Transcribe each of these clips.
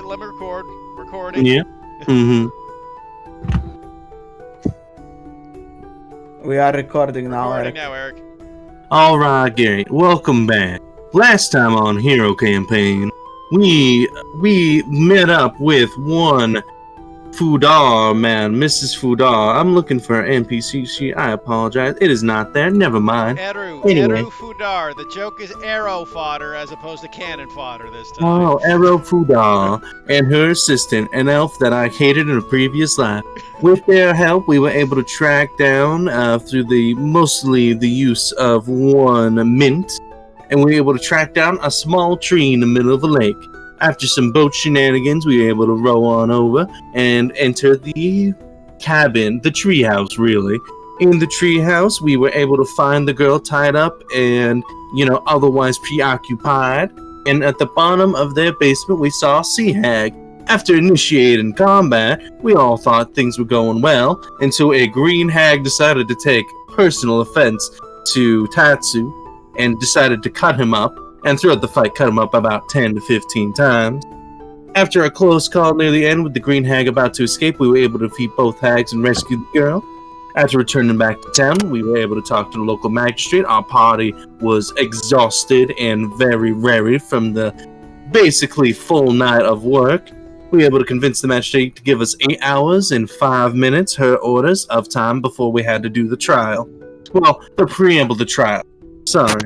Let me record. Recording. Yeah. Mm-hmm. We are recording now, Recording Eric. now, Eric. All right, Gary. Welcome back. Last time on Hero Campaign, we met up with one Fudar man, Mrs. Fudar. I'm looking for an NPC. I apologize. It is not there. Never mind. Eru Anyway. Fudar. The joke is arrow fodder as opposed to cannon fodder this time. Oh, Ero Fudar and her assistant, an elf that I hated in a previous life. With their help, we were able to track down through mostly the use of one mint, and we were able to track down a small tree in the middle of a lake. After some boat shenanigans, we were able to row on over and enter the cabin, the treehouse, really. In the treehouse, we were able to find the girl tied up and, otherwise preoccupied. And at the bottom of their basement, we saw a sea hag. After initiating combat, we all thought things were going well until a green hag decided to take personal offense to Tatsu and decided to cut him up. And throughout the fight, cut him up about 10 to 15 times. After a close call near the end with the green hag about to escape, we were able to defeat both hags and rescue the girl. After returning back to town, we were able to talk to the local magistrate. Our party was exhausted and very weary from the basically full night of work. We were able to convince the magistrate to give us 8 hours and 5 minutes, her orders, of time before we had to do the trial. Well, the preamble to the trial. Sorry.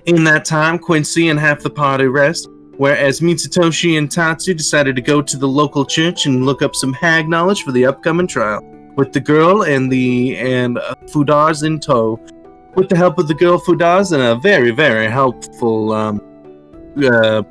In that time, Quincy and half the party rest, whereas Mitsutoshi and Tatsu decided to go to the local church and look up some hag knowledge for the upcoming trial. With the girl and Fudars in tow. With the help of the girl Fudars and a very, very helpful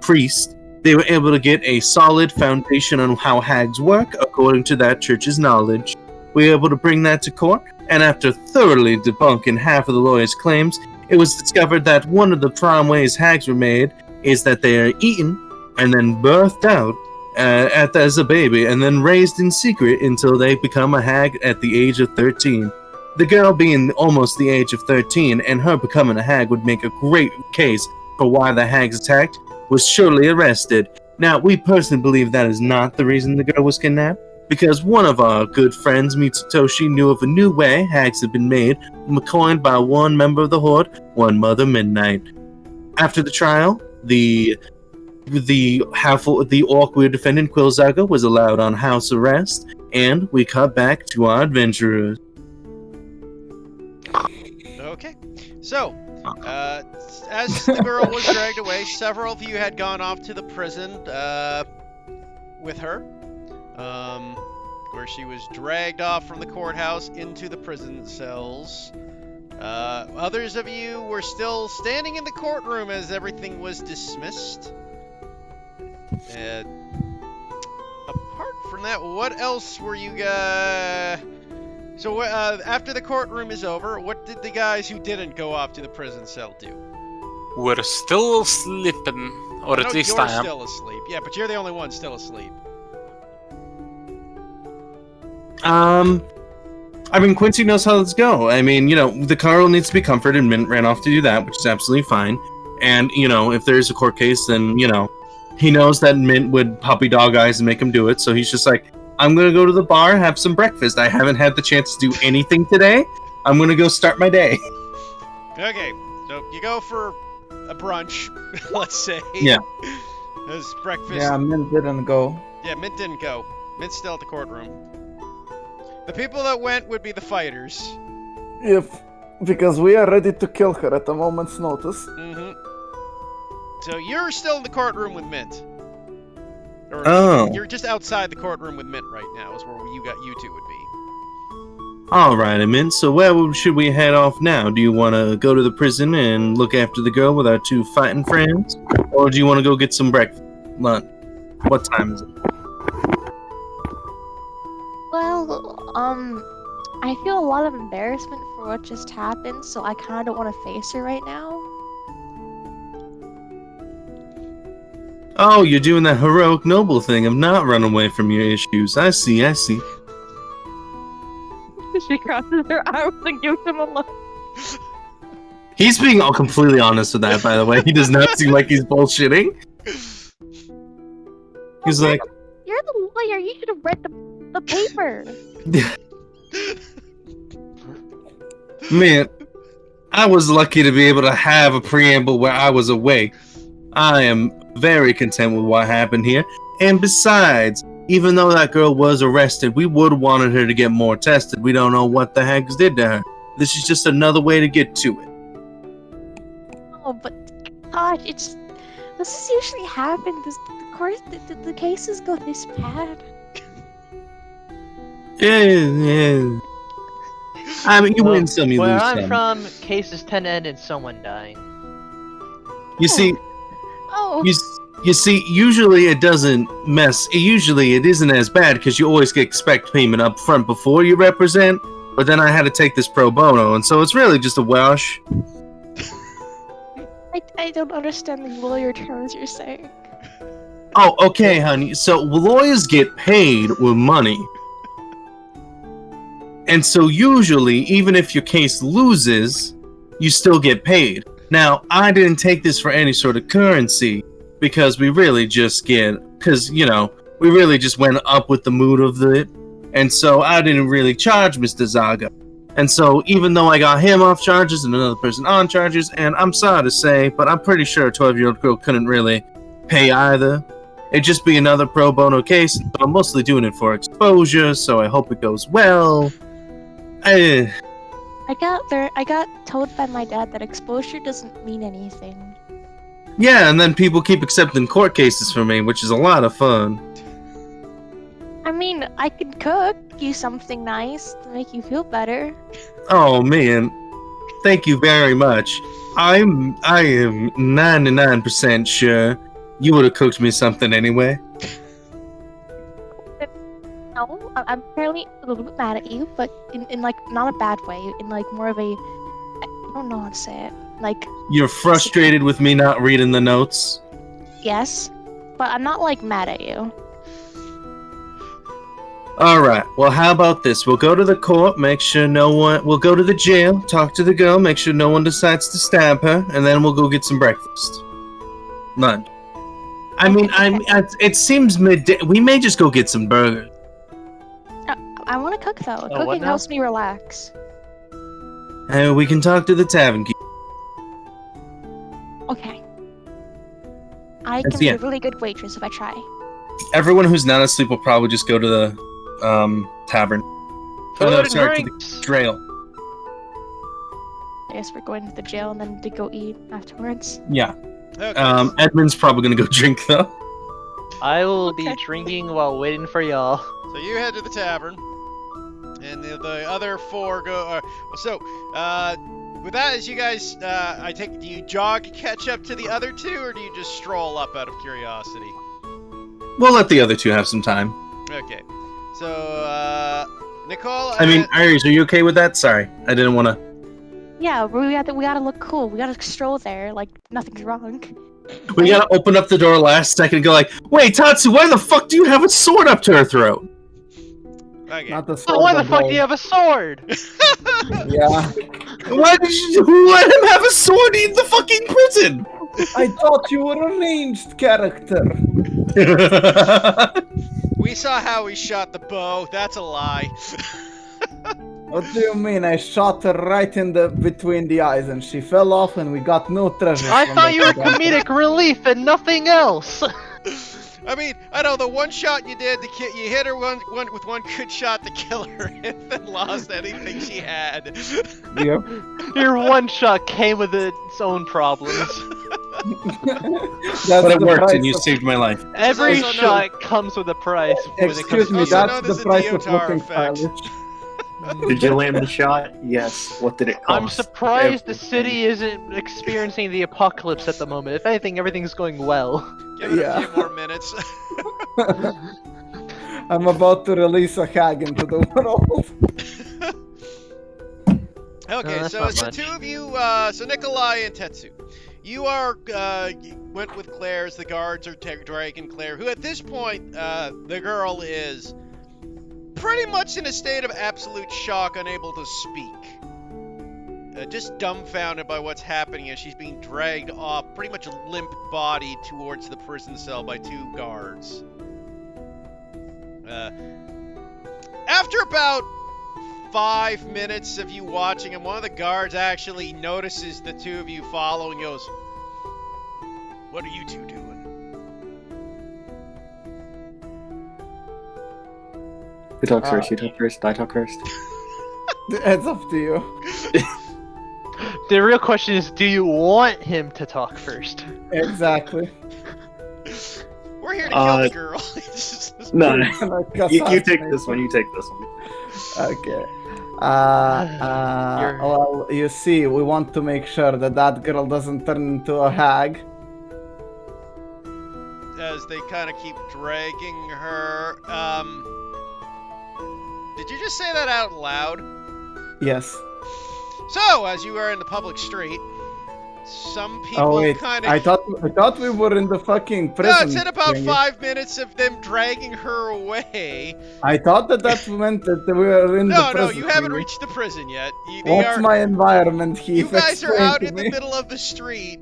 priest, they were able to get a solid foundation on how hags work according to that church's knowledge. We were able to bring that to court, and after thoroughly debunking half of the lawyer's claims, it was discovered that one of the prime ways hags were made is that they are eaten and then birthed out as a baby and then raised in secret until they become a hag at the age of 13. The girl being almost the age of 13 and her becoming a hag would make a great case for why the hags attacked was surely arrested. Now, we personally believe that is not the reason the girl was kidnapped, because one of our good friends, Mitsutoshi, knew of a new way hags had been made, coined by one member of the Horde, one Mother Midnight. After the trial, the orc we were defending, Quilzaga, was allowed on house arrest, and we cut back to our adventurers. Okay. So, as the girl was dragged away, several of you had gone off to the prison with her, where she was dragged off from the courthouse into the prison cells. Others of you were still standing in the courtroom as everything was dismissed. Apart from that, what else were you guys... So after the courtroom is over, what did the guys who didn't go off to the prison cell do? We're still sleeping, or at least I am. You're still asleep. Yeah, but you're the only one still asleep. I mean, Quincy knows how this go. I mean, the Carl needs to be comforted, and Mint ran off to do that, which is absolutely fine. And, if there's a court case, then, he knows that Mint would puppy dog eyes and make him do it, so he's just like, I'm gonna go to the bar, have some breakfast. I haven't had the chance to do anything today. I'm gonna go start my day. Okay, so you go for a brunch, let's say. Yeah. As breakfast. Yeah, Mint didn't go. Yeah, Mint didn't go. Mint's still at the courtroom. The people that went would be the fighters. Because we are ready to kill her at a moment's notice. Mm-hmm. So you're still in the courtroom with Mint. Or you're just outside the courtroom with Mint right now, is where you two would be. Alright, Mint, so where should we head off now? Do you want to go to the prison and look after the girl with our two fighting friends? Or do you want to go get some breakfast? Lunch? What time is it? Well, I feel a lot of embarrassment for what just happened, so I kind of don't want to face her right now. Oh, you're doing that heroic noble thing of not running away from your issues. I see. She crosses her arms and gives him a look. He's being all completely honest with that, by the way. He does not seem like he's bullshitting. He's like, You're the lawyer. You should have read the paper. man, I was lucky to be able to have a preamble where I was awake. I am very content with what happened here. And besides, even though that girl was arrested, we would have wanted her to get more tested. We don't know what the heck did to her. This is just another way to get to it. Oh, but gosh, this usually happens. The cases go this bad. Yeah. I mean, you win some, you Where lose I'm some. from, cases tend to end in someone dying. You see, Oh. you see, usually it doesn't mess. Usually it isn't as bad because you always expect payment up front before you represent. But then I had to take this pro bono, and so it's really just a wash. I don't understand the lawyer terms you're saying. Oh, okay, honey. So lawyers get paid with money. And so usually, even if your case loses, you still get paid. Now, I didn't take this for any sort of currency because we really just we really just went up with the mood of it. And so I didn't really charge Mr. Zaga. And so even though I got him off charges and another person on charges, and I'm sorry to say, but I'm pretty sure a 12-year-old girl couldn't really pay either. It'd just be another pro bono case, but I'm mostly doing it for exposure, so I hope it goes well. I got told by my dad that exposure doesn't mean anything. Yeah, and then people keep accepting court cases for me, which is a lot of fun. I mean, I can cook you something nice to make you feel better. Oh man, thank you very much. I am 99% sure you would have cooked me something anyway. No, I'm apparently a little bit mad at you, but in like not a bad way. In like more of a, I don't know how to say it. Like You're frustrated with me not reading the notes? yes, but I'm not like mad at you. Alright, well how about this? We'll go to the court, we'll go to the jail, talk to the girl, make sure no one decides to stab her, and then we'll go get some breakfast. Lunch. It seems midday. We may just go get some burgers. I want to cook though. what Cooking now? helps me relax. We can talk to the tavern keeper. Okay. I That's can be the a end. really good waitress if I try. Everyone who's not asleep will probably just go to the tavern. Food and to the drinks. trail. I guess we're going to the jail and then to go eat afterwards. Yeah. Okay. Edmund's probably gonna go drink though. I will be Okay. drinking while waiting for y'all. So you head to the tavern, and the other four go. With that, as you guys, do you jog catch up to the other two, or do you just stroll up out of curiosity? We'll let the other two have some time. Okay. So, Nicole. I mean, Iris, are you okay with that? Sorry, I didn't want to. Yeah, we gotta look cool. We gotta stroll there like nothing's wrong. We gotta open up the door last second and go like, "Wait, Tatsu, why the fuck do you have a sword up to her throat?" Okay. Not the Oh, sword. why the fuck do you have a sword? Yeah. Why did you let him have a sword in the fucking prison? I thought you were a ranged character. We saw how he shot the bow. That's a lie. What do you mean? I shot her right in between the eyes and she fell off and we got no treasure. I from thought that you were event. comedic relief and nothing else. I mean, I know the one shot you did, you hit her with one good shot to kill her, and then lost anything she had. Yep. Your one shot came with its own problems. That's But it the worked, price and you of- saved my life. Every also shot comes with a price. when it Excuse comes me, to Also that's known the as the price of Deotar looking effect. stylish. Did you land the shot? Yes. What did it cost? I'm surprised the Everything. city isn't experiencing the apocalypse at the moment. If anything, everything's going well. Give it Yeah. a few more minutes. I'm about to release a hag into the world. Okay, that's so not it's the much. two of you, so Nikolai and Tetsu. You are, you went with Claire as the guards are dragging Claire, who at this point, the girl is pretty much in a state of absolute shock, unable to speak. Just dumbfounded by what's happening as she's being dragged off, pretty much limp-bodied towards the prison cell by two guards. after about 5 minutes of you watching him, one of the guards actually notices the two of you following and goes, "What are you two doing?" Who talks first? You talk first. I talk first. It's up to you. The real question is, do you want him to talk first? Exactly. We're here to kill the girl. No, no. Like You take this one. You take this one. Okay. Well, you see, we want to make sure that that girl doesn't turn into a hag. As they kind of keep dragging her. Did you just say that out loud? Yes. So, as you are in the public street, some people Oh wait, kind of... I thought we were in the fucking prison. No, it's in about thingy. 5 minutes of them dragging her away. I thought that meant that we were in the No, prison. you haven't thingy. reached the prison yet. What's my environment, Heath? You guys are Explain out to in the me. middle of the street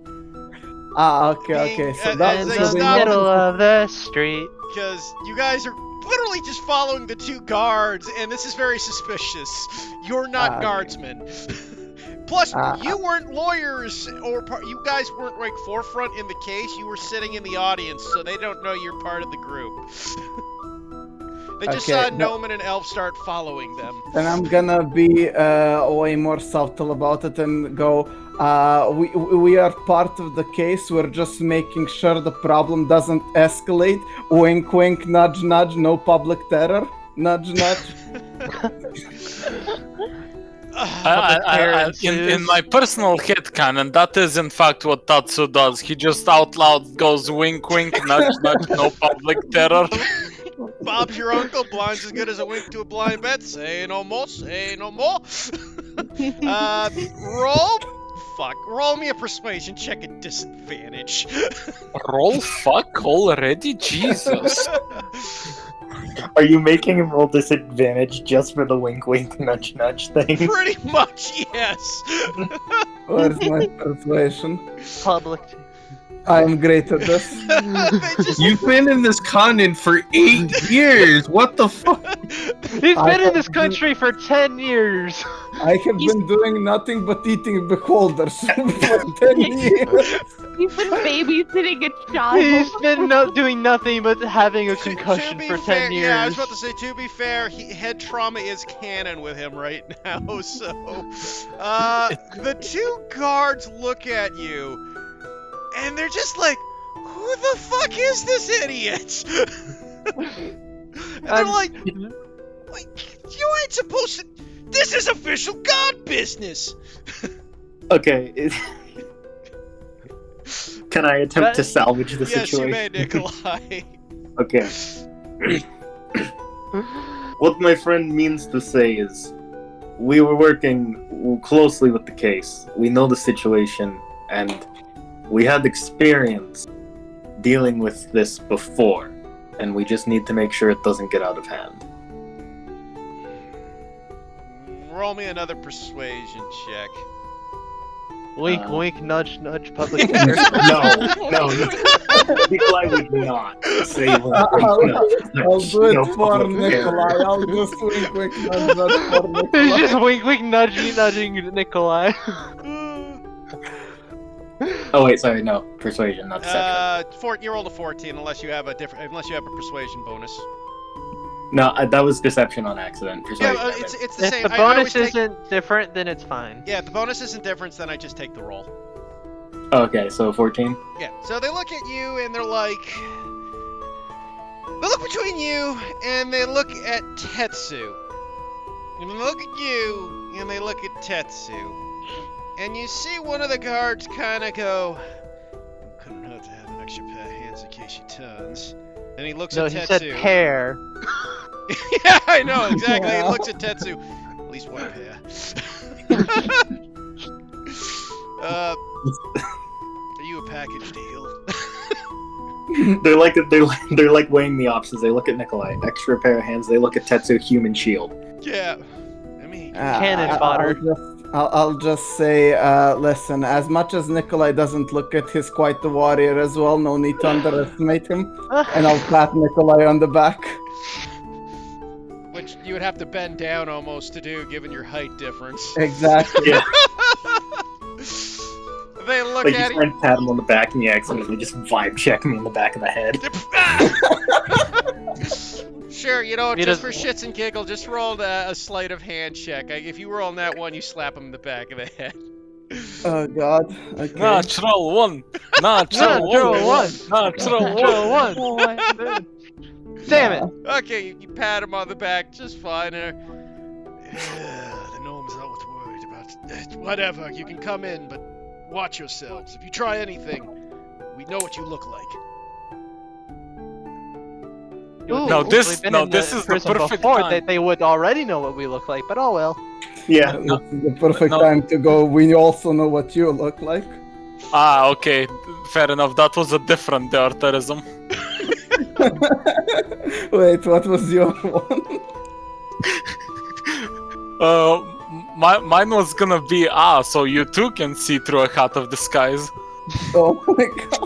Okay. being- So as that's they In the stop- middle of the street. because you guys are literally just following the two guards, and this is very suspicious. You're not guardsmen. Plus, you weren't lawyers, or you guys weren't like forefront in the case. You were sitting in the audience, so they don't know you're part of the group. They just Okay, saw Noman and Elf start following them. Then I'm gonna be way more subtle about it and go. We are part of the case. We're just making sure the problem doesn't escalate. Wink, wink, nudge, nudge. No public terror. Nudge, nudge. In my personal headcanon, that is in fact what Tatsu does. He just out loud goes wink wink, nudge nudge, no public terror. Bob's your uncle, blind's as good as a wink to a blind bet. Say no more, say no more. Roll me a persuasion check at disadvantage. Roll fuck already? Jesus. Are you making him roll disadvantage just for the wink wink nudge nudge thing? Pretty much, yes. Where's my persuasion? Public. I am great at this. They just- You've been in this continent for 8 years. What the fuck? He's been in this country for 10 years. I have been doing nothing but eating beholders for 10 years. You've been babysitting a child. He's been doing nothing but having a To concussion be for 10 fair, years. Yeah, I was about to say, to be fair, head trauma is canon with him right now, so... the two guards look at you, and they're just like, who the fuck is this idiot? And they're like, you ain't supposed to... This is official god business! Okay. Can I attempt to salvage the Yes, you situation? may, Nikolai. Okay. What my friend means to say is, we were working closely with the case. We know the situation, and we had experience dealing with this before, and we just need to make sure it doesn't get out of hand. Roll me another persuasion check. Wink, wink, nudge, nudge, public. No. Nikolai would not say I'll do it No for public Nikolai. terror. I'll just wink, wink, nudge, nudge for He's Nikolai. just wink, wink, nudging Nikolai. Oh wait, sorry, no. Persuasion, not deception. You rolled a 14 unless you have a persuasion bonus. No, that was deception on accident. Yeah, Persuasion. it's the If same. the I bonus always take- isn't different, then it's fine. Yeah, if the bonus isn't different, then I just take the roll. Okay, so 14. Yeah, so they look at you and they're like... They look between you and they look at Tetsu. And they look at you and they look at Tetsu. And you see one of the guards kind of go... Couldn't hurt to have an extra pair of hands in case she turns. And he looks No, at he Tetsu. said pair. Yeah, I know, exactly. Yeah. He looks at Tetsu. At least one pair. Are you a package deal? They're like weighing the options. They look at Nikolai, extra pair of hands. They look at Tetsu, human shield. Yeah. I mean, Cannon fodder. I'll just say, listen, as much as Nikolai doesn't look at he's quite the warrior as well, no need to underestimate him. And I'll pat Nikolai on the back. would have to bend down almost to do, given your height difference. Exactly. Yeah. They look Like you at try and pat him on the back and you accidentally just vibe check me in the back of the head. Sure, you know, He just for doesn't- shits and giggle, just roll a sleight of hand check. If you roll that one, you slap him in the back of the head. Oh God. Okay. Natural one. Natural Natural one. one. Natural one. Natural one. Boy. Damn it. Okay, you pat him on the back just fine. The gnome's not what's worried about. Whatever, you can come in, but watch yourselves. If you try anything, we know what you look like. Ooh, No, if this- we'd been no, in this the is the prison perfect before, time. they would already know what we look like, but oh well. Yeah. This is the perfect No. time to go. We also know what you look like. Ah, okay. Fair enough. That was a different Dearterism. Wait, what was your one? Mine was gonna be so you too can see through a hat of disguise. Oh my God.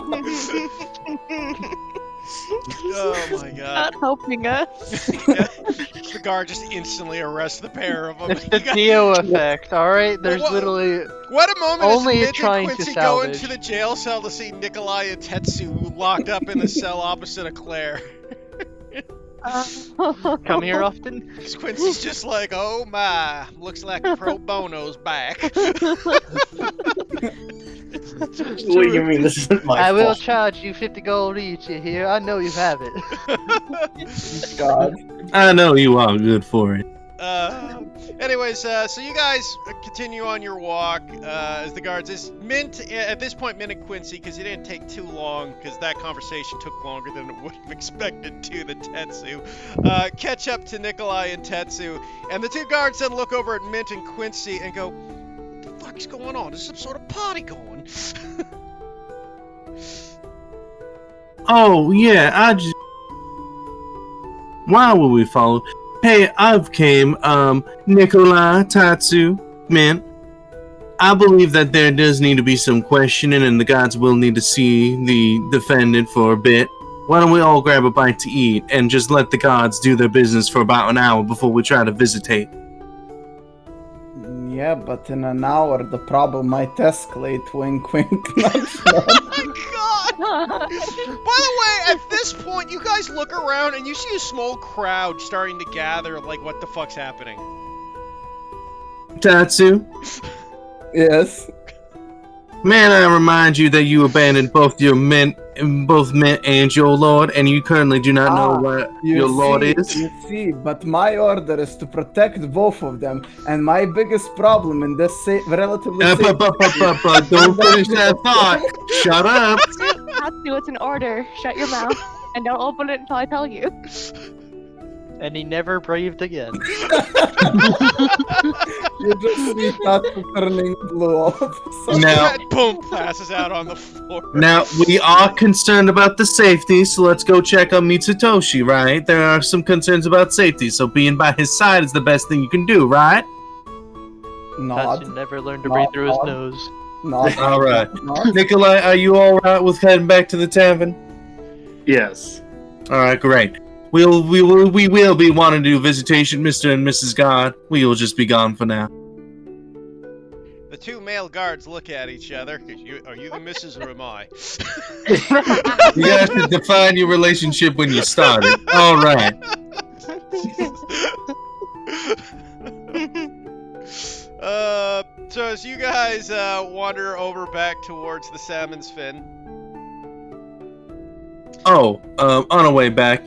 Oh my god. Not helping us. The guard just instantly arrests the pair of them. It's the Neo effect, alright? There's What- literally... What a moment Only is Mint trying and to Quincy go salvage. into the jail cell to see Nikolai and Tetsu locked up in the cell opposite of Claire. Come here often? Because Quincy's just like, oh my, looks like Pro Bono's back. What do you mean? This isn't my I will fault. charge you 50 gold each, you hear? I know you have it. God. I know you are good for it. Anyways, so you guys continue on your walk as the guards. At this point, Mint and Quincy, because it didn't take too long, because that conversation took longer than it would have expected to the Tetsu, catch up to Nikolai and Tetsu, and the two guards then look over at Mint and Quincy and go, "What the fuck's going on? Is some sort of party going?" Oh, yeah, why would we follow? Hey, I've came, Nikolai, Tatsu, Mint. I believe that there does need to be some questioning and the gods will need to see the defendant for a bit. Why don't we all grab a bite to eat and just let the gods do their business for about an hour before we try to visitate? Yeah, but in an hour the problem might escalate. Wink, wink. Nudge, nudge. Oh, God! By the way, at this point, you guys look around and you see a small crowd starting to gather, like, what the fuck's happening? Tatsu, Yes. man, I remind you that you abandoned both Mint and your lord, and you currently do not know what your lord is. You see, but my order is to protect both of them, and my biggest problem in this relatively safe... Don't finish that thought. Shut up. Tatsu, it's an order. Shut your mouth and don't open it until I tell you. And he never breathed again. You just see that turning blue all of a sudden. Now, Boom! Passes out on the floor. Now, we are concerned about the safety, so let's go check on Mitsutoshi, right? There are some concerns about safety, so being by his side is the best thing you can do, right? Nod. Tatsu never learned to breathe through his Nod. nose. Nod. All right. Nod. Nikolai, are you all right with heading back to the tavern? Yes. All right, great. We will be wanting to do visitation, Mr. and Mrs. God. We will just be gone for now. The two male guards look at each other. Are you the missus or am I? You guys should define your relationship when you started. All right. So as you guys wander over back towards the Salmon's Fin, Oh, on our way back,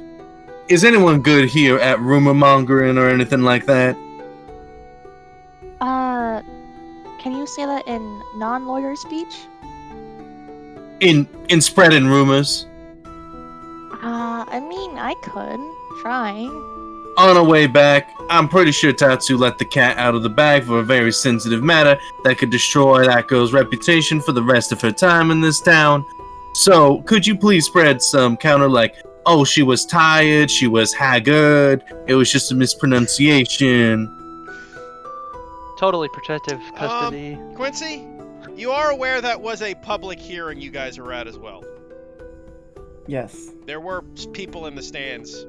is anyone good here at rumor mongering or anything like that? Can you say that in non-lawyer speech? In spreading rumors? I mean, I could try. On our way back, I'm pretty sure Tatsu let the cat out of the bag for a very sensitive matter that could destroy that girl's reputation for the rest of her time in this town. So, could you please spread some counter like, oh, she was tired, she was haggard, it was just a mispronunciation. Totally protective custody. Quincy, you are aware that was a public hearing you guys were at as well. Yes. There were people in the stands.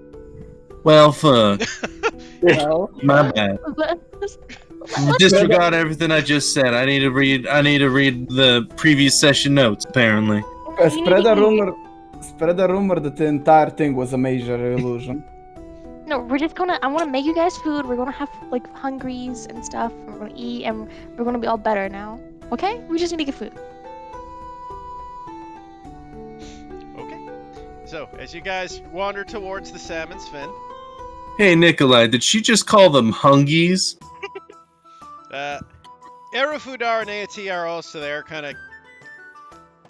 Well, fuck. No. My bad. Disregard everything I just said. I need to read the previous session notes, apparently. Spread a rumor that the entire thing was a major illusion. No, we're just gonna. I want to make you guys food. We're gonna have like hungries and stuff. We're gonna eat, and we're gonna be all better now. Okay? We just need to get food. Okay. So, as you guys wander towards the salmon's fin, Hey, Nikolai, did she just call them hungies? Erufudar and Aati are also there, kind of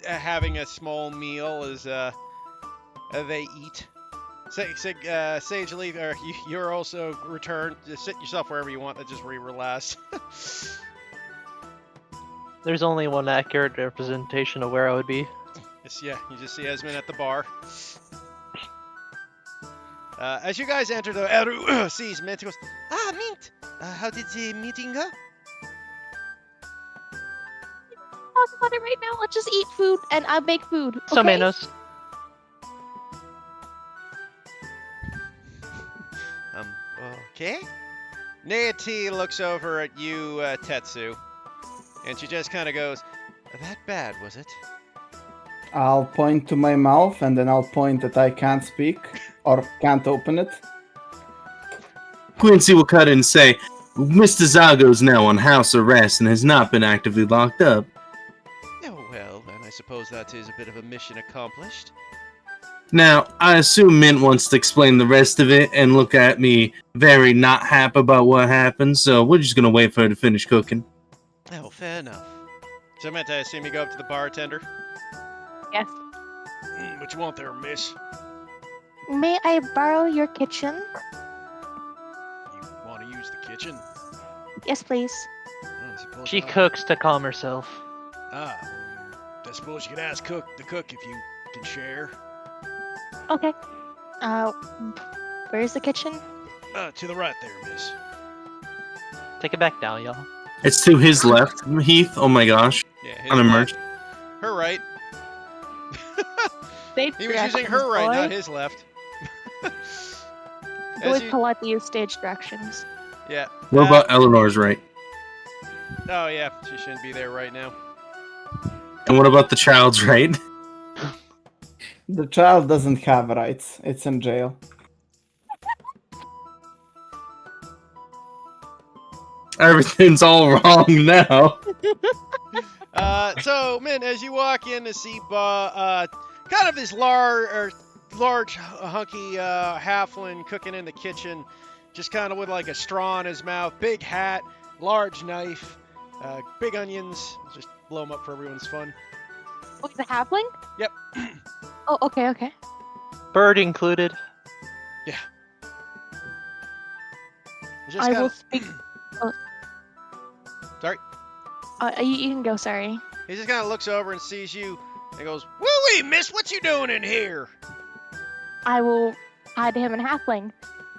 having a small meal as they eat. Sage Leaf, you're also returned. Just sit yourself wherever you want. That's just where you were last. There's only one accurate representation of where I would be. You just see Esmond at the bar. As you guys enter, the Eru sees Mint. Goes, Mint. How did the meeting go? Talk about it right now. Let's just eat food, and I'll make food. Okay? So Manos. Okay. Naati looks over at you, Tetsu, and she just kind of goes, "That bad, was it?" I'll point to my mouth and then I'll point that I can't speak or can't open it. Quincy will cut in and say, Mr. Zago is now on house arrest and has not been actively locked up. Oh, well, then I suppose that is a bit of a mission accomplished. Now, I assume Mint wants to explain the rest of it and look at me very not happy about what happened, so we're just gonna wait for her to finish cooking. Oh, fair enough. So, Mint, I assume you go up to the bartender? Yes. What you want there, miss? May I borrow your kitchen? You want to use the kitchen? Yes, please. I suppose She not. cooks to calm herself. I suppose you could ask the cook if you can share. Okay. Where's the kitchen? To the right there, miss. Take it back down, y'all. It's to his left, Heath. Oh my gosh. Yeah, his I'm immersed. left. Her right. Stage He was using her right, not his left. It's As always you- polite to use stage directions. Yeah. What about Eleanor's right? Oh, yeah. She shouldn't be there right now. And what about the child's right? The child doesn't have rights. It's in jail. Everything's all wrong now. So, Min, as you walk in to see kind of this large, hunky halfling cooking in the kitchen, just kind of with like a straw in his mouth, big hat, large knife, big onions. Just blow them up for everyone's fun. Oh, the halfling? Yep. Oh, okay. Bird included. Just I kinda- will speak. Sorry? You can go, sorry. He just kind of looks over and sees you and goes, "Woo-wee, miss, what you doing in here?" I will hi to him in halfling.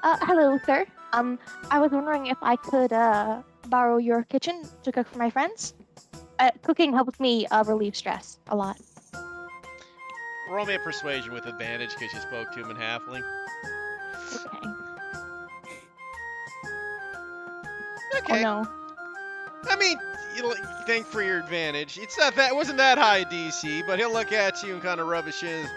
Hello, sir. I was wondering if I could, borrow your kitchen to cook for my friends. Cooking helps me, relieve stress a lot. Roll me a persuasion with advantage because you spoke to him in halfling. Okay. Okay. Oh, no. I mean, you thank for your advantage. It wasn't that high DC, but he'll look at you and kind of rub his shins.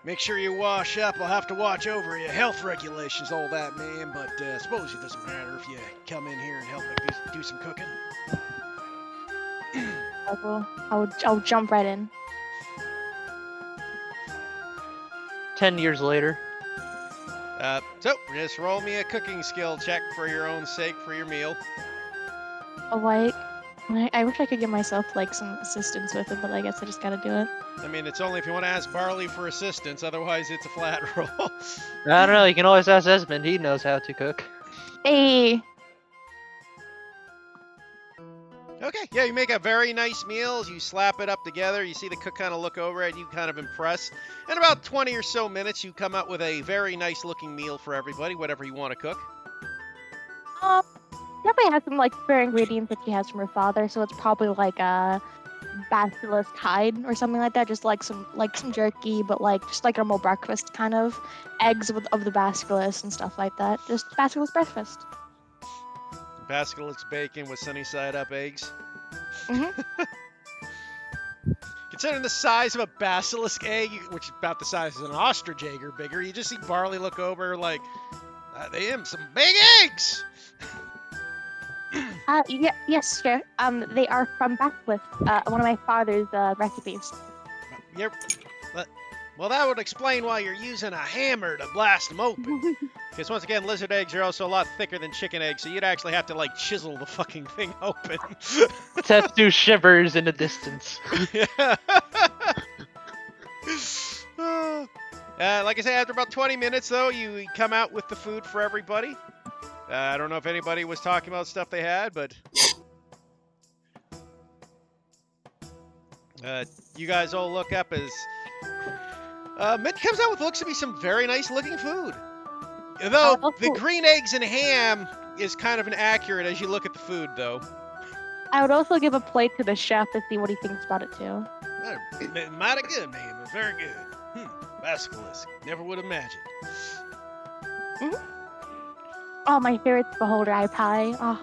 Make sure you wash up. I'll have to watch over you. Health regulations, all that, man. But I suppose it doesn't matter if you come in here and help me do some cooking. I'll jump right in. 10 years later. So just roll me a cooking skill check for your own sake for your meal. Oh, I wish I could give myself, like, some assistance with it, but I guess I just gotta do it. I mean, it's only if you want to ask Barley for assistance. Otherwise, it's a flat roll. I don't know, you can always ask Esmond, he knows how to cook. Hey! Okay, yeah, you make a very nice meal. You slap it up together. You see the cook kind of look over at you, kind of impressed. In about 20 or so minutes, you come out with a very nice-looking meal for everybody, whatever you want to cook. Definitely has some, like, spare ingredients that she has from her father, so it's probably, like, basilisk hide or something like that. Just like some jerky, but like just like normal breakfast kind of eggs of the basilisk and stuff like that. Just basilisk breakfast. Basilisk bacon with sunny side up eggs. Mhm. Considering the size of a basilisk egg, which is about the size of an ostrich egg or bigger, you just see Barley look over like, they am some big eggs. Yes, sir. They are from basilisk. One of my father's recipes. Yep. Well, that would explain why you're using a hammer to blast them open. Because once again, lizard eggs are also a lot thicker than chicken eggs, so you'd actually have to like chisel the fucking thing open. Tetsu shivers in the distance. Yeah. Like I said, after about 20 minutes, though, you come out with the food for everybody. I don't know if anybody was talking about stuff they had, but you guys all look up as Mint comes out with looks to be some very nice looking food. Though the green eggs and ham is kind of inaccurate as you look at the food, though. I would also give a plate to the chef to see what he thinks about it too. Mighty good, man. But very good. Basilisk. Never would imagine. Oh, my favorite's beholder eye pie. Oh,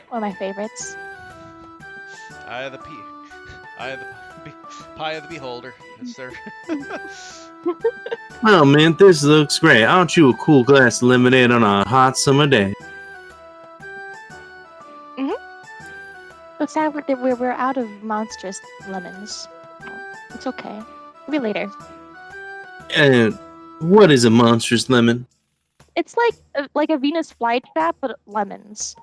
one of my favorites. Eye of the pie of the beholder. Yes, sir. Well, man, this looks great. Aren't you a cool glass of lemonade on a hot summer day? It's sad we're out of monstrous lemons. It's okay. Maybe later. And what is a monstrous lemon? It's like a Venus flytrap, but lemons.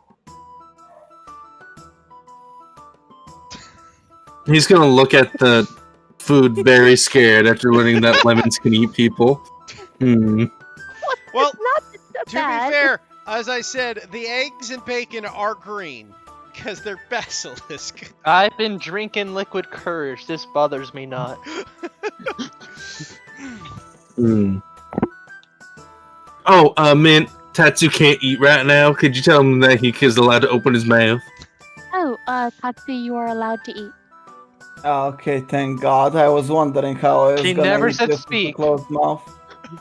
He's gonna look at the food very scared after learning that lemons can eat people. Well, It's not to bad. be fair, as I said, the eggs and bacon are green because they're basilisk. I've been drinking liquid courage. This bothers me not. Oh, man, Tatsu can't eat right now. Could you tell him that he is allowed to open his mouth? Oh, Tatsu, you are allowed to eat. Okay, thank God. I was wondering how I was He gonna never eat said this with a speak. closed mouth.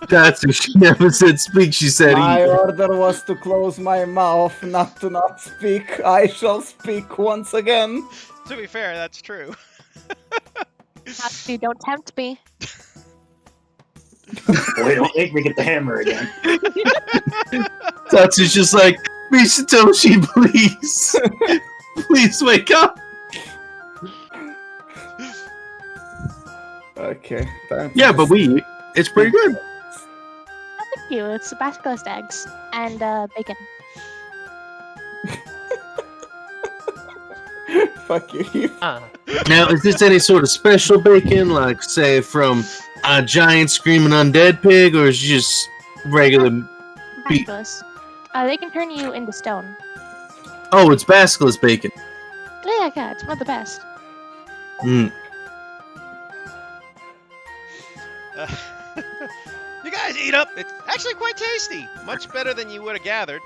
Tatsu, she never said speak, she said My eat. order was to close my mouth, not to not speak. I shall speak once again. To be fair, that's true. Tatsu, don't tempt me. Boy, don't make me get the hammer again. Tatsu's just like, Misatoshi, please. Please wake up. Okay. Thanks. Yeah, but it's pretty good. Oh, thank you. It's basilisk eggs and bacon. Fuck you, Heath. Now, is this any sort of special bacon, like, say, from a giant screaming undead pig, or is it just regular beef? Basilisk. They can turn you into stone. Oh, it's basilisk bacon. Yeah, it's one of the best. Mm. You guys eat up. It's actually quite tasty. Much better than you would have gathered.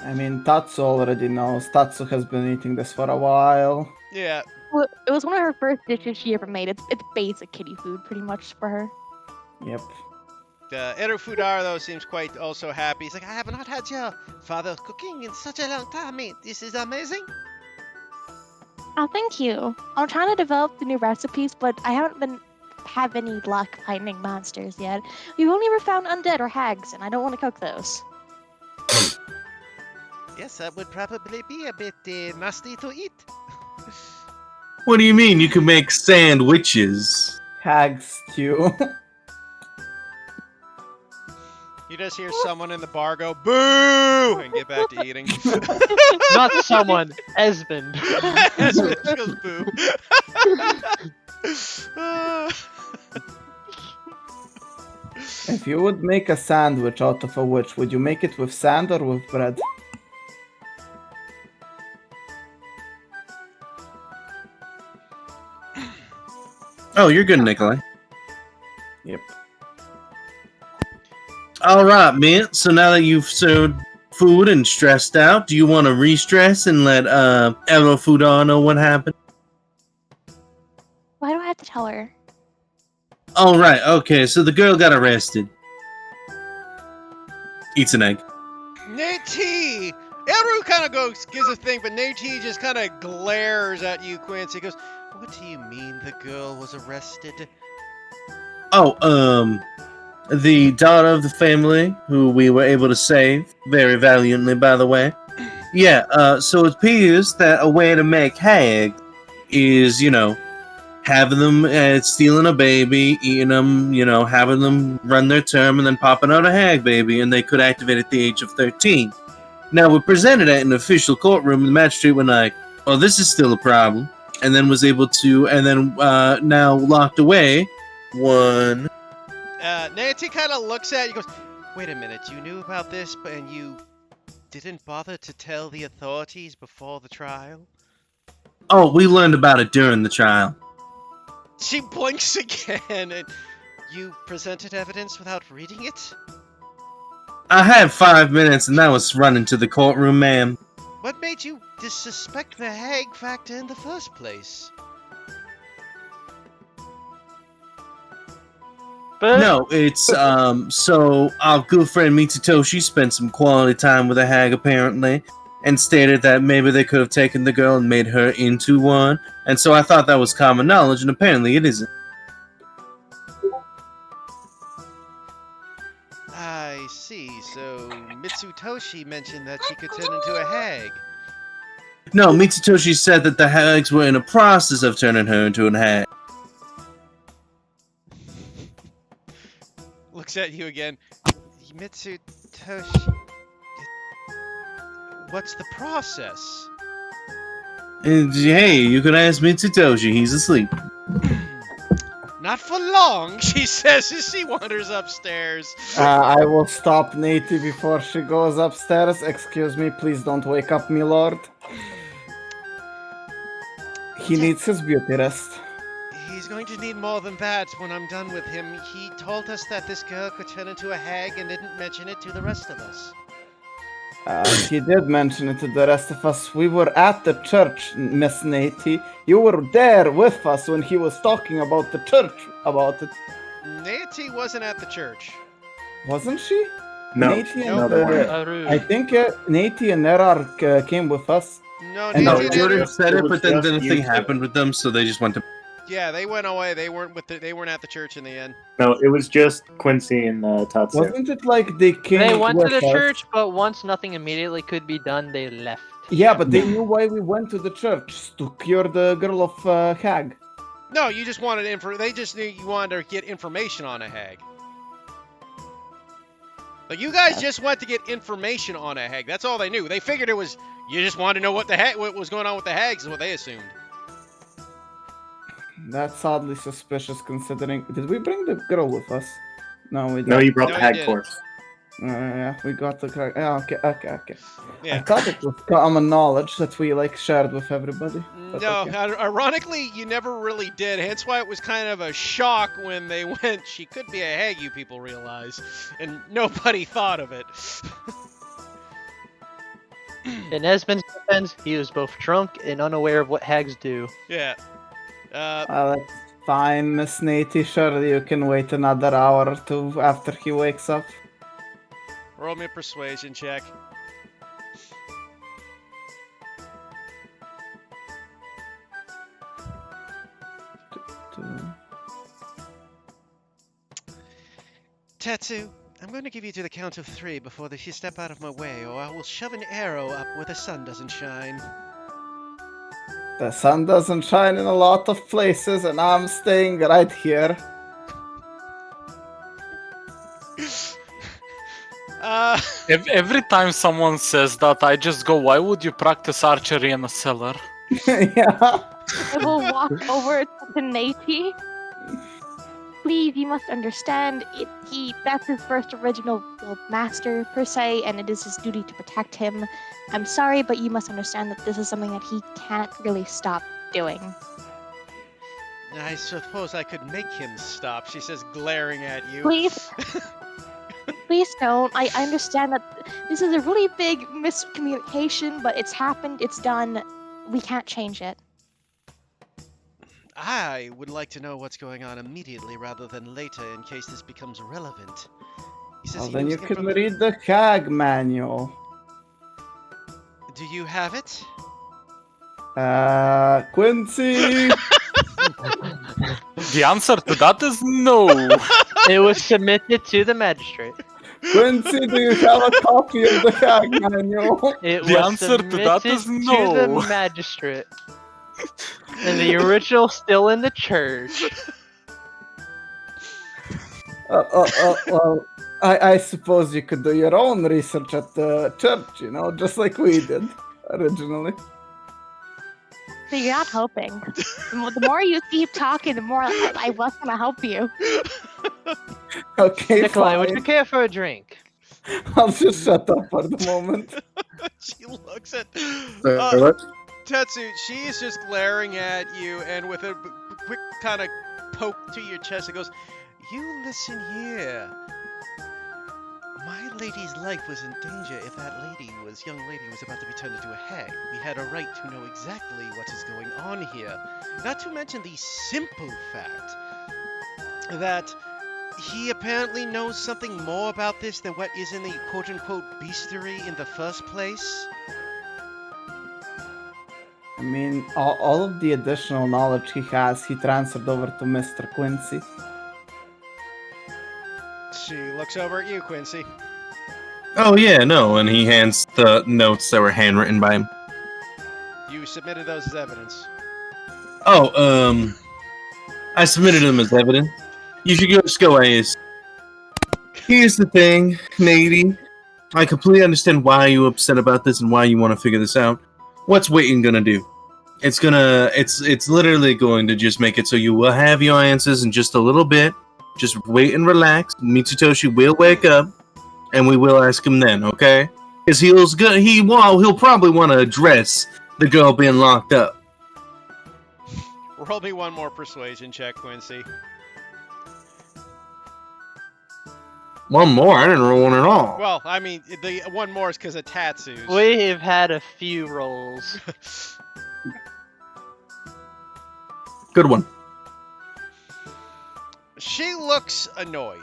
I mean, Tatsu already knows. Tatsu has been eating this for a while. Yeah. Well, it was one of her first dishes she ever made. It's basic kitty food, pretty much, for her. Yep. Erufudar, though, seems quite also happy. He's like, I have not had your father cooking in such a long time. This is amazing. Oh, thank you. I'm trying to develop the new recipes, but I haven't have any luck finding monsters yet. We've only ever found undead or hags, and I don't want to cook those. Yes, that would probably be a bit nasty to eat. What do you mean? You can make sandwiches. Hag stew. You just hear someone in the bar go, boo! And get back to eating. Not someone, Esmond. Esmond just goes, boo. If you would make a sandwich out of a witch, would you make it with sand or with bread? Oh, you're good, Nikolai. Yep. All right, Mint. So now that you've served food and stressed out, do you want to re-stress and let Erufudar know what happened? tell her. Oh, right. Okay, so the girl got arrested. Eats an egg. Nate! Elru kind of gives a thing, but Nate just kind of glares at you, Quincy. He goes, "What do you mean the girl was arrested?" Oh, the daughter of the family, who we were able to save very valiantly, by the way. Yeah, so it appears that a way to make hag is, having them stealing a baby, eating them, having them run their term, and then popping out a hag baby, and they could activate at the age of 13. Now, we presented at an official courtroom, and the magistrate went like, "Oh, this is still a problem," and then was able to, and then now locked away one. Nancy kind of looks at you, goes, "Wait a minute, you knew about this, and you didn't bother to tell the authorities before the trial?" Oh, we learned about it during the trial. She blinks again, and you presented evidence without reading it? I had 5 minutes, and that was running to the courtroom, ma'am. What made you suspect the hag factor in the first place? But No, it's, so our good friend Mitsutoshi spent some quality time with a hag, apparently, and stated that maybe they could have taken the girl and made her into one, and so I thought that was common knowledge, and apparently it isn't. I see, so Mitsutoshi mentioned that she could turn into a hag. No, Mitsutoshi said that the hags were in a process of turning her into a hag. Looks at you again. Mitsutoshi... What's the process? And, hey, you could ask Mitsutoshi, he's asleep. Not for long, she says as she wanders upstairs. I will stop Nati before she goes upstairs. Excuse me, please don't wake up, my lord. He needs his beauty rest. He's going to need more than that when I'm done with him. He told us that this girl could turn into a hag and didn't mention it to the rest of us. He did mention it to the rest of us. We were at the church, Miss Nati. You were there with us when he was talking about the church, about it. Nati wasn't at the church. Wasn't she? No, Nati no, and, they weren't. Aru. I think Nati and Nerar came with us. No, And No, Nati no, Jordan didn't. said It it, was but then just nothing you two. happened with them, so they just went to... Yeah, they went away. They weren't they weren't at the church in the end. No, it was just Quincy and Tatsu. Wasn't it like they came They went to with the us? church, but once nothing immediately could be done, they left. Yeah, but they knew why we went to the church, to cure the girl of Hag. No, you just wanted They just knew you wanted to get information on a hag. Like you guys just went to get information on a hag. That's all they knew. They figured it was you just wanted to know what was going on with the hags, is what they assumed. That's oddly suspicious considering... Did we bring the girl with us? No, we didn't. No, you brought No, the you hag didn't. corpse. Yeah, we got the... Yeah, okay. I Yeah. thought it was common knowledge that we, shared with everybody. But No, okay. ironically, you never really did. Hence why it was kind of a shock when they went, she could be a hag, you people realize. And nobody thought of it. In Esmond's defense, he was both drunk and unaware of what hags do. Yeah. That's fine, Miss Nati. Surely you can wait another hour or two after he wakes up. Roll me a persuasion check. Tetsu, I'm going to give you to the count of 3 before you step out of my way, or I will shove an arrow up where the sun doesn't shine. The sun doesn't shine in a lot of places, and I'm staying right here. Every time someone says that, I just go, why would you practice archery in a cellar? Yeah. I will walk over to Nati. Please, you must understand, that's his first original master, per se, and it is his duty to protect him. I'm sorry, but you must understand that this is something that he can't really stop doing. I suppose I could make him stop, she says, glaring at you. Please. Please don't. I understand that this is a really big miscommunication, but it's happened, it's done. We can't change it. I would like to know what's going on immediately rather than later in case this becomes relevant. He says Well, he then knows you can inform- read the CAG manual. Do you have it? Quincy! The answer to that is no. It was submitted to the magistrate. Quincy, do you have a copy of the CAG manual? It The was answer to that submitted is to no. the magistrate. And the original still in the church. Well, I suppose you could do your own research at the church, you know, just like we did originally. So you're not helping. The more you keep talking, the more I was gonna help you. Okay, Nikolai, would you fine. care for a drink? I'll just shut up for the moment. She looks at What? Tetsu. She is just glaring at you, and with a quick kind of poke to your chest, it goes, "You listen here. My lady's life was in danger if that young lady was about to be turned into a hag. We had a right to know exactly what is going on here. Not to mention the simple fact that he apparently knows something more about this than what is in the quote-unquote beastery in the first place." I mean, all of the additional knowledge he has, he transferred over to Mr. Quincy. She looks over at you, Quincy. Oh yeah, no, and he hands the notes that were handwritten by him. You submitted those as evidence. Oh, I submitted them as evidence. You should just go Ace. Here's the thing, Nady. I completely understand why you're upset about this and why you want to figure this out. What's waiting gonna do? It's literally going to just make it so you will have your answers in just a little bit. Just wait and relax. Mitsutoshi will wake up, and we will ask him then, okay? Because he'll probably want to address the girl being locked up. Roll me one more persuasion check, Quincy. One more? I didn't roll one at all. Well, I mean, the one more is because of Tatsu's. We've had a few rolls. Good one. She looks annoyed,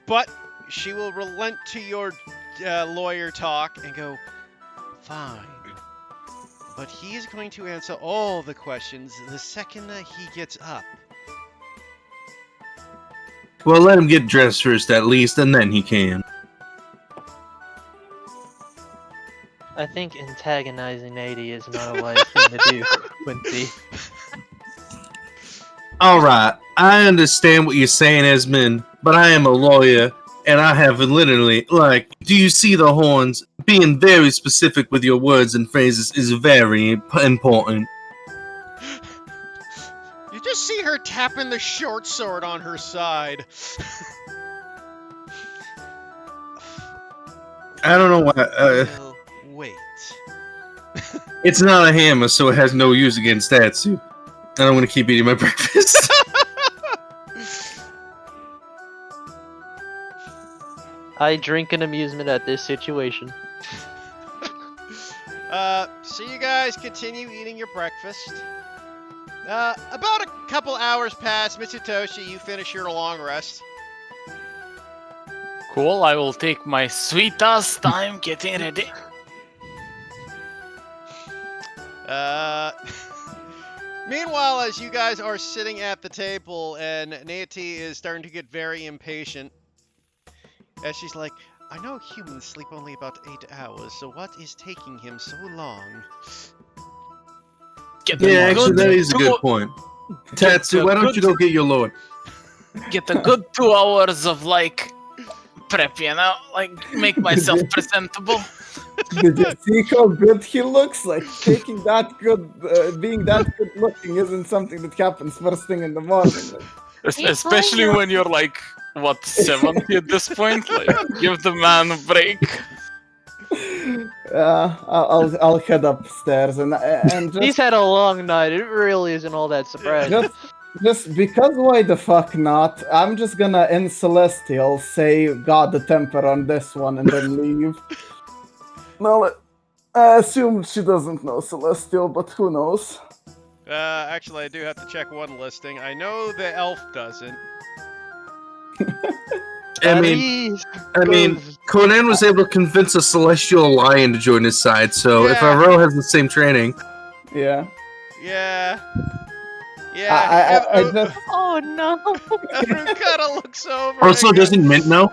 but she will relent to your lawyer talk and go, "Fine. But he is going to answer all the questions the second that he gets up." Well, let him get dressed first at least, and then he can. I think antagonizing Nady is not a wise thing to do, Quincy. Alright, I understand what you're saying, Esmond, but I am a lawyer, and I have literally, do you see the horns? Being very specific with your words and phrases is very important. You just see her tapping the short sword on her side. I don't know why. Well, wait. It's not a hammer, so it has no use against Tatsu. And I'm gonna keep eating my breakfast. I drink an amusement at this situation. So you guys continue eating your breakfast. About a couple hours pass. Mitsutoshi, you finish your long rest. Cool, I will take my sweet ass time getting ready. Meanwhile, as you guys are sitting at the table and Naiti is starting to get very impatient, as she's like, "I know humans sleep only about 8 hours, so what is taking him so long?" Get Yeah, a actually, good that is a good two- point. Tatsu, why don't you go get your lord? Get a good 2 hours of prep, you know, make myself presentable. Did you see how good he looks? Like, taking that good, being that good looking isn't something that happens first thing in the morning. Especially when you're 70 at this point. Give the man a break. I'll head upstairs and He's just, had a long night. It really isn't all that surprising. just because why the fuck not? I'm just gonna in Celestial say God the temper on this one and then leave. No, I assume she doesn't know Celestial, but who knows? Actually, I do have to check one listing. I know the elf doesn't. I mean, Conan was able to convince a celestial lion to join his side, so if Yeah. Aro has the same training, Yeah. Yeah. Yeah. I just Oh no. Edru kind of looks over. also and goes- doesn't Mint know?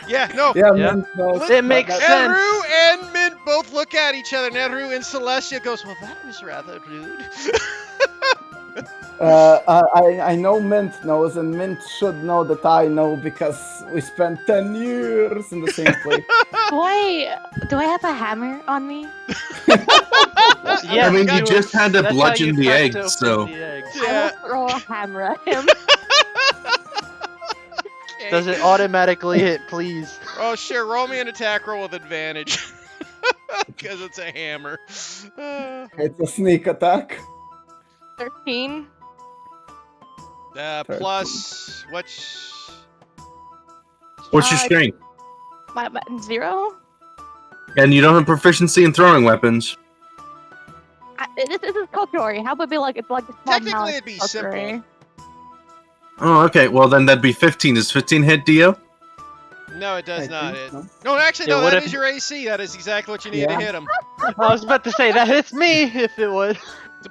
Yeah, no. yeah, Yeah. Mint knows, Look, It makes but sense. Edru and Mint both look at each other, and Edru and Celestia goes, "Well, that was rather rude." I know Mint knows, and Mint should know that I know because we spent 10 years in the same place. Do I have a hammer on me? Yeah, I mean, you got- just had to That's how bludgeon you the cracked egg, open so. the eggs. I Yeah. will throw a hammer at him. Okay. Does it automatically hit, please? Oh, sure. Roll me an attack roll with advantage. Because it's a hammer. It's a sneak attack. 13. Plus, what's... What's your Uh, strength? My 0. And you don't have proficiency in throwing weapons. This is Kotori. How about be like it's like a small Technically, mouse it'd be Kotori. simple. Oh, okay. Well, then that'd be 15. Does 15 hit Dio? No, it does I not. think so. No, actually, Yeah, no, what that if- is your AC. That is exactly what you need Yeah. to hit him. I was about to say that hits me if it would.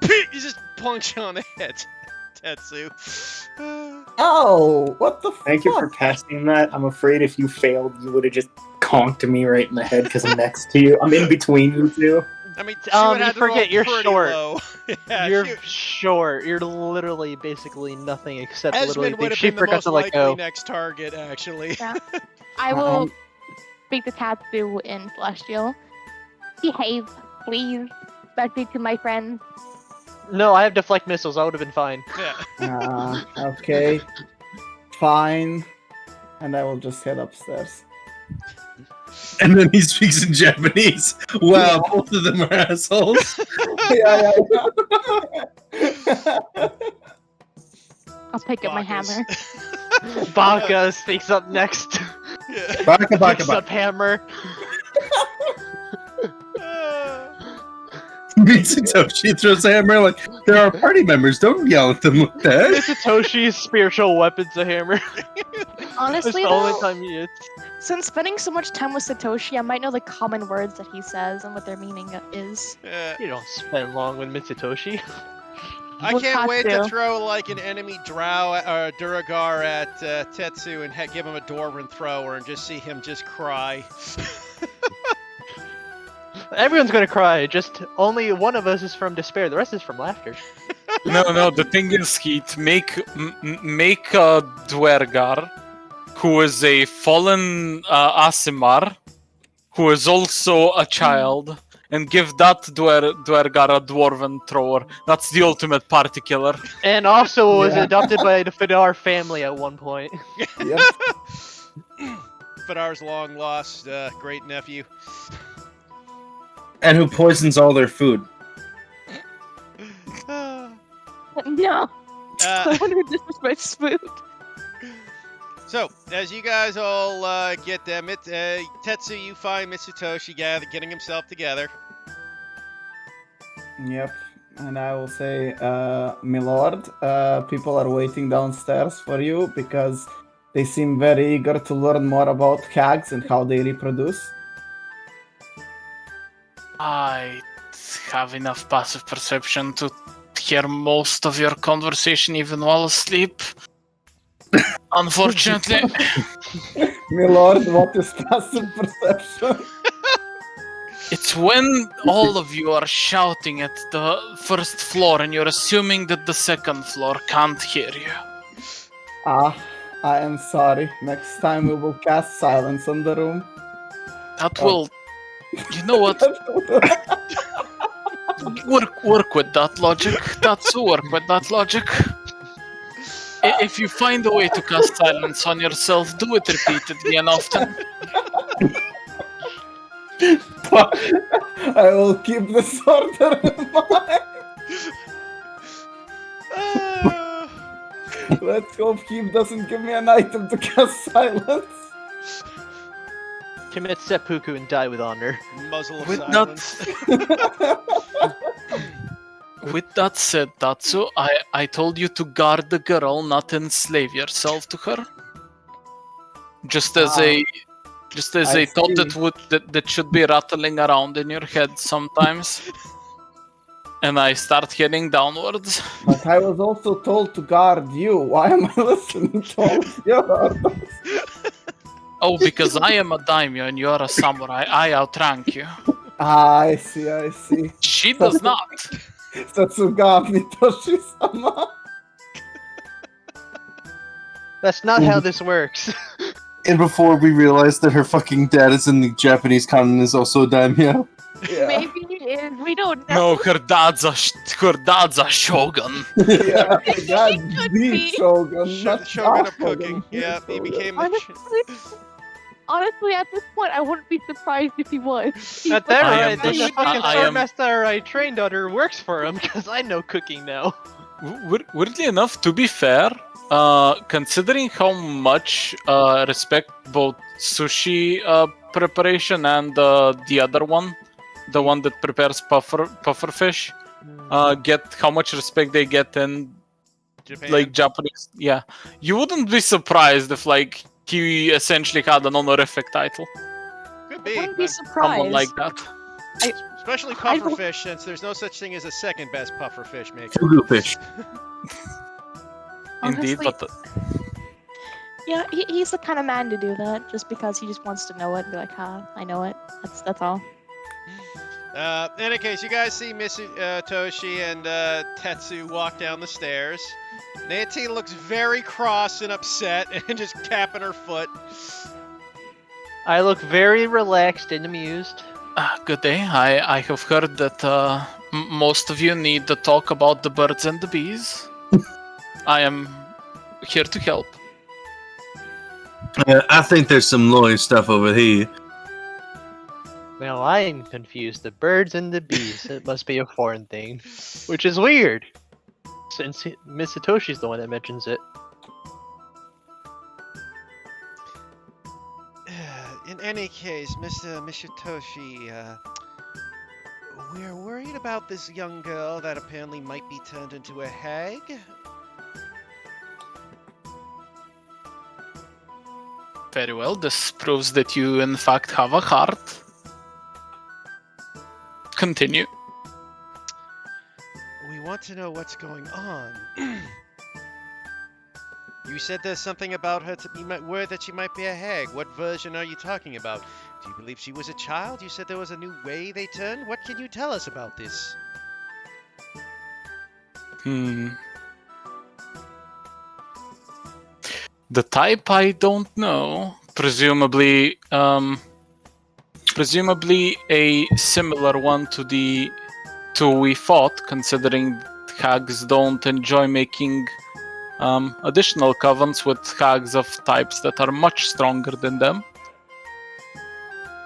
You just punch you on the head, Tetsu. Oh, what the fuck? Thank you for passing that. I'm afraid if you failed, you would have just conked me right in the head because I'm next to you. I'm in between you two. I mean, she You would have to roll forget you're pretty short. low. Yeah, You're she- short. You're literally basically nothing except literally Esmond would big. have She been the forgot most to let likely go. next target, actually. I will Um, speak to Tatsu in Celestial. Behave, please. Especially to my friends. No, I have deflect missiles. I would have been fine. Yeah. Okay. Fine. And I will just head upstairs. And then he speaks in Japanese. Wow, both of them are assholes. yeah. I'll pick up my Bacchus. hammer. Baka speaks up next. Yeah. Baka, baka, Picks baka. up hammer. Mitsutoshi throws a hammer like, there are party members, don't yell at them like that. Mitsusoshi's spiritual weapon's a hammer. That's Honestly, the only though, time he hits. since spending so much time with Satoshi, I might know the common words that he says and what their meaning is. Yeah. You don't spend long with Mitsutoshi. I We'll can't talk wait to to. throw like an enemy drow or Duragar at Tetsu and give him a dwarven thrower and just see him just cry. Everyone's gonna cry. Just only one of us is from despair. The rest is from laughter. No, the thing is, Heath, make a Dwergar, who is a fallen Aasimar, who is also a child, and give that Dwergar a dwarven thrower. That's the ultimate party killer. And also was Yeah. adopted by the Fedar family at one point. Yep. Fadar's long lost great nephew. And who poisons all their food. No, the Uh, one who disrespects food. so, as you guys all get them, Tetsu, you find Mitsutoshi getting himself together. Yep. And I will say, Milord, people are waiting downstairs for you because they seem very eager to learn more about hags and how they reproduce. I have enough passive perception to hear most of your conversation even while asleep. Unfortunately. Milord, what is passive perception? It's when all of you are shouting at the first floor and you're assuming that the second floor can't hear you. Ah, I am sorry. Next time we will cast silence on the room. That will... You know what? Work with that logic. That's work with that logic. If you find a way to cast silence on yourself, do it repeatedly and often. I will keep this order in mind. Let's hope Keep doesn't give me an item to cast silence. Commit seppuku and die with honor. Muzzle of With silence. With that said, Tatsu, I told you to guard the girl, not enslave yourself to her. Just as a I thought see. that should be rattling around in your head sometimes. And I start heading downwards. But I was also told to guard you. Why am I listening to all of your orders? Oh, because I am a daimyo and you're a samurai, I outrank you. I see, I see. She does not. Satsugami Toshi-sama. That's not how this works. And before we realized that her fucking dad is in the Japanese canon is also a daimyo. Yeah. Maybe it is. We don't know. No, her dad's a shogun. Yeah, that's Could the be. Shogun, not Shogun of Shogun. cooking. Yeah, he became the. Honestly, at this point, I wouldn't be surprised if he was. He's At that I rate, am then the the- fucking I am- swordmaster I trained under works for him, because I know cooking now. Weirdly enough, to be fair, considering how much respect both sushi preparation and the other one, the one that prepares pufferfish, get how much respect they get in Japan. like Japanese. Yeah, you wouldn't be surprised if like he essentially had an honorific title, Could be. wouldn't be someone surprised. like that. Especially I don't- pufferfish, since there's no such thing as a second best pufferfish maker. Fugu fish. Indeed, Honestly, but yeah, he's the kind of man to do that just because he just wants to know it and be like, I know it. That's all. In any case, you guys see Miss Toshi and Tetsu walk down the stairs. Nancy looks very cross and upset and just tapping her foot. I look very relaxed and amused. good day. I have heard that most of you need to talk about the birds and the bees. I am here to help. I think there's some lawyer stuff over here. Well, I'm confused. The birds and the bees. It must be a foreign thing. Which is weird. Since Miss Satoshi's the one that mentions it. In any case, Mr. Mishitoshi, we're worried about this young girl that apparently might be turned into a hag. Very well. This proves that you, in fact, have a heart. Continue. We want to know what's going on. You said there's something about her to be worried that she might be a hag. What version are you talking about? Do you believe she was a child? You said there was a new way they turned? What can you tell us about this? The type I don't know. Presumably a similar one to the two we fought, considering hags don't enjoy making additional covens with hags of types that are much stronger than them.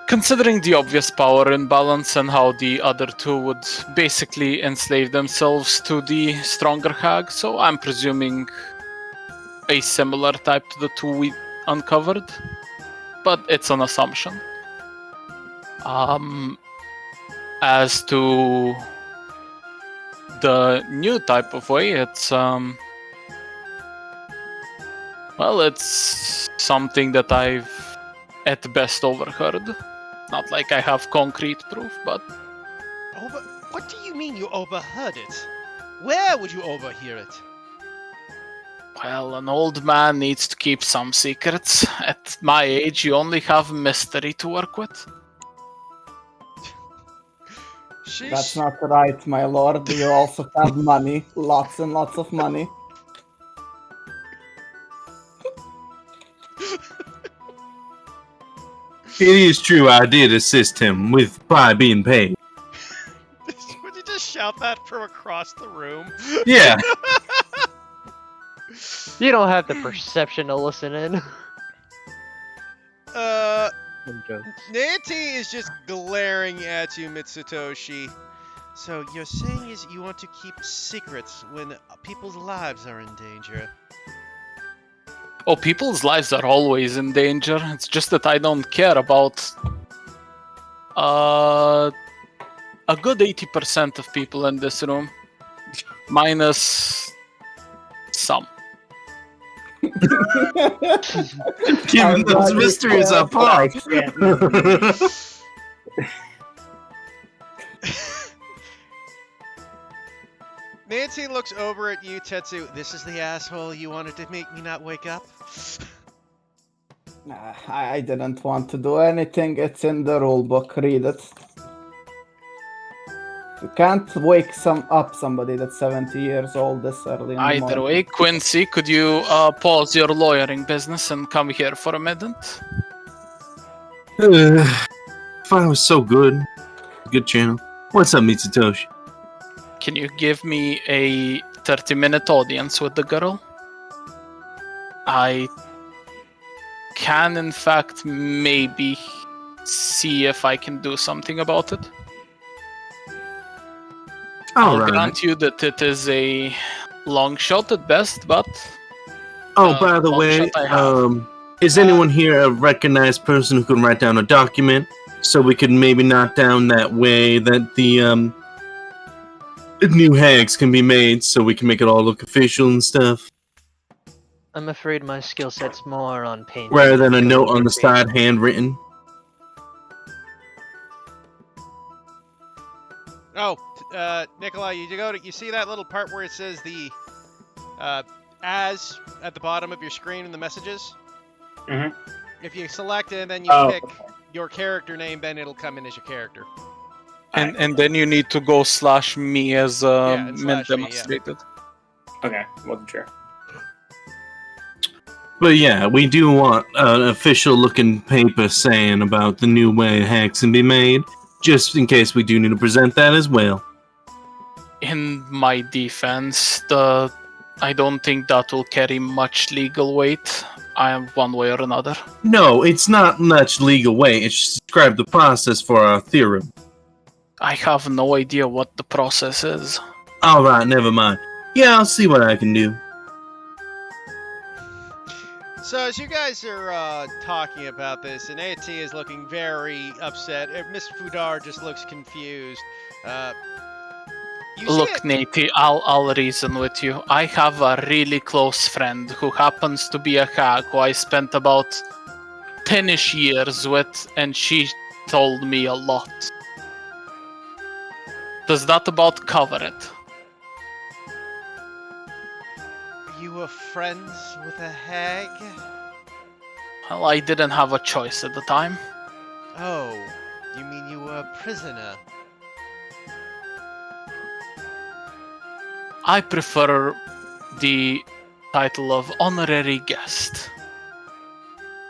Considering the obvious power imbalance and how the other two would basically enslave themselves to the stronger hag, so I'm presuming a similar type to the two we uncovered, but it's an assumption. As to the new type of way, it's it's something that I've at best overheard. Not like I have concrete proof, but What do you mean you overheard it? Where would you overhear it? well, an old man needs to keep some secrets. At my age, you only have mystery to work with. That's not right, my lord. You also have money. Lots and lots of money. It is true I did assist him by being paid. Would you just shout that from across the room? Yeah. You don't have the perception to listen in. Nancy is just glaring at you, Mitsutoshi. So you're saying is you want to keep secrets when people's lives are in danger? Oh, people's lives are always in danger. It's just that I don't care about a good 80% of people in this room. minus some. Given those mysteries are part. Nancy looks over at you, Tetsu. This is the asshole you wanted to make me not wake up? I didn't want to do anything. It's in the rule book. Read it. You can't wake up somebody that's 70 years old this early in the Either morning. way, Quincy, could you pause your lawyering business and come here for a minute? Fire was so good. Good channel. What's up, Mitsutoshi? Can you give me a 30-minute audience with the girl? I can, in fact, maybe see if I can do something about it. I'll grant you that it is a long shot at best, but... Oh, by the long way, shot I have. is anyone here a recognized person who can write down a document so we could maybe knock down that way that the new hags can be made so we can make it all look official and stuff? I'm afraid my skill set's more on painting. Rather than a note on the calligraphy. side handwritten. Oh, Nikolai, you see that little part where it says the as at the bottom of your screen in the messages? Mhm. If you select it and then you pick your character name, then it'll come in as your character. And then you need to go /me as and mint /me, yeah. demonstrated. Okay, wasn't sure. But yeah, we do want an official looking paper saying about the new way hags can be made, just in case we do need to present that as well. In my defense, I don't think that will carry much legal weight. I am one way or another. No, it's not much legal weight. It's just describe the process for our theorem. I have no idea what the process is. Alright, never mind. Yeah, I'll see what I can do. So as you guys are talking about this, and AT is looking very upset, Miss Fudar just looks confused. You see Look, it- Nate, I'll reason with you. I have a really close friend who happens to be a hag who I spent about 10-ish years with, and she told me a lot. Does that about cover it? You were friends with a hag? Well, I didn't have a choice at the time. Oh, you mean you were a prisoner? I prefer the title of honorary guest.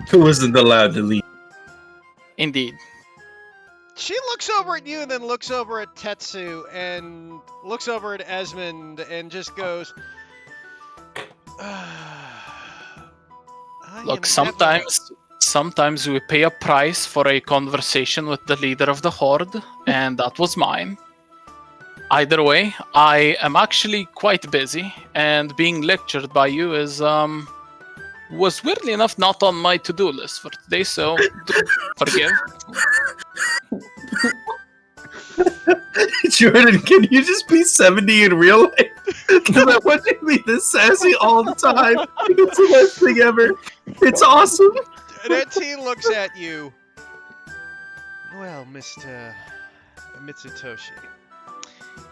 Who wasn't allowed to leave? Indeed. She looks over at you and then looks over at Tetsu and looks over at Esmond and just goes, Look, sometimes we pay a price for a conversation with the leader of the Horde, and that was mine. Either way, I am actually quite busy, and being lectured by you was weirdly enough not on my to-do list for today, so do forgive. Jordan, can you just be 70 in real life? Because I want you to be this sassy all the time. It's the best thing ever. It's awesome. And then T looks at you. Well, Mr. Mitsutoshi,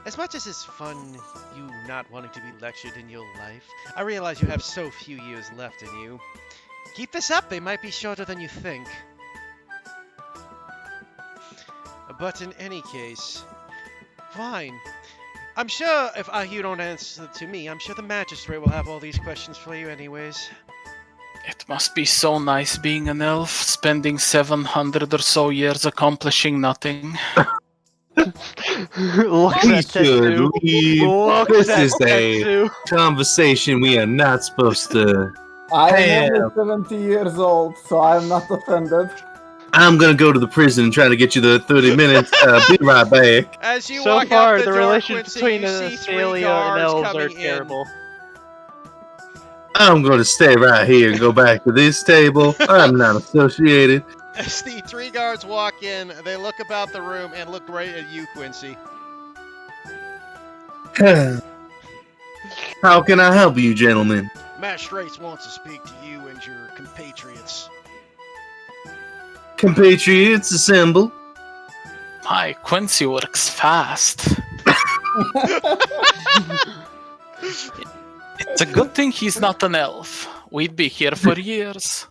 as much as it's fun you not wanting to be lectured in your life, I realize you have so few years left in you. Keep this up, they might be shorter than you think. But in any case, fine. I'm sure if you don't answer to me, I'm sure the magistrate will have all these questions for you anyways. It must be so nice being an elf, spending 700 or so years accomplishing nothing. Look We at should Tetsu. leave. Look This at is a Tetsu. conversation we are not supposed to. I am Damn. only 70 years old, so I'm not offended. I'm gonna go to the prison and try to get you the 30 minutes. Be right back. As you So walk far, out the the door, relations Quincy, between you the see three Thalia and guards elves are coming in. terrible. I'm gonna stay right here and go back to this table. I'm not associated. As the three guards walk in, they look about the room and look right at you, Quincy. How can I help you, gentlemen? Magistrates wants to speak to you and your compatriots. Compatriots, assemble. My Quincy works fast. It's a good thing he's not an elf. We'd be here for years.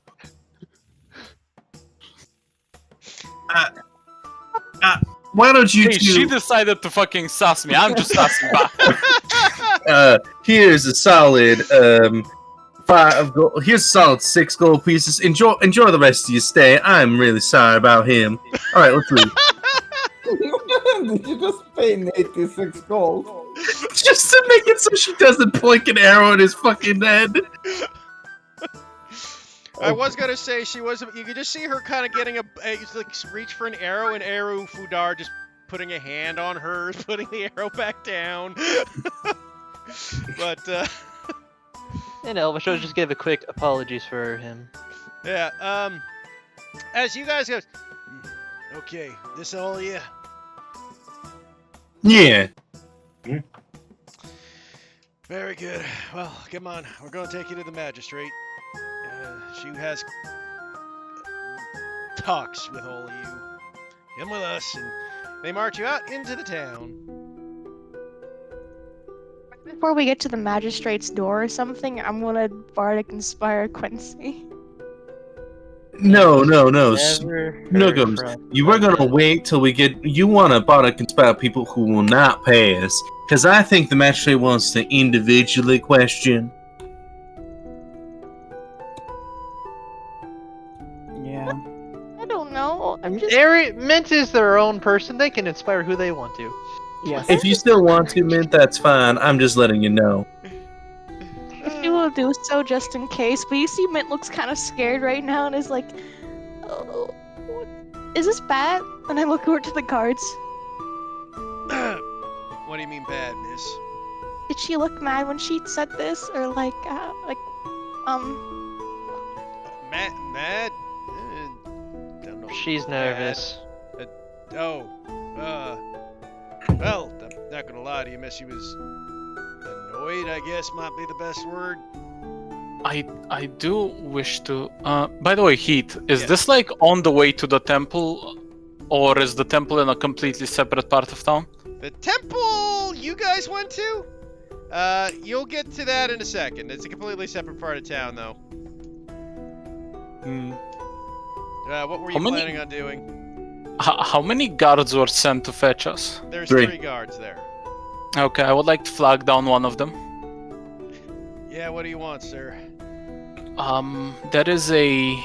Why don't you Hey, she two... decided to fucking sass me. I'm just sassing back. Here's a solid, here's a solid 6 gold pieces. Enjoy the rest of your stay. I'm really sorry about him. Alright, let's leave. Did you just pay 86 gold? Just to make it so she doesn't point an arrow in his fucking head. I was gonna say she was. You could just see her kind of getting like reach for an arrow, and Eru Fudar just putting a hand on hers, putting the arrow back down. But And Elvisho just gave a quick apologies for him. yeah. As you guys go, okay, this all you. Yeah. Very good. Well, come on. We're going to take you to the magistrate. She has talks with all of you. Come with us, and they march you out into the town. Before we get to the magistrate's door or something, I'm gonna bardic inspire Quincy. No. Never Snuggums, heard from you were gonna wait till we get... You wanna bardic inspire people who will not pay us. Because I think the magistrate wants to individually question. Yeah. I don't know. I'm just. Mint is their own person. They can inspire who they want to. Yes. If you still want to, Mint, that's fine. I'm just letting you know. She will do so just in case. But you see, Mint looks kind of scared right now and is like, "Oh, is this bad?" And I look over to the guards. What do you mean bad, miss? Did she look mad when she said this, or like? Mad? Don't know. She's nervous. Oh, well, I'm not gonna lie to you, miss. She was annoyed, I guess might be the best word. I do wish to. By the way, Heat, is Yeah. this like on the way to the temple, or is the temple in a completely separate part of town? The temple you guys went to? You'll get to that in a second. It's a completely separate part of town, though. Hmm. What were you How many- planning on doing? How many guards were sent to fetch us? There's 3. 3 guards there. Okay, I would like to flag down one of them. Yeah, what do you want, sir? There is a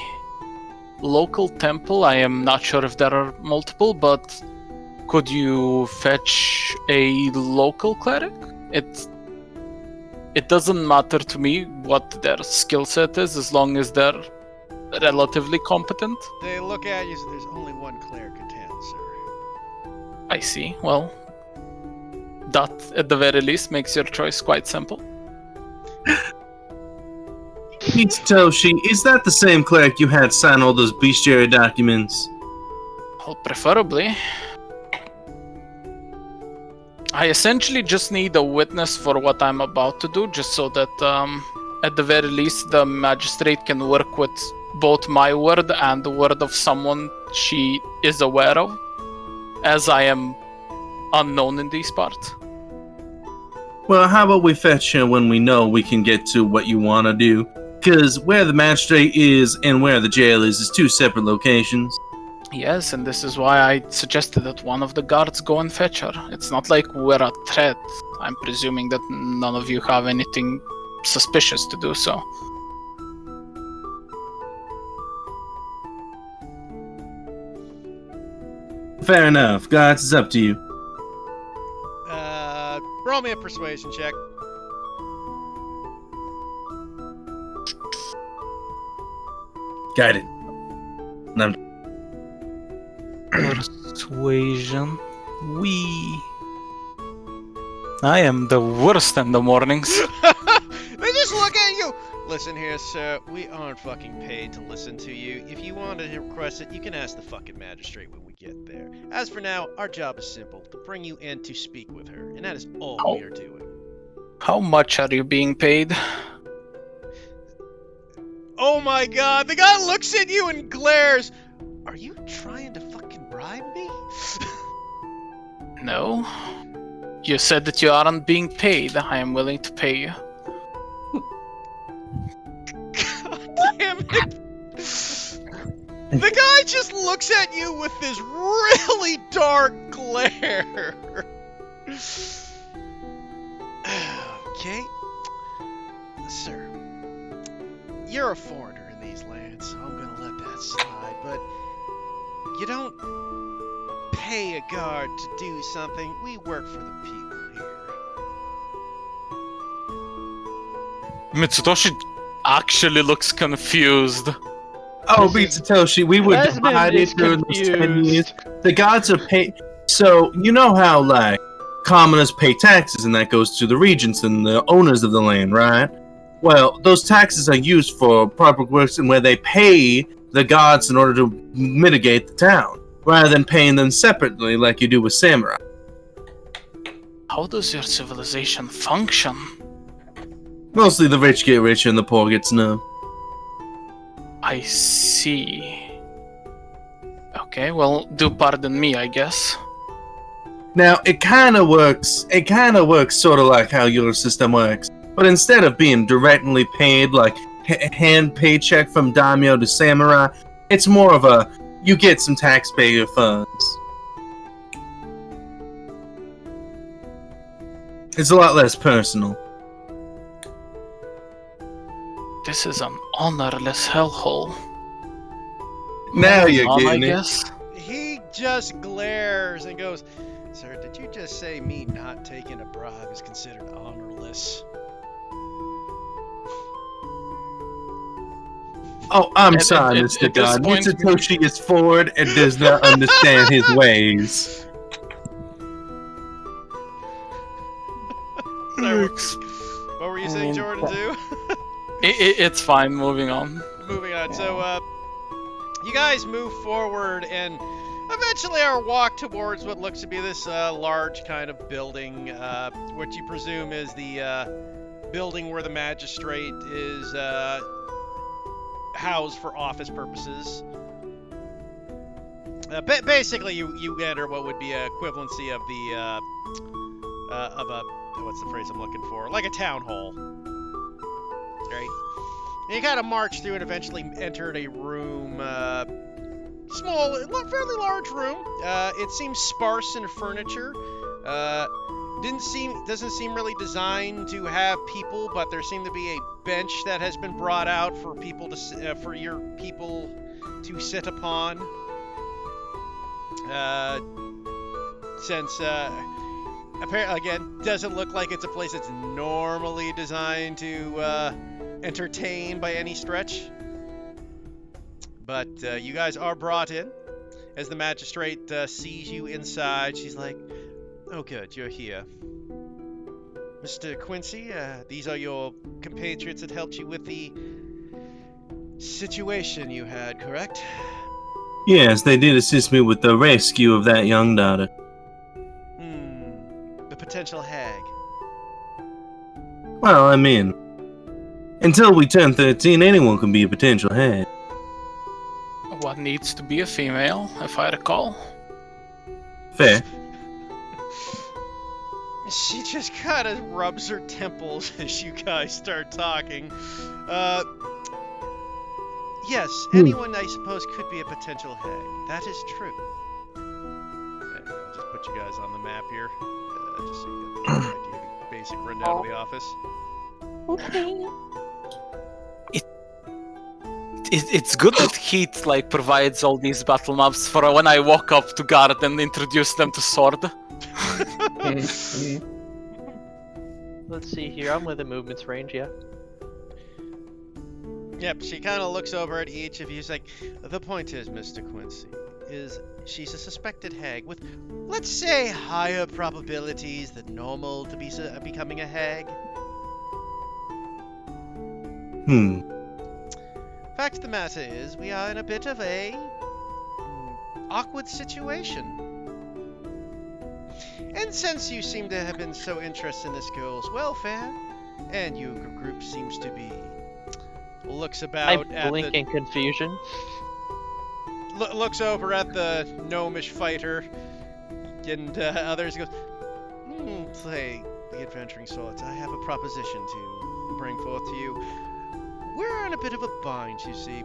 local temple. I am not sure if there are multiple, but could you fetch a local cleric? It doesn't matter to me what their skill set is, as long as they're relatively competent. They look at you, so there's only one cleric in town, sir. I see. Well, that at the very least makes your choice quite simple. Toshi, is that the same cleric you had sign all those bestiary documents? Well, preferably. I essentially just need a witness for what I'm about to do, just so that, at the very least, the magistrate can work with both my word and the word of someone she is aware of, as I am unknown in these parts. Well, how about we fetch her when we know we can get to what you want to do? Because where the magistrate is and where the jail is 2 separate locations. Yes, and this is why I suggested that one of the guards go and fetch her. It's not like we're a threat. I'm presuming that none of you have anything suspicious to do so. Fair enough. Guards, it's up to you. Roll me a persuasion check. Got it. No. Persuasion. I am the worst in the mornings. They just look at you. Listen here, sir. We aren't fucking paid to listen to you. If you want to request it, you can ask the fucking magistrate when we get there. As for now, our job is simple: to bring you in to speak with her, and that is all we are doing. How much are you being paid? Oh my god, the guy looks at you and glares. Are you trying to fucking bribe me? No. You said that you aren't being paid. I am willing to pay you. God damn it. The guy just looks at you with this really dark glare. Okay. Sir, you're a foreigner in these lands, so I'm gonna let that slide, but you don't pay a guard to do something. We work for the people here. Mitsutoshi actually looks confused. Oh, This is- Satoshi, we were Desmond divided is during those 10 confused. years. The gods are paid. So, you know how, like, commoners pay taxes and that goes to the regents and the owners of the land, right? Well, those taxes are used for public works and where they pay the gods in order to mitigate the town, rather than paying them separately like you do with samurai. How does your civilization function? Mostly the rich get richer and the poor get snubbed. I see. Okay, well, do pardon me, I guess. Now, it kind of works sort of like how your system works. But instead of being directly paid, like hand paycheck from daimyo to samurai, it's more of a, you get some taxpayer funds. It's a lot less personal. This is an honorless hellhole. Now you're I getting it. guess. He just glares and goes, Sir, did you just say me not taking a bribe is considered honorless? Oh, I'm At- sorry, at- Mr. at this God. point- Mitsutoshi is forward and does not understand his ways. Sorry, what were you saying, mean, Jordan, too? It's fine, moving on. Moving on. So, you guys move forward and eventually are walked towards what looks to be this large kind of building, which you presume is the building where the magistrate is housed for office purposes. Basically, you enter what would be a equivalency of the of a, what's the phrase I'm looking for? Like a town hall. Right? And you kind of march through and eventually entered a room, small, fairly large room. It seems sparse in furniture. Doesn't seem really designed to have people, but there seemed to be a bench that has been brought out for people to for your people to sit upon. Since apparently, again, doesn't look like it's a place that's normally designed to entertain by any stretch. But you guys are brought in. As the magistrate sees you inside, she's like, "Oh, good, you're here. Mr. Quincy, these are your compatriots that helped you with the situation you had, correct?" Yes, they did assist me with the rescue of that young daughter. The potential hag. Well, I mean, until we turn 13, anyone can be a potential hag. One needs to be a female, if I recall. Fair. She just kind of rubs her temples as you guys start talking. Yes, anyone I suppose could be a potential hag. That is true. Okay, I'll just put you guys on the map here, just so you get an idea of the basic rundown of the office. Okay. It's good that Heat like provides all these battle maps for when I walk up to guard and introduce them to Sword. Let's see here. I'm within movement's range, yeah. Yep, she kind of looks over at each of you. She's like, the point is, Mr. Quincy, is she's a suspected hag with, let's say, higher probabilities than normal to be becoming a hag. Fact of the matter is, we are in a bit of a awkward situation. And since you seem to have been so interested in this girl's welfare, and your group seems to be looks I about at blink the in confusion. looks over at the gnomish fighter and others, goes, play the adventuring sorts. I have a proposition to bring forth to you. We're in a bit of a bind, you see.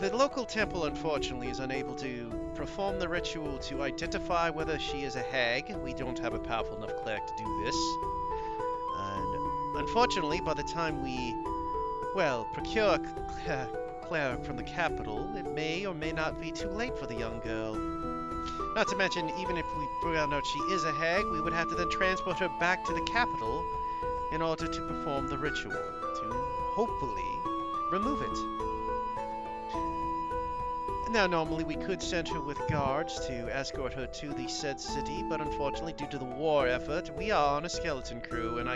The local temple, unfortunately, is unable to perform the ritual to identify whether she is a hag. We don't have a powerful enough cleric to do this. And unfortunately, by the time we, procure a cleric from the capital, it may or may not be too late for the young girl. Not to mention, even if we found out she is a hag, we would have to then transport her back to the capital in order to perform the ritual, to hopefully remove it. Now, normally we could send her with guards to escort her to the said city, but unfortunately, due to the war effort, we are on a skeleton crew, and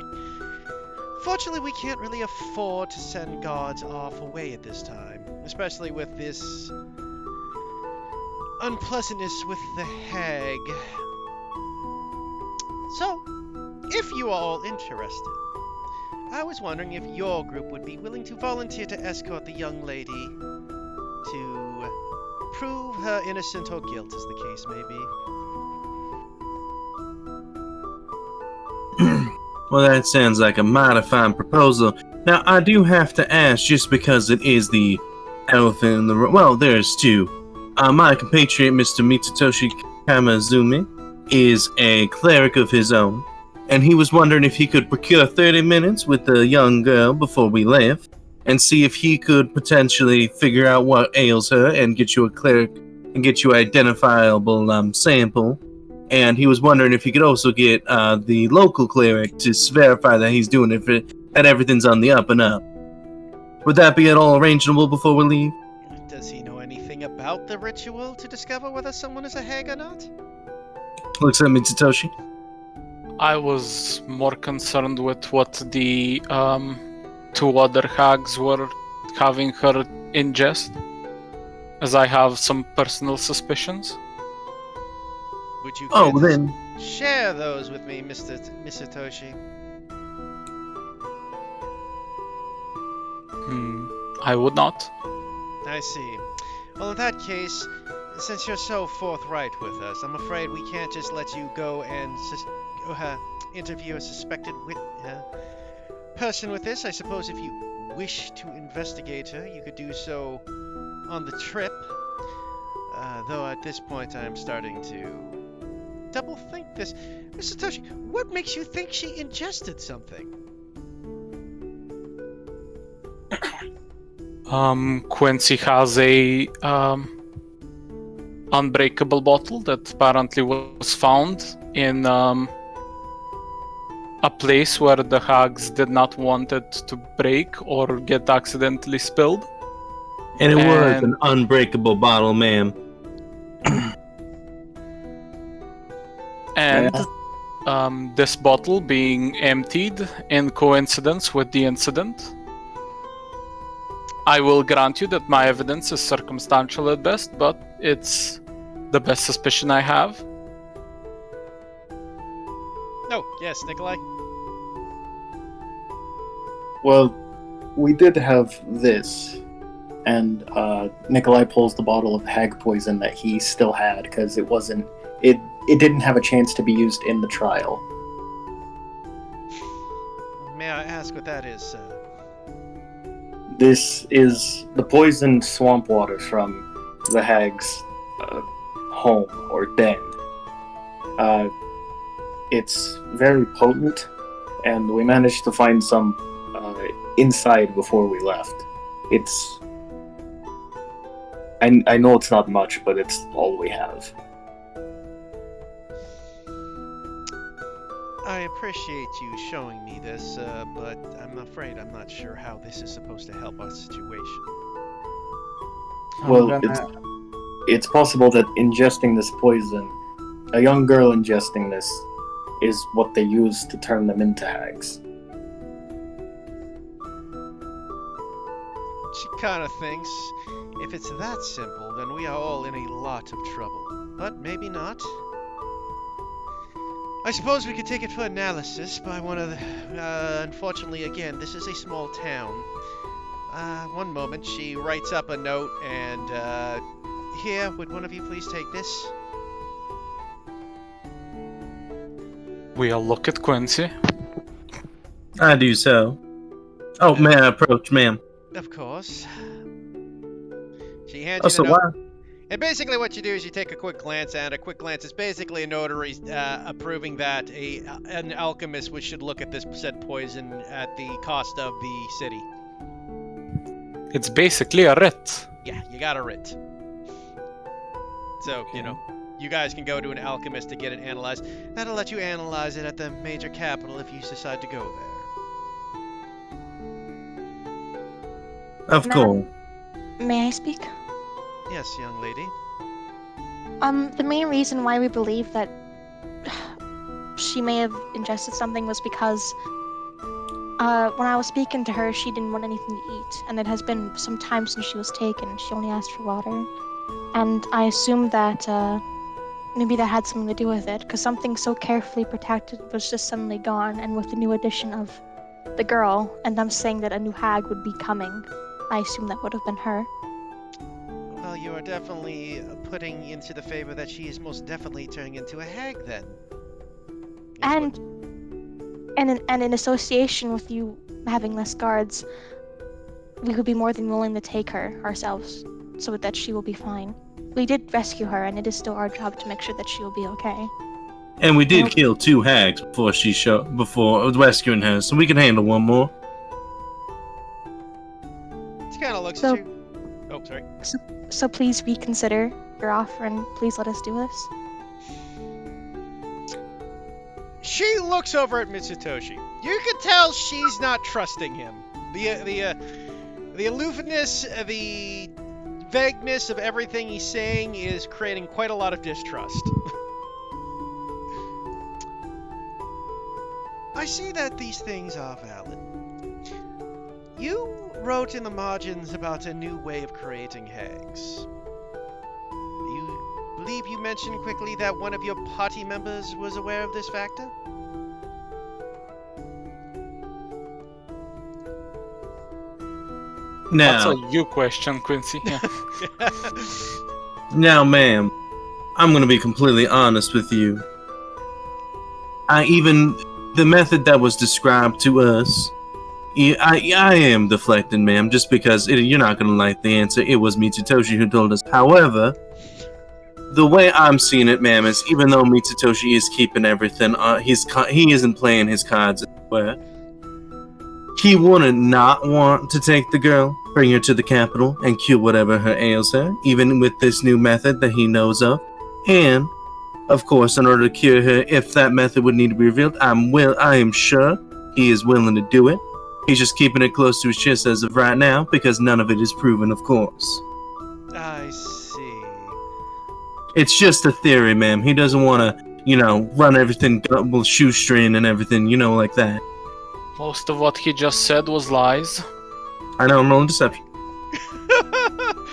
fortunately, we can't really afford to send guards off away at this time, especially with this unpleasantness with the hag. So, if you are all interested, I was wondering if your group would be willing to volunteer to escort the young lady to prove her innocent or guilt, as the case may be. Well, that sounds like a mighty fine proposal. Now, I do have to ask, just because it is the elephant in the room. Well, there's two. My compatriot, Mr. Mitsutoshi Kamazumi, is a cleric of his own, and he was wondering if he could procure 30 minutes with the young girl before we left, and see if he could potentially figure out what ails her and get you a cleric and get you an identifiable sample. And he was wondering if he could also get the local cleric to verify that he's doing it, that everything's on the up and up. Would that be at all arrangeable before we leave? Does he know anything about the ritual to discover whether someone is a hag or not? Looks at Mitsutoshi. I was more concerned with what the two other hags were having her ingest, as I have some personal suspicions. Would you Oh, care to then. share those with me, Mr. Toshi? I would not. I see. Well, in that case, since you're so forthright with us, I'm afraid we can't just let you go and interview a suspected person with this. I suppose if you wish to investigate her, you could do so on the trip. Though at this point I'm starting to double think this. Mr. Toshi, what makes you think she ingested something? Quincy has a unbreakable bottle that apparently was found in a place where the hags did not want it to break or get accidentally spilled. And it was And- an unbreakable bottle, ma'am. And this bottle being emptied in coincidence with the incident. I will grant you that my evidence is circumstantial at best, but it's the best suspicion I have. Oh, yes, Nikolai? Well, we did have this, and Nikolai pulls the bottle of hag poison that he still had because it didn't have a chance to be used in the trial. May I ask what that is, sir? This is the poisoned swamp water from the hag's home or den. It's very potent, and we managed to find some inside before we left. I know it's not much, but it's all we have. I appreciate you showing me this, but I'm afraid I'm not sure how this is supposed to help our situation. Well, it's possible that ingesting this poison, a young girl ingesting this, is what they use to turn them into hags. She kind of thinks if it's that simple, then we are all in a lot of trouble. But maybe not. I suppose we could take it for analysis by one of the... unfortunately, again, this is a small town. One moment, she writes up a note and, here, would one of you please take this? We'll look at Quincy. I do so. Oh, may I approach, ma'am? Of course. She hands Oh, you so the note. why? And basically what you do is you take a quick glance at it. A quick glance is basically a notary approving that an alchemist should look at this said poison at the cost of the city. It's basically a writ. Yeah, you got a writ. So, you know, you guys can go to an alchemist to get it analyzed. That'll let you analyze it at the major capital if you decide to go there. Of course. May I speak? Yes, young lady. The main reason why we believe that she may have ingested something was because when I was speaking to her, she didn't want anything to eat, and it has been some time since she was taken. She only asked for water, and I assumed that maybe that had something to do with it, because something so carefully protected was just suddenly gone, and with the new addition of the girl, and them saying that a new hag would be coming, I assume that would have been her. Well, you are definitely putting into the favor that she is most definitely turning into a hag, then. Is And in association with you having less guards, we would be more than willing to take her ourselves, so that she will be fine. We did rescue her, and it is still our job to make sure that she will be okay. And we did kill 2 hags before before rescuing her, so we can handle one more. She kind of looks So- at you. Oh, sorry. So please reconsider your offer, and please let us do this. She looks over at Mitsutoshi. You can tell she's not trusting him. The aloofness, the vagueness of everything he's saying is creating quite a lot of distrust. I see that these things are valid. You wrote in the margins about a new way of creating hags. You believe you mentioned quickly that one of your party members was aware of this factor? That's Now, a you question, Quincy. Yeah. now, ma'am, I'm gonna be completely honest with you. The method that was described to us, I am deflecting, ma'am, just because you're not gonna like the answer. It was Mitsutoshi who told us. However, the way I'm seeing it, ma'am, is even though Mitsutoshi is keeping everything, he isn't playing his cards anywhere. He wouldn't not want to take the girl, bring her to the capital, and cure whatever her ails her, even with this new method that he knows of. And, of course, in order to cure her, if that method would need to be revealed, I am sure he is willing to do it. He's just keeping it close to his chest as of right now, because none of it is proven, of course. I see. It's just a theory, ma'am. He doesn't want to, run everything with shoestring and everything, like that. Most of what he just said was lies. I know, I'm rolling deception.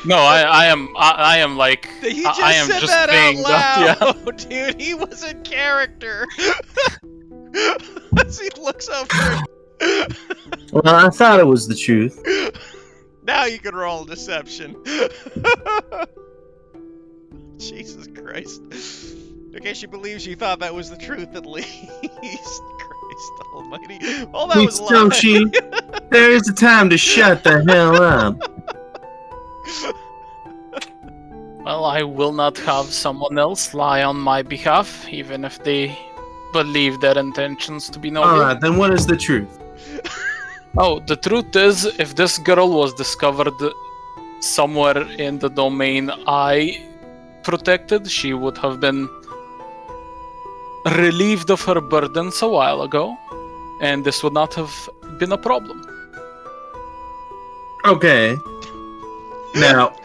No, I am like He just I am said just that saying out loud, that. dude. He was in character. As he looks over. Well, I thought it was the truth. Now you can roll deception. Jesus Christ. Okay, she believes you thought that was the truth at least. Christ almighty. Well, that was Mitsutoshi, there is a time to shut the hell up. Well, I will not have someone else lie on my behalf, even if they believe their intentions to be noble. Alright, then what is the truth? Oh, the truth is, if this girl was discovered somewhere in the domain I protected, she would have been relieved of her burdens a while ago, and this would not have been a problem. Okay. Now,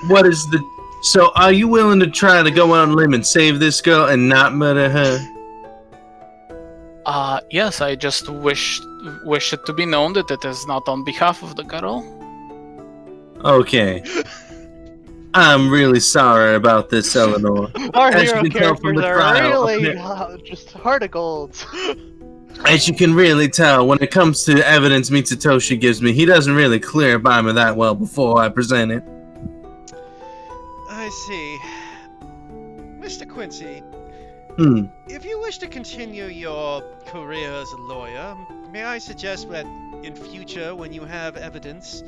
what is the... So, are you willing to try to go out on a limb and save this girl and not murder her? Yes, I just wish it to be known that it is not on behalf of the girl. Okay. I'm really sorry about this, Eleanor. Our As you hero can tell from characters the are trial, really just heart of golds. As you can really tell, when it comes to evidence Mitsutoshi gives me, he doesn't really clear by me that well before I present it. I see. Mr. Quincy, if you wish to continue your career as a lawyer, may I suggest that in future, when you have evidence,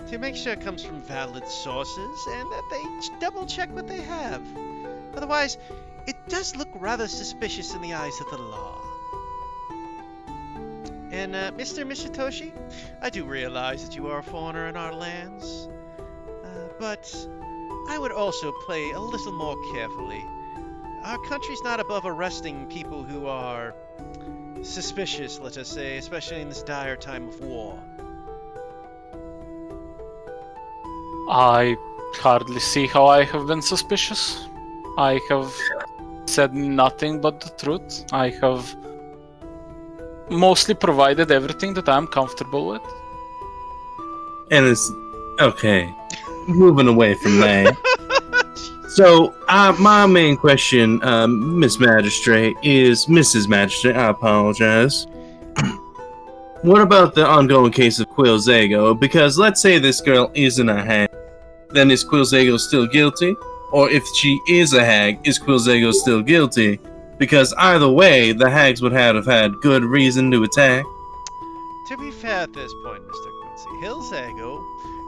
to make sure it comes from valid sources and that they double check what they have. Otherwise, it does look rather suspicious in the eyes of the law. And Mr. Mitsutoshi, I do realize that you are a foreigner in our lands, but I would also play a little more carefully. Our country's not above arresting people who are suspicious, let us say, especially in this dire time of war. I hardly see how I have been suspicious. I have said nothing but the truth. I have mostly provided everything that I'm comfortable with. And it's okay. Moving away from that. So, my main question, Miss Magistrate, is Mrs. Magistrate. I apologize. What about the ongoing case of Quilzago? Because let's say this girl isn't a hag, then is Quilzago still guilty? Or if she is a hag, is Quilzago still guilty? Because either way, the hags would have had good reason to attack. To be fair at this point, Mr. Quincy, Hillzago,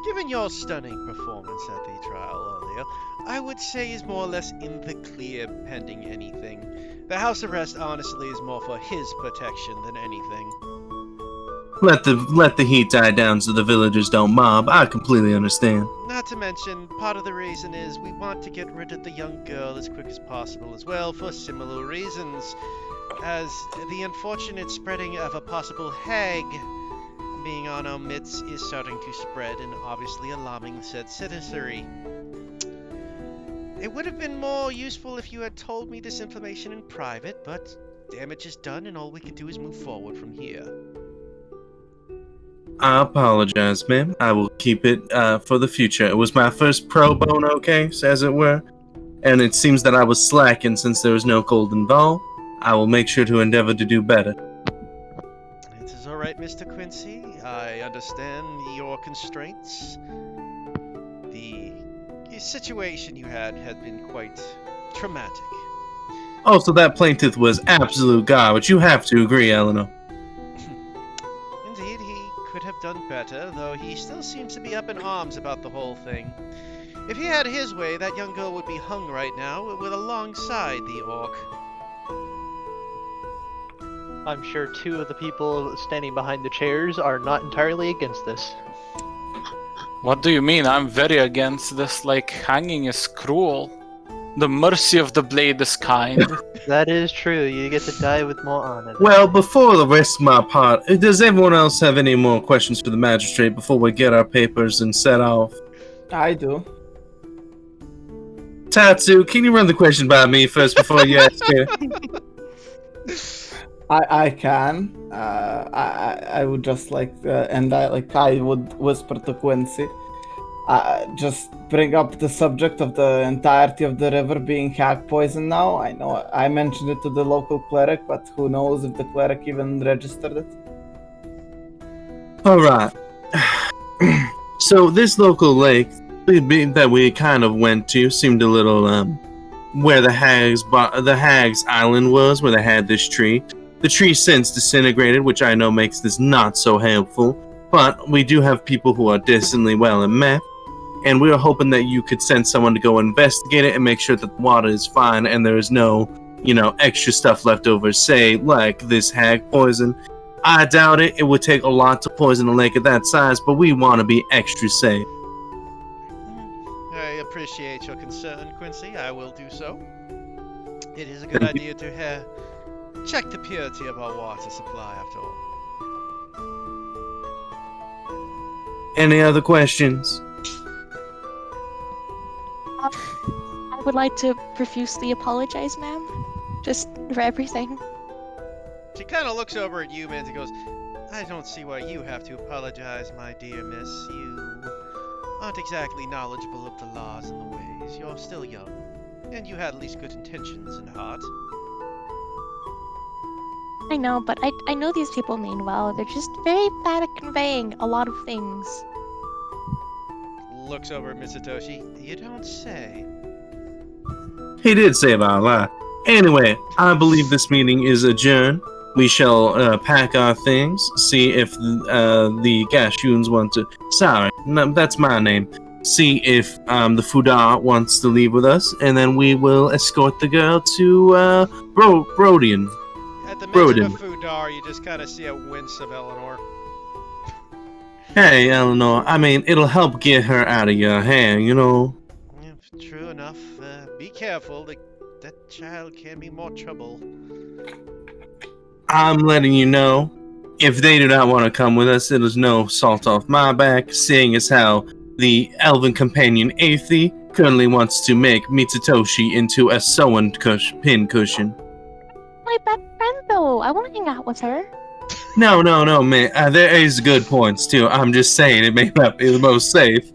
given your stunning performance at the trial earlier, I would say is more or less in the clear pending anything. The house arrest, honestly, is more for his protection than anything. Let the heat die down so the villagers don't mob. I completely understand. Not to mention, part of the reason is we want to get rid of the young girl as quick as possible as well, for similar reasons, as the unfortunate spreading of a possible hag being on our midst is starting to spread and obviously alarming the said citizenry. It would have been more useful if you had told me this information in private, but damage is done and all we can do is move forward from here. I apologize, ma'am. I will keep it for the future. It was my first pro bono case, as it were, and it seems that I was slacking since there was no gold involved. I will make sure to endeavor to do better. It is alright, Mr. Quincy. I understand your constraints. The situation you had been quite traumatic. Also, that plaintiff was absolute garbage. You have to agree, Eleanor. Indeed, he could have done better, though he still seems to be up in arms about the whole thing. If he had his way, that young girl would be hung right now, with alongside the orc. I'm sure two of the people standing behind the chairs are not entirely against this. What do you mean? I'm very against this. Like, hanging is cruel. The mercy of the blade is kind. That is true. You get to die with more honor. Well, before the rest of my part, does everyone else have any more questions for the magistrate before we get our papers and set off? I do. Tatsu, can you run the question by me first before you ask it? I can. I would just like, I would whisper to Quincy. Just bring up the subject of the entirety of the river being hag poison now. I know I mentioned it to the local cleric, but who knows if the cleric even registered it. Alright. So this local lake that we kind of went to seemed a little, where the Hags Island was, where they had this tree. The tree since disintegrated, which I know makes this not so helpful, but we do have people who are decently well in meth, and we were hoping that you could send someone to go investigate it and make sure that the water is fine and there is no, extra stuff left over, say, like this hag poison. I doubt it. It would take a lot to poison a lake of that size, but we want to be extra safe. I appreciate your concern, Quincy. I will do so. It is a good idea to check the purity of our water supply, after all. Any other questions? I would like to profusely apologize, ma'am. Just for everything. She kind of looks over at you, man, and goes, I don't see why you have to apologize, my dear miss. You aren't exactly knowledgeable of the laws and the ways. You're still young, and you had at least good intentions in heart. I know, but I know these people mean well. They're just very bad at conveying a lot of things. Looks over at Mitsutoshi. You don't say. He did say about a lot. Anyway, I believe this meeting is adjourned. We shall pack our things, see if the Gashuns want to... Sorry, no, that's my name. See if the Fudar wants to leave with us, and then we will escort the girl to Brodian. At the mention Broden. of Fudar, you just kind of see a wince of Eleanor. Hey, Eleanor, I mean, it'll help get her out of your hair, you know? Yeah, true enough. Be careful. That child can be more trouble. I'm letting you know, if they do not want to come with us, it is no salt off my back, seeing as how the elven companion Aethy currently wants to make Mitsutoshi into a sewing pin cushion. My best friend, though. I want to hang out with her. No, man. There is good points, too. I'm just saying it may not be the most safe.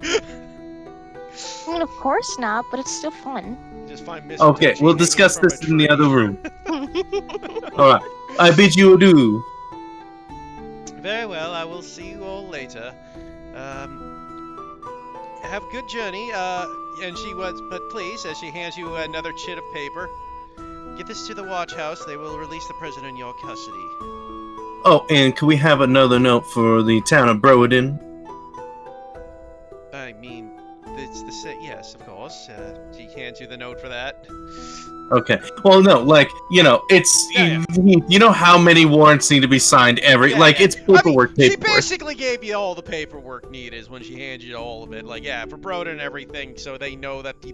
I mean, of course not, but it's still fun. Just find Mitsutoshi Okay, we'll hanging discuss from a this in the tree. other room. Alright, I bid you adieu. Very well, I will see you all later. Have a good journey, but please, as she hands you another chit of paper, get this to the watch house. They will release the prisoner in your custody. Oh, and can we have another note for the town of Broden? I mean, it's the same. Yes, of course. She hands you the note for that. Okay. Well, no, like, you know, it's... Yeah, You know how many warrants need to be signed every... Yeah, like, yeah. it's paperwork, She paperwork. basically gave you all the paperwork needed when she handed you all of it. Like, yeah, for Broden and everything, so they know that the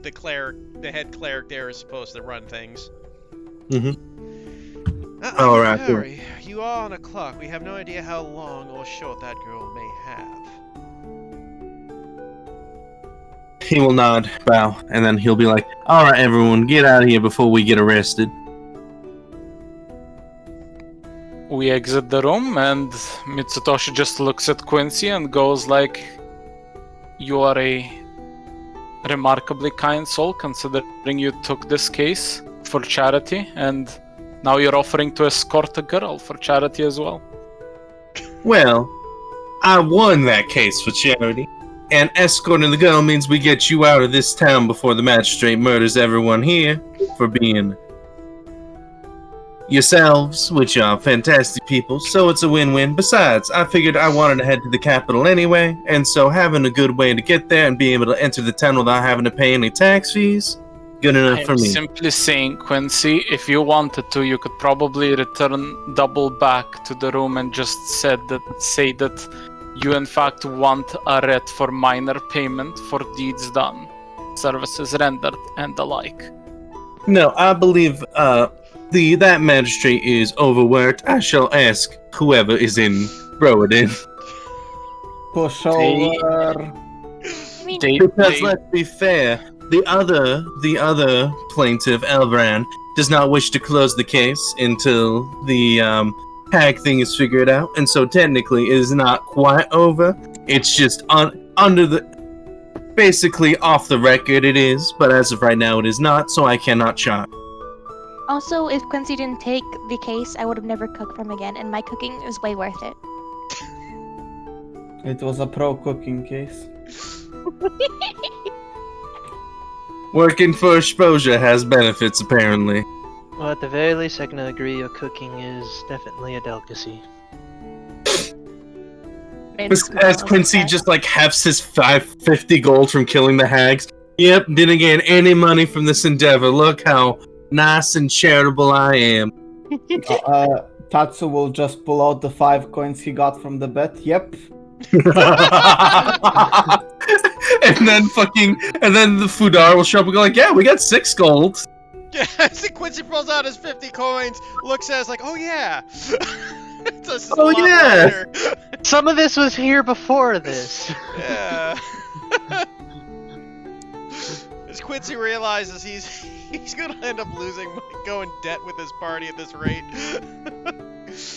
head cleric there is supposed to run things. All right, Hurry. You are on a clock. We have no idea how long or short that girl may have. He will nod, bow, and then he'll be like, alright, everyone, get out of here before we get arrested. We exit the room, and Mitsutoshi just looks at Quincy and goes like, "You are a remarkably kind soul, considering you took this case for charity, and now you're offering to escort a girl for charity as well." Well, I won that case for charity, and escorting the girl means we get you out of this town before the magistrate murders everyone here for being yourselves, which are fantastic people, so it's a win-win. Besides, I figured I wanted to head to the capital anyway, and so having a good way to get there and being able to enter the town without having to pay any tax fees, good enough for I'm me. simply saying, Quincy, if you wanted to, you could probably return double back to the room and just say that you in fact want a writ for minor payment for deeds done, services rendered, and the like. No, I believe that magistrate is overworked. I shall ask whoever is in Broden. Push over. I mean, Because let's be fair, the other plaintiff, Elbran, does not wish to close the case until the hag thing is figured out, and so technically it is not quite over. It's just basically off the record it is, but as of right now it is not, so I cannot charge. also, if Quincy didn't take the case, I would have never cooked for him again, and my cooking is way worth it. It was a pro-cooking case. Working for exposure has benefits, apparently. Well, at the very least, I can agree your cooking is definitely a delicacy. As Quincy just like hefts his 550 gold from killing the hags. Yep, didn't gain any money from this endeavor. Look how nice and charitable I am. Tatsu will just pull out the 5 coins he got from the bet. Yep. and then the Fudar will show up and go like, yeah, we got 6 gold. Yeah, see Quincy pulls out his 50 coins, looks at us like, oh yeah. This is a Oh, lot yeah. later. Some of this was here before this. Yeah. As Quincy realizes he's gonna end up go in debt with his party at this rate.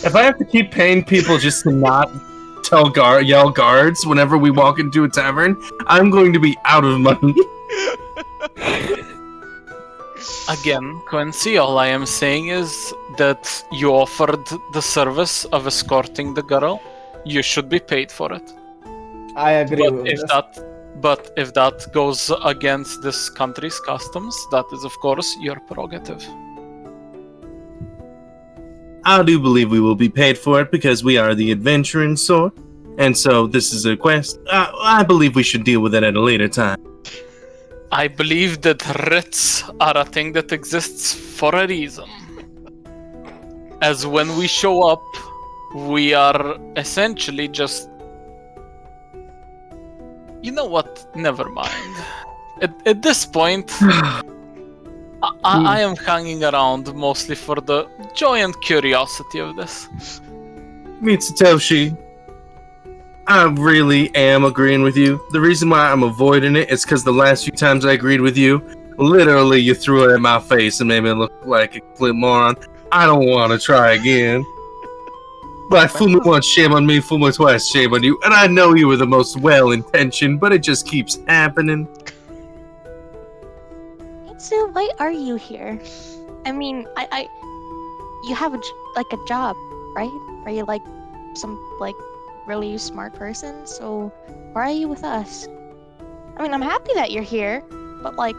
If I have to keep paying people just to not yell guards whenever we walk into a tavern, I'm going to be out of money. Again, Quincy, all I am saying is that you offered the service of escorting the girl. You should be paid for it. I agree But with if this. if that goes against this country's customs, that is of course your prerogative. I do believe we will be paid for it because we are the adventuring sort, and so this is a quest. I believe we should deal with it at a later time. I believe that writs are a thing that exists for a reason. As when we show up, we are essentially just... You know what? Never mind. At this point, I am hanging around mostly for the joy and curiosity of this. Mitsutoshi, I really am agreeing with you. The reason why I'm avoiding it is because the last few times I agreed with you, literally you threw it in my face and made me look like a complete moron. I don't want to try again. Like, fool me once, shame on me, fool me twice, shame on you. And I know you were the most well-intentioned, but it just keeps happening. So why are you here? I mean, you have a job, right? Are you like some really smart person? So why are you with us? I mean, I'm happy that you're here, but why?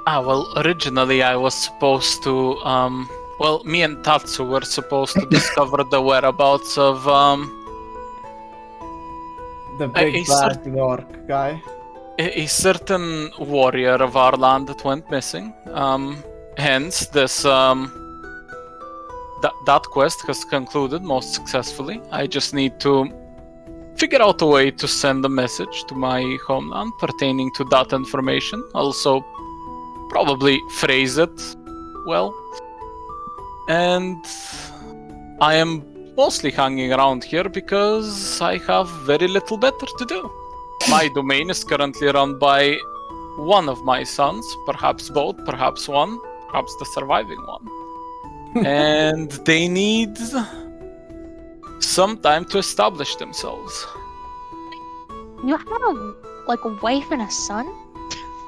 Well, originally I was supposed to, me and Tatsu were supposed to discover the whereabouts of, The big bad orc guy. a certain warrior of our land that went missing. Hence, this, that quest has concluded most successfully. I just need to figure out a way to send a message to my homeland pertaining to that information. Also, probably phrase it well. And I am mostly hanging around here because I have very little better to do. My domain is currently run by one of my sons, perhaps both, perhaps one, perhaps the surviving one. And they need some time to establish themselves. You have a wife and a son?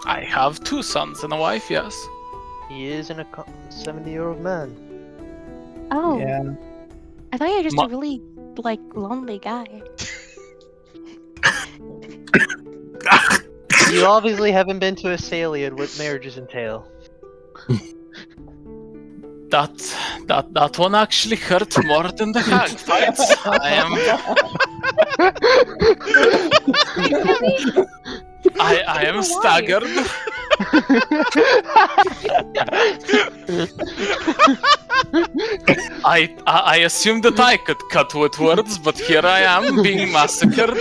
I have 2 sons and a wife, yes. He is a 70-year-old man. Oh, Yeah. I thought you were just a really lonely guy. You obviously haven't been to Asalia what marriages entail. That one actually hurt more than the hag fights. I am staggered. I assumed that I could cut with words, but here I am being massacred.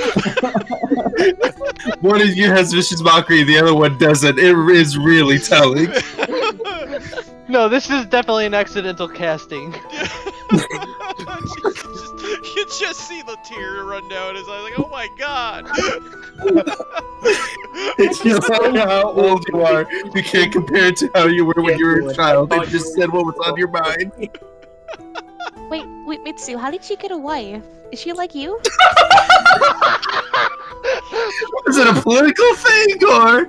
One of you has vicious mockery, the other one doesn't. It is really telling. No, this is definitely an accidental casting. You just see the tear run down his eyes, oh my god! It's just like how old you are. You can't compare it to how you were when you were a child. They just said what was on your mind. Wait, Mitsu, how did she get a wife? Is she like you? Is it a political thing or?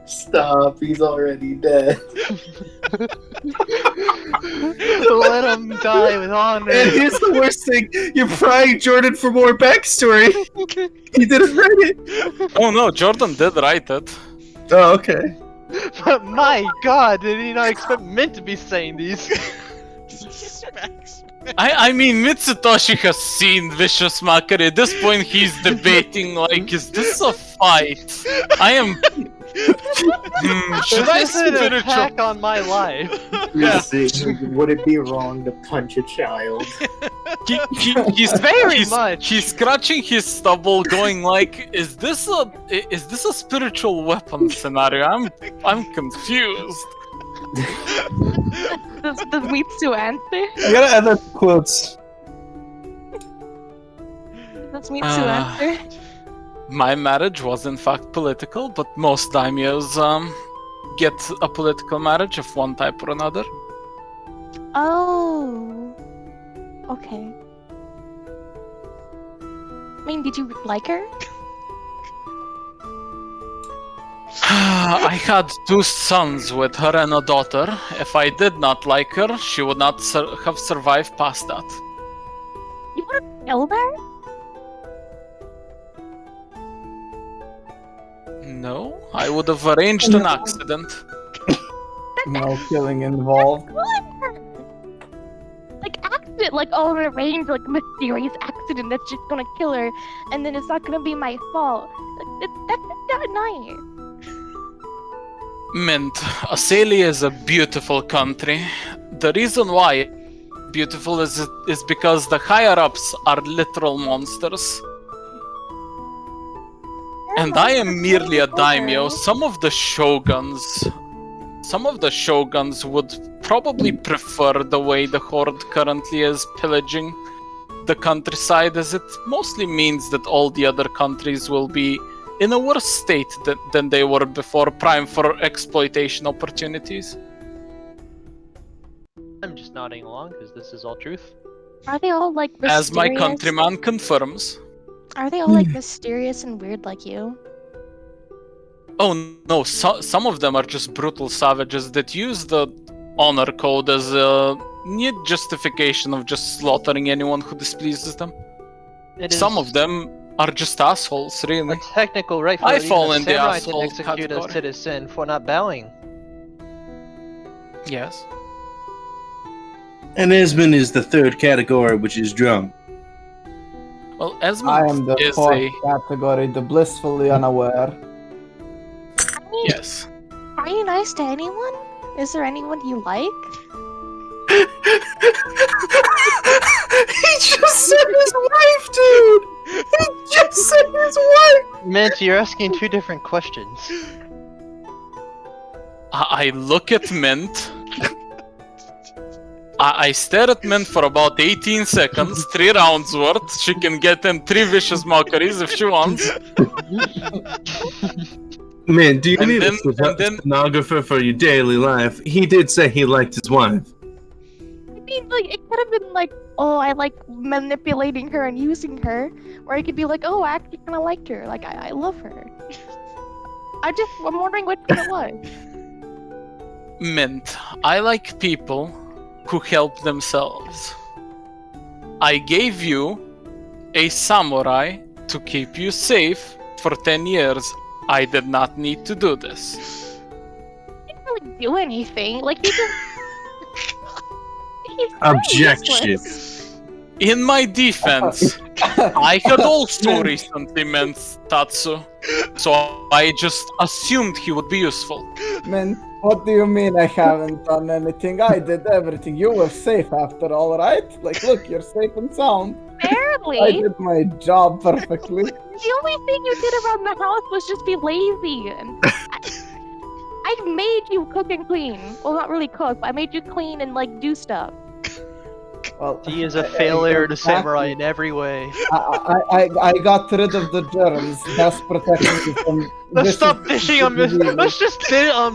Stop, he's already dead. Let him die with honor. And here's the worst thing: you're prying Jordan for more backstory. He didn't write it. Oh no, Jordan did write it. Oh, okay. But my god, did he not expect Mint to be saying these? I mean, Mitsutoshi has seen Vicious Mockery. At this point, he's debating, is this a fight? I am... should I This is an spiritual... attack on my life. Yeah. Would it be wrong to punch a child? He's Very much. He's scratching his stubble, going is this a spiritual weapon scenario? I'm confused. Does Mitsu answer? You gotta add that quotes. Does Mitsu answer? My marriage was in fact political, but most daimyos get a political marriage of one type or another. Oh. Okay. I mean, did you like her? I had 2 sons with her and a daughter. If I did not like her, she would not have survived past that. You want to kill her? No, I would have arranged an accident. No killing involved. Killing her! Like accident, like oh, I'm gonna arrange like a mysterious accident that's just gonna kill her, and then it's not gonna be my fault. That's not nice. Mint, Asalia is a beautiful country. The reason why beautiful is because the higher-ups are literal monsters. And I am merely a daimyo. Some of the shoguns would probably prefer the way the Horde currently is pillaging the countryside, as it mostly means that all the other countries will be in a worse state than they were before, prime for exploitation opportunities. I'm just nodding along because this is all truth. Are they all like mysterious? As my countryman confirms. Are they all like mysterious and weird like you? Oh no, some of them are just brutal savages that use the honor code as a neat justification of just slaughtering anyone who displeases them. Some of them are just assholes, a really. technical right for I even fall a in the samurai to asshole execute a category. citizen for not bowing. Yes. And Esmond is the third category, which is drunk. Well, I am Esmond the is fourth a... category, the blissfully unaware. Yes. Are you nice to anyone? Is there anyone you like? He just said his wife, dude! He just said his wife! Mint, you're asking 2 different questions. I look at Mint. I stare at Mint for about 18 seconds, 3 rounds worth. She can get in 3 vicious mockeries if she wants. Man, do you And need then- a and then- stenographer for your daily life? He did say he liked his wife. I mean, like, it could have been like, oh, I like manipulating her and using her. Or it could be like, oh, I actually kind of liked her. Like, I love her. I'm wondering which one it was. Mint, I like people who help themselves. I gave you a samurai to keep you safe for 10 years. I did not need to do this. He didn't really do anything. Like, he just. He's Objection. useless. In my defense, I had also recently met Tatsu, so I just assumed he would be useful. Man, what do you mean I haven't done anything? I did everything. You were safe after all, right? Like, look, you're safe and sound. Barely. I did my job perfectly. The only thing you did around the house was just be lazy. And I made you cook and clean. Well, not really cook, but I made you clean and like do stuff. Well, He is a failure to exactly. samurai in every way. I got rid of the germs. That's protecting you from. Let's stop vicious dishing on this. diseases. Let's just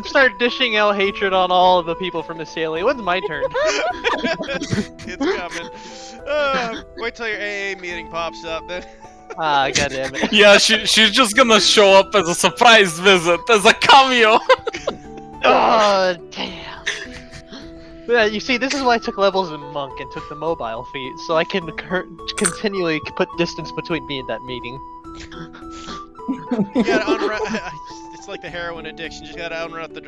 start dishing out hatred on all of the people from Asalia. When's my turn? It's coming. Wait till your AA meeting pops up. Then. Ah, goddammit. Yeah, she's just gonna show up as a surprise visit, as a cameo. Oh, damn. Yeah, you see, this is why I took levels in Monk and took the mobile feat, so I can continually put distance between me and that meeting. You gotta it's like the heroin addiction. You just gotta outrun the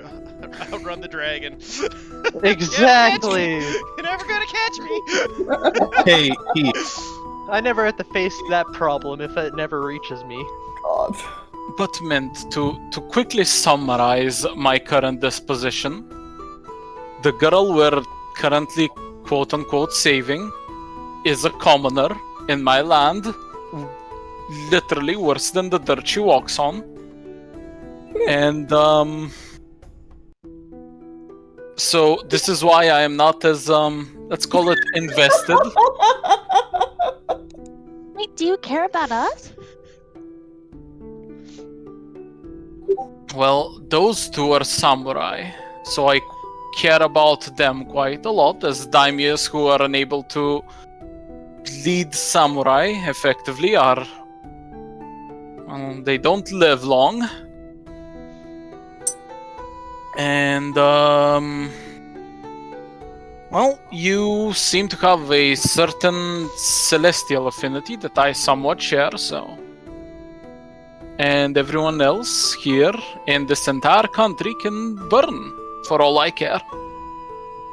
dragon. Exactly! You're never gonna catch me. Hey, Heath. I never have to face that problem if it never reaches me. God. But Mint, to quickly summarize my current disposition, the girl we're currently quote-unquote saving is a commoner in my land, literally worse than the dirt she walks on. And, so this is why I am not as, let's call it invested. Wait, do you care about us? Well, those 2 are samurai, so I care about them quite a lot as daimyos who are unable to lead samurai, effectively, are... they don't live long. And, well, you seem to have a certain celestial affinity that I somewhat share, so... And everyone else here in this entire country can burn, for all I care.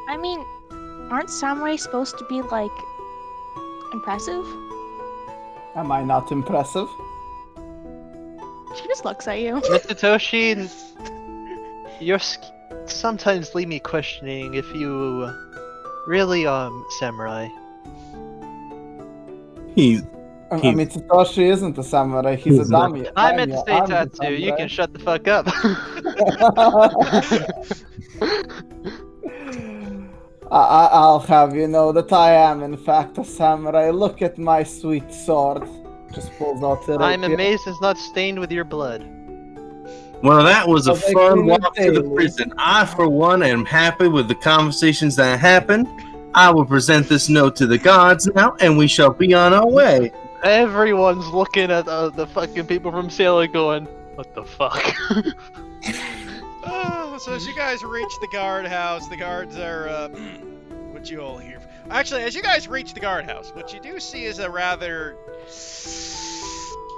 I mean, aren't samurai supposed to be, like, impressive? Am I not impressive? She just looks at you. Mitsutoshi, sometimes leave me questioning if you really are samurai. He I mean, Satoshi isn't a samurai, he's a dummy. I meant to say Tatsu, you can shut the fuck up. I'll have you know that I am in fact a samurai. Look at my sweet sword. Just pulls out the I'm rapier. amazed it's not stained with your blood. Well, that was a Well, they fun clean walk the to the tables. prison. I, for one, am happy with the conversations that happened. I will present this note to the gods now, and we shall be on our way. Everyone's looking at the fucking people from Sailor going, what the fuck? So as you guys reach the guardhouse, the guards are, what you all hear? Actually, as you guys reach the guardhouse, what you do see is a rather,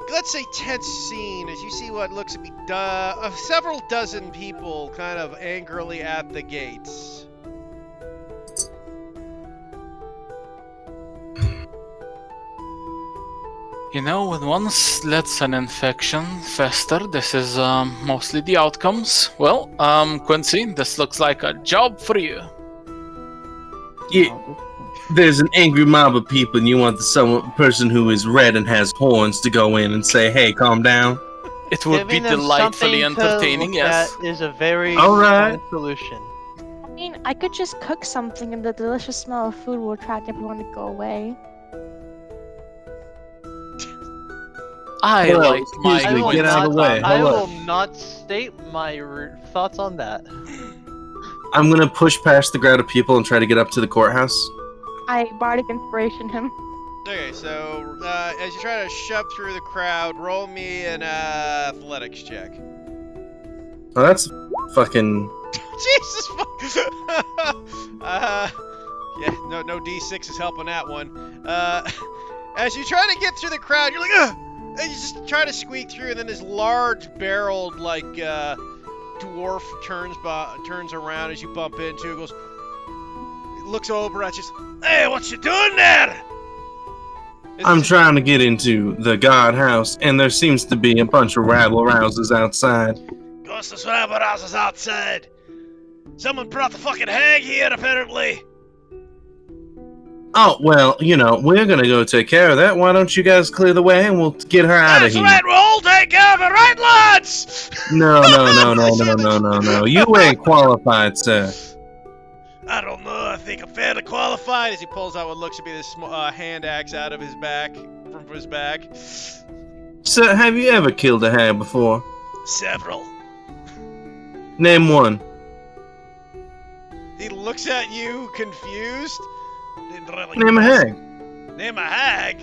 let's say, tense scene as you see what looks to be several dozen people kind of angrily at the gates. You know, when one lets an infection fester, this is mostly the outcomes. Well, Quincy, this looks like a job for you. Yeah, there's an angry mob of people, and you want the person who is red and has horns to go in and say, "Hey, calm down." It would be Giving them delightfully something to entertaining, look yes. at is a very All right. fine solution. I mean, I could just cook something and the delicious smell of food will attract everyone to go away. I Well, like my... excuse me, will get out of the not- way. I Hold will up. not state my thoughts on that. I'm gonna push past the crowd of people and try to get up to the courthouse. I bardic inspiration him. Okay, so as you try to shove through the crowd, roll me an athletics check. Oh, that's fucking. Jesus fuck! Yeah, no D6 is helping that one. As you try to get through the crowd, you're like, ugh! And you just try to squeak through, and then this large-barreled, like, dwarf turns around as you bump into it, goes, looks over at you, "Hey, what you doing there?" I'm trying to get into the god house, and there seems to be a bunch of rabble-rousers outside. Ghost of rabble-rousers outside. Someone brought the fucking hag here, apparently. Oh, well, you know, we're gonna go take care of that. Why don't you guys clear the way and we'll get her out of That's here? right, we'll all take care of it, right, lads? No. You ain't qualified, sir. I don't know. I think I'm fairly qualified. As he pulls out what looks to be this hand axe out of his back, from his back. Sir, have you ever killed a hag before? Several. Name one. He looks at you, confused. Didn't really Name a hag. Name a hag?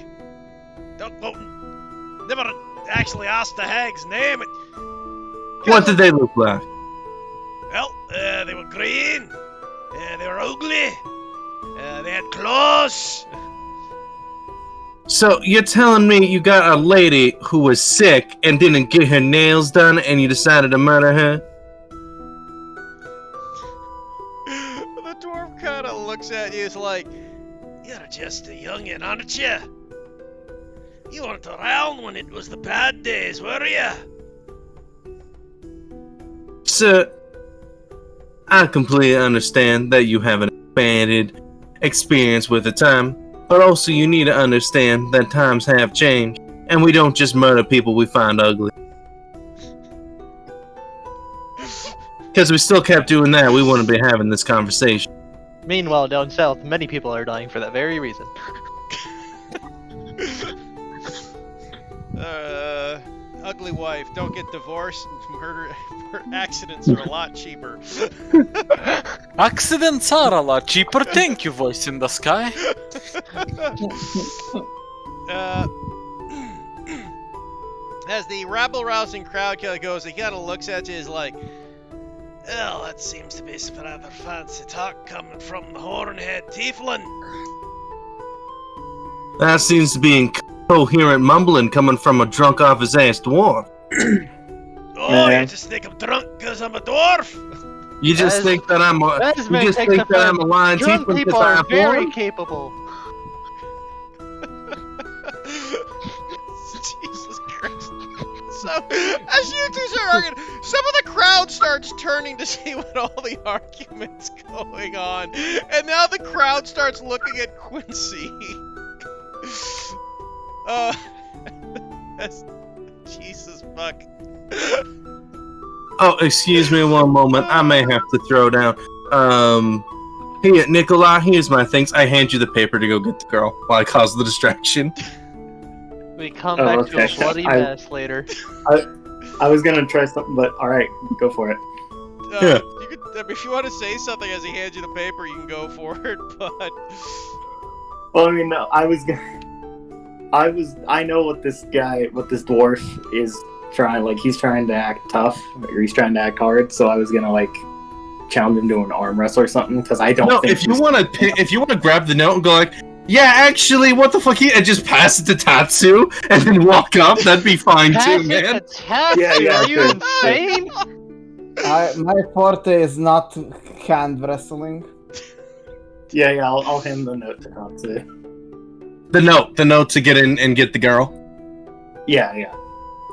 Never actually asked the hag's name. What did they look like? Well, they were green. They were ugly. They had claws. So, you're telling me you got a lady who was sick and didn't get her nails done and you decided to murder her? The dwarf kind of looks at you. It's like, you're just a youngin', aren't you? You weren't around when it was the bad days, were you? Sir, I completely understand that you have an expanded experience with the time, but also you need to understand that times have changed, and we don't just murder people we find ugly. Because we still kept doing that, we wouldn't be having this conversation. Meanwhile, down south, many people are dying for that very reason. Ugly wife, don't get divorced. Murder accidents are a lot cheaper. Accidents are a lot cheaper, thank you, voice in the sky. As the rabble-rousing crowd kind of goes, he kind of looks at you, is like, well, that seems to be some rather fancy talk coming from the hornhead tiefling. That seems to be incoherent mumbling coming from a drunk off his ass dwarf. Oh, you just think I'm drunk because I'm a dwarf? You just As- think that I'm a As you man just takes think that I'm offense, a lying drunk tiefling people because are I'm very born? capable. Jesus Christ. So, as you two start arguing, some of the crowd starts turning to see what all the argument's going on. And now the crowd starts looking at Quincy. Jesus fuck. Oh, excuse me one moment. I may have to throw down. Here, Nikolai, here's my things. I hand you the paper to go get the girl while I cause the distraction. We come Oh, back to okay. a bloody I- mess later. I was gonna try something, but alright, go for it. Yeah. You could, I mean, if you want to say something as he hands you the paper, you can go for it, but... Well, I mean, no, I know what this dwarf is trying, like, he's trying to act tough, or he's trying to act hard, so I was gonna, like, challenge him to an arm wrestle or something, because I don't No, think if you want to grab the note and go like, yeah, actually, what the fuck, and just pass it to Tatsu and then walk up, that'd be fine Pass too, it man. to Tatsu, Yeah, yeah, are you sure. insane? My forte is not hand wrestling. Yeah, I'll hand the note to Tatsu. The note to get in and get the girl. Yeah.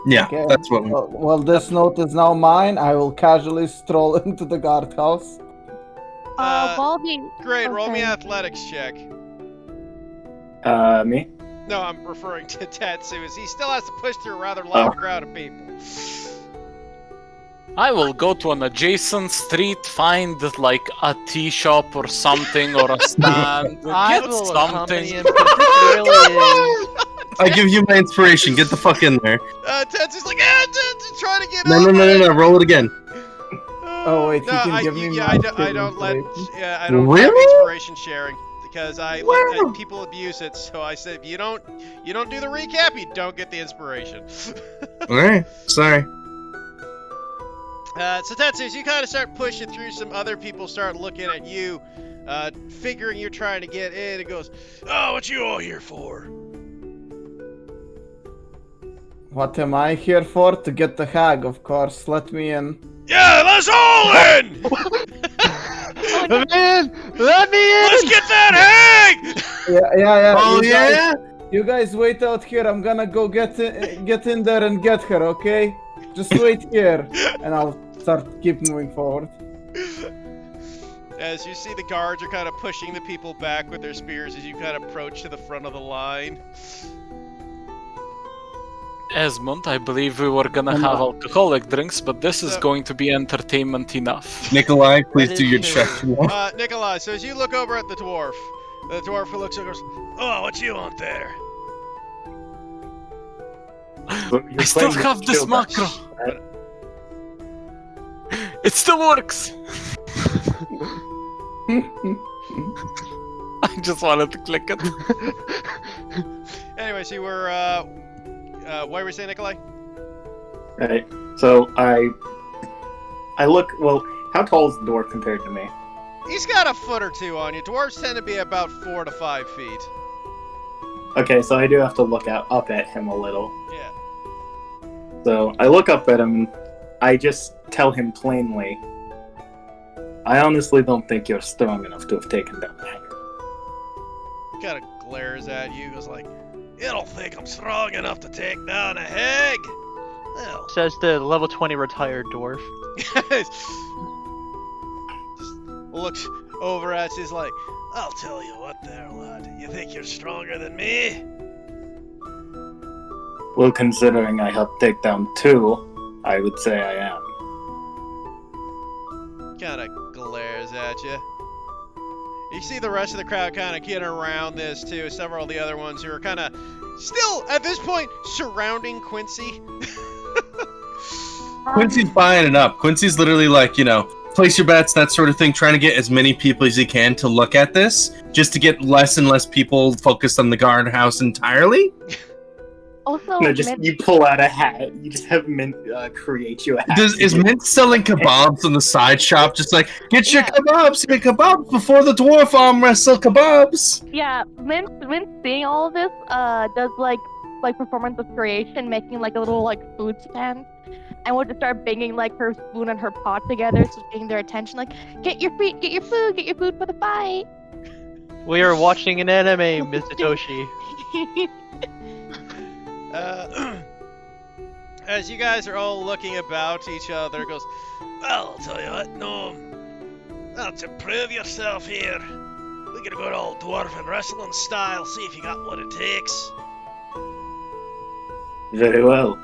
Yeah, Okay. that's what. Well, this note is now mine. I will casually stroll into the guardhouse. Baldy. Great, roll me Okay. athletics check. Me? No, I'm referring to Tatsu, as he still has to push through a rather large crowd of people. I will go to an adjacent street, find like a tea shop or something, or a stand, I get will accompany something. him, 'cause this really is... I give you my inspiration. Get the fuck in there. Tatsu's like, trying to get No, over it. no. Roll it again. Oh, wait, you no, can I, give me yeah, my I skill don't let, inspiration. yeah, I don't have Really? inspiration sharing because I let people abuse it. So I said, if you don't do the recap, you don't get the inspiration. All right. Sorry. So Tatsu, as you kind of start pushing through, some other people start looking at you, figuring you're trying to get in. It goes, oh, what you all here for? What am I here for? To get the hag, of course. Let me in. Yeah, let's all in. Let me in! Let me in! Let's get that hag. Yeah. Oh you guys- yeah. You guys wait out here. I'm gonna go get in there and get her, okay? Just wait here, and I'll keep moving forward. As you see, the guards are kind of pushing the people back with their spears as you kind of approach to the front of the line. Esmond, I believe we were gonna have alcoholic drinks, but this is going to be entertainment enough. Nikolai, please That do is your true. check. Nikolai, so as you look over at the dwarf who looks over goes, oh, what you want there? I still have this macro. It still works. I just wanted to click it. Anyways, you were, what were you saying, Nikolai? Right. So I look. Well, how tall is the dwarf compared to me? He's got a foot or two on you. Dwarves tend to be about 4 to 5 feet. Okay, so I do have to look up at him a little. Yeah. So I look up at him. I just tell him plainly, I honestly don't think you're strong enough to have taken down the hanger. He kind of glares at you, goes like, you don't think I'm strong enough to take down a hag? Well, Says the level 20 retired dwarf. just looks over at you, he's like, I'll tell you what there, lad. You think you're stronger than me? Well, considering I helped take down 2, I would say I am. Kind of glares at you. You see the rest of the crowd kind of getting around this too. Several of the other ones who are kind of still at this point surrounding Quincy. Quincy's buying it up. Quincy's literally like, place your bets, that sort of thing, trying to get as many people as you can to look at this, just to get less and less people focused on the guardhouse entirely. Also, No, just Mint- you pull out a hat. You just have Mint create you a hat. Is Mint selling kebabs in the side shop? Just like, get your Yeah. kebabs before the dwarf arm wrestle kebabs. yeah, Mint seeing all of this, does like performance of creation, making like a little like food stand, and we'll just start banging like her spoon and her pot together, so getting their attention. Like, get your food for the fight. We are watching an anime, Ms. Satoshi. As you guys are all looking about each other, goes, well, I'll tell you what, Gnome. Now, to prove yourself here, we get a good old dwarven wrestling style, see if you got what it takes. Very well.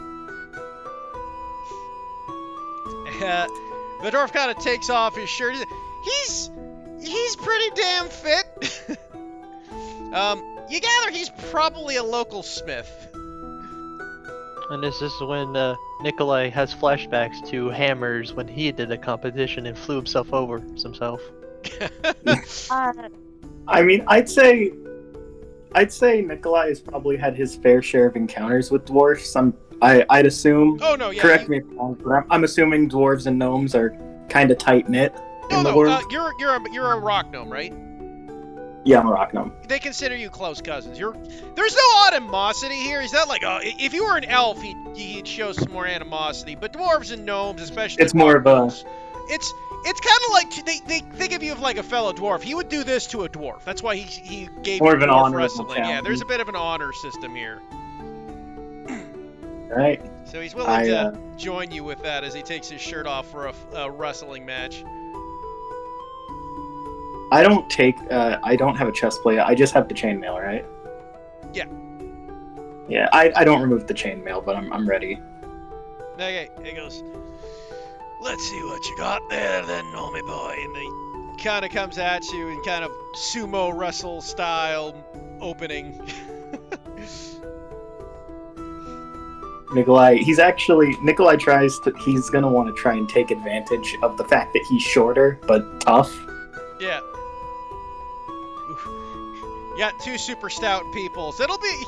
The dwarf kind of takes off his shirt. He's pretty damn fit. You gather he's probably a local smith. And this is when Nikolai has flashbacks to Hammers when he did a competition and flew himself over himself. I mean, I'd say Nikolai has probably had his fair share of encounters with dwarfs. I'd assume. Oh no, yeah. Correct me if I'm wrong, but I'm assuming dwarves and gnomes are kind of tight knit in the world. You're a rock gnome, right? Yeah, I'm a rock gnome. They consider you close cousins. There's no animosity here. He's not like, if you were an elf, he'd show some more animosity. But dwarves and gnomes, especially, It's more of a. It's kind of like they think of you as like a fellow dwarf. He would do this to a dwarf. That's why he gave More you of an dwarf honorable wrestling. Yeah, family. there's a bit of an honor system here. Right. So he's willing to join you with that as he takes his shirt off for a wrestling match. I don't have a chest plate. I just have the chainmail, right? Yeah. Yeah, I don't remove the chainmail, but I'm ready. Okay, he goes, let's see what you got there then, Nomi boy. And he kind of comes at you in kind of sumo wrestle style opening. Nikolai he's gonna want to try and take advantage of the fact that he's shorter but tough. Yeah. Oof. You got two super stout people. So it'll be,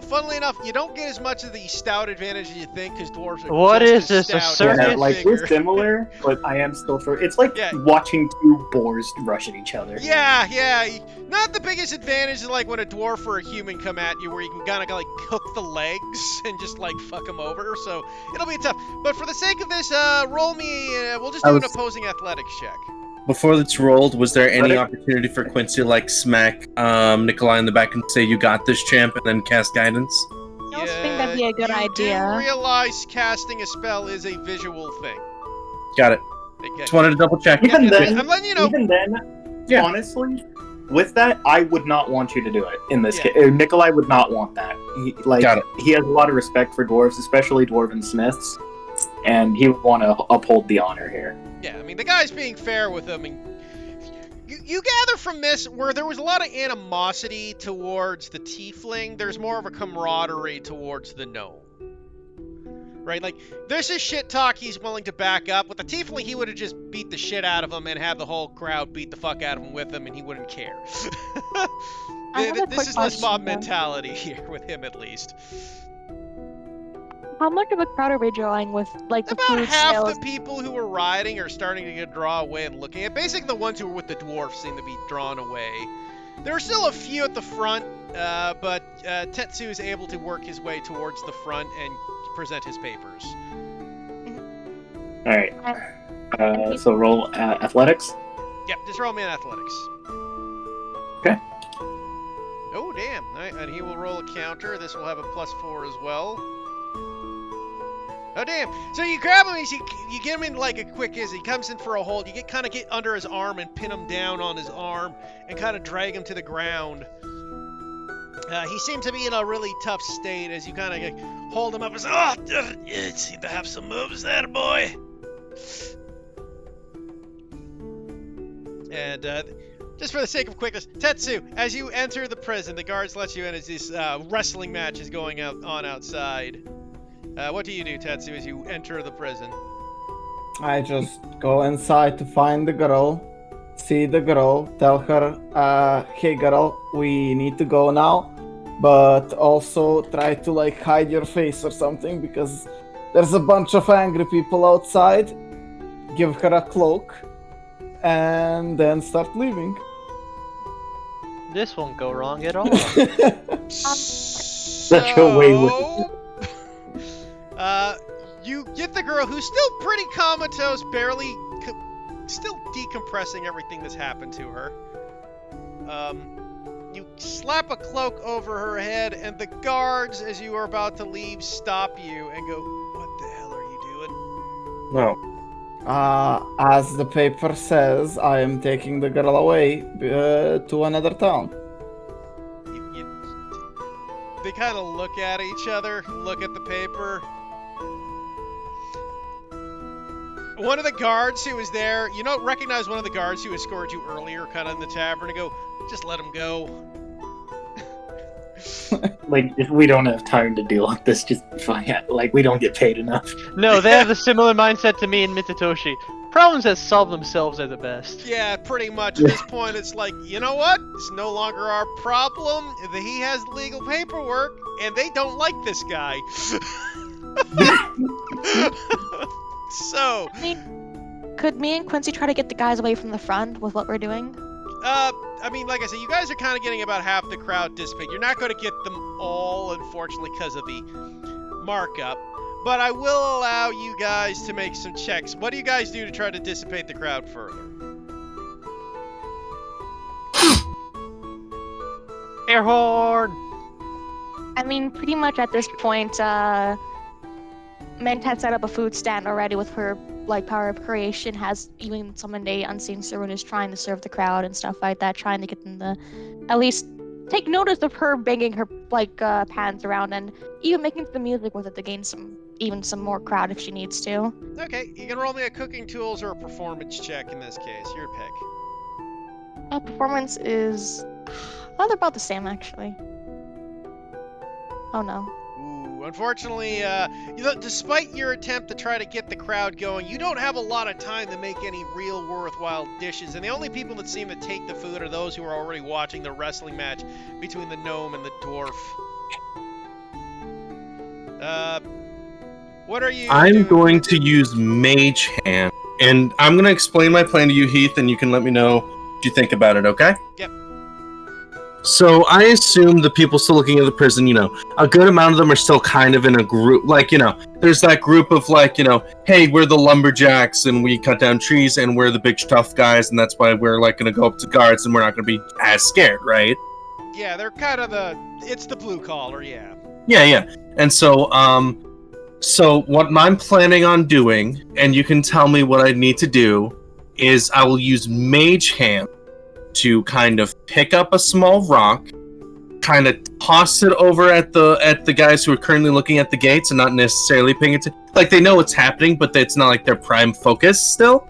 funnily enough, you don't get as much of the stout advantage as you think because dwarves are What just is as this, a stout circus? and Yeah, like bigger. we're similar, but I am still short. It's like Yeah. watching two boars rush at each other. Yeah. Not the biggest advantage is like when a dwarf or a human come at you where you can kind of like hook the legs and just like fuck them over. So it'll be tough. But for the sake of this, roll me, we'll just do an opposing athletics check. Before it's rolled, was there any But opportunity for Quincy to like smack Nikolai in the back and say, "You got this, champ," and then cast guidance? I don't think that'd be a good idea. You realize casting a spell is a visual thing. Got it. Okay. Just wanted to double check. Even Yeah, then, I'm letting you know. Yeah. Honestly, with that, I would not want you to do it in this Yeah. case. Nikolai would not want that. Got it. He has a lot of respect for dwarves, especially dwarven smiths, and he would want to uphold the honor here. Yeah, I mean, the guy's being fair with him. And you gather from this, where there was a lot of animosity towards the tiefling, there's more of a camaraderie towards the gnome. Right? Like, this is shit talk he's willing to back up. With the tiefling, he would have just beat the shit out of him and had the whole crowd beat the fuck out of him with him, and he wouldn't care. I have a This quick is less mob question, though. mentality here, with him at least. How much of a crowd are we drawing with like the About food half sales? the people who were riding are starting to draw away and looking at. Basically, the ones who were with the dwarf seem to be drawn away. There are still a few at the front, but Tetsu is able to work his way towards the front and present his papers. All right. So roll athletics. Yep, just roll me an athletics. Okay. Oh, damn. All right, and he will roll a counter. This will have a +4 as well. Oh, damn. So you grab him, you get him in like a quick as he comes in for a hold. You get under his arm and pin him down on his arm and kind of drag him to the ground. He seems to be in a really tough state as you kind of hold him up and say, you seem to have some moves there, boy. And just for the sake of quickness, Tetsu, as you enter the prison, the guards let you in as this wrestling match is going on outside. What do you do, Tetsu, as you enter the prison? I just go inside to find the girl, see the girl, tell her, hey girl, we need to go now, but also try to like hide your face or something because there's a bunch of angry people outside. Give her a cloak, and then start leaving. This won't go wrong at all. Such a wayward. You get the girl who's still pretty comatose, barely, still decompressing everything that's happened to her. You slap a cloak over her head, and the guards, as you are about to leave, stop you and go, "What the hell are you doing?" No. As the paper says, I am taking the girl away to another town. They kind of look at each other, look at the paper. One of the guards who was there, recognize one of the guards who escorted you earlier, kind of in the tavern, and go, "Just let him go." Like, if we don't have time to deal with this, just fine. Like, we don't get paid enough. No, they have the similar mindset to me and Mitsutoshi. Problems that solve themselves are the best. Yeah, pretty much. At this point, it's like, you know what? It's no longer our problem. He has legal paperwork, and they don't like this guy. So, I mean, could me and Quincy try to get the guys away from the front with what we're doing? like I said, you guys are kind of getting about half the crowd dissipate. You're not going to get them all, unfortunately, because of the markup. But I will allow you guys to make some checks. What do you guys do to try to dissipate the crowd further? Air horn! I mean, pretty much at this point, Mint had set up a food stand already with her, power of creation, has even summoned a unseen servant who's trying to serve the crowd and stuff like that, trying to get them to at least take notice of her banging her, pans around and even making some music with it to gain some more crowd if she needs to. Okay, you can roll me a cooking tools or a performance check in this case. Your pick. Performance is... Oh, they're about the same, actually. Oh, no. Ooh, unfortunately, despite your attempt to try to get the crowd going, you don't have a lot of time to make any real worthwhile dishes, and the only people that seem to take the food are those who are already watching the wrestling match between the gnome and the dwarf. What are you I'm doing? going to use Mage Hand, and I'm going to explain my plan to you, Heath, and you can let me know what you think about it, okay? Yep. So I assume the people still looking at the prison, a good amount of them are still kind of in a group, there's that group of hey, we're the lumberjacks and we cut down trees and we're the big tough guys and that's why we're going to go up to guards and we're not going to be as scared, right? Yeah, they're kind of it's the blue collar, yeah. Yeah. And so what I'm planning on doing, and you can tell me what I need to do, is I will use Mage Hand to kind of pick up a small rock, kind of toss it over at the guys who are currently looking at the gates and not necessarily paying attention. They know what's happening, but it's not like their prime focus still.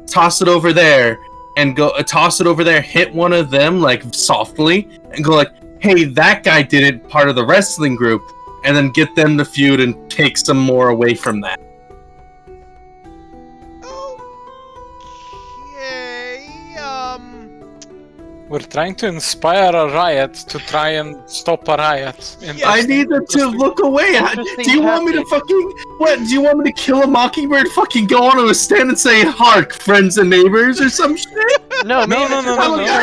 Toss it over there and hit one of them softly and go hey, that guy did it, part of the wrestling group, and then get them to feud and take some more away from that. We're trying to inspire a riot to try and stop a riot. I need them to look away. Do you want me to do you want me to kill a mockingbird, go onto a stand and say, "Hark, friends and neighbors," or some shit? No.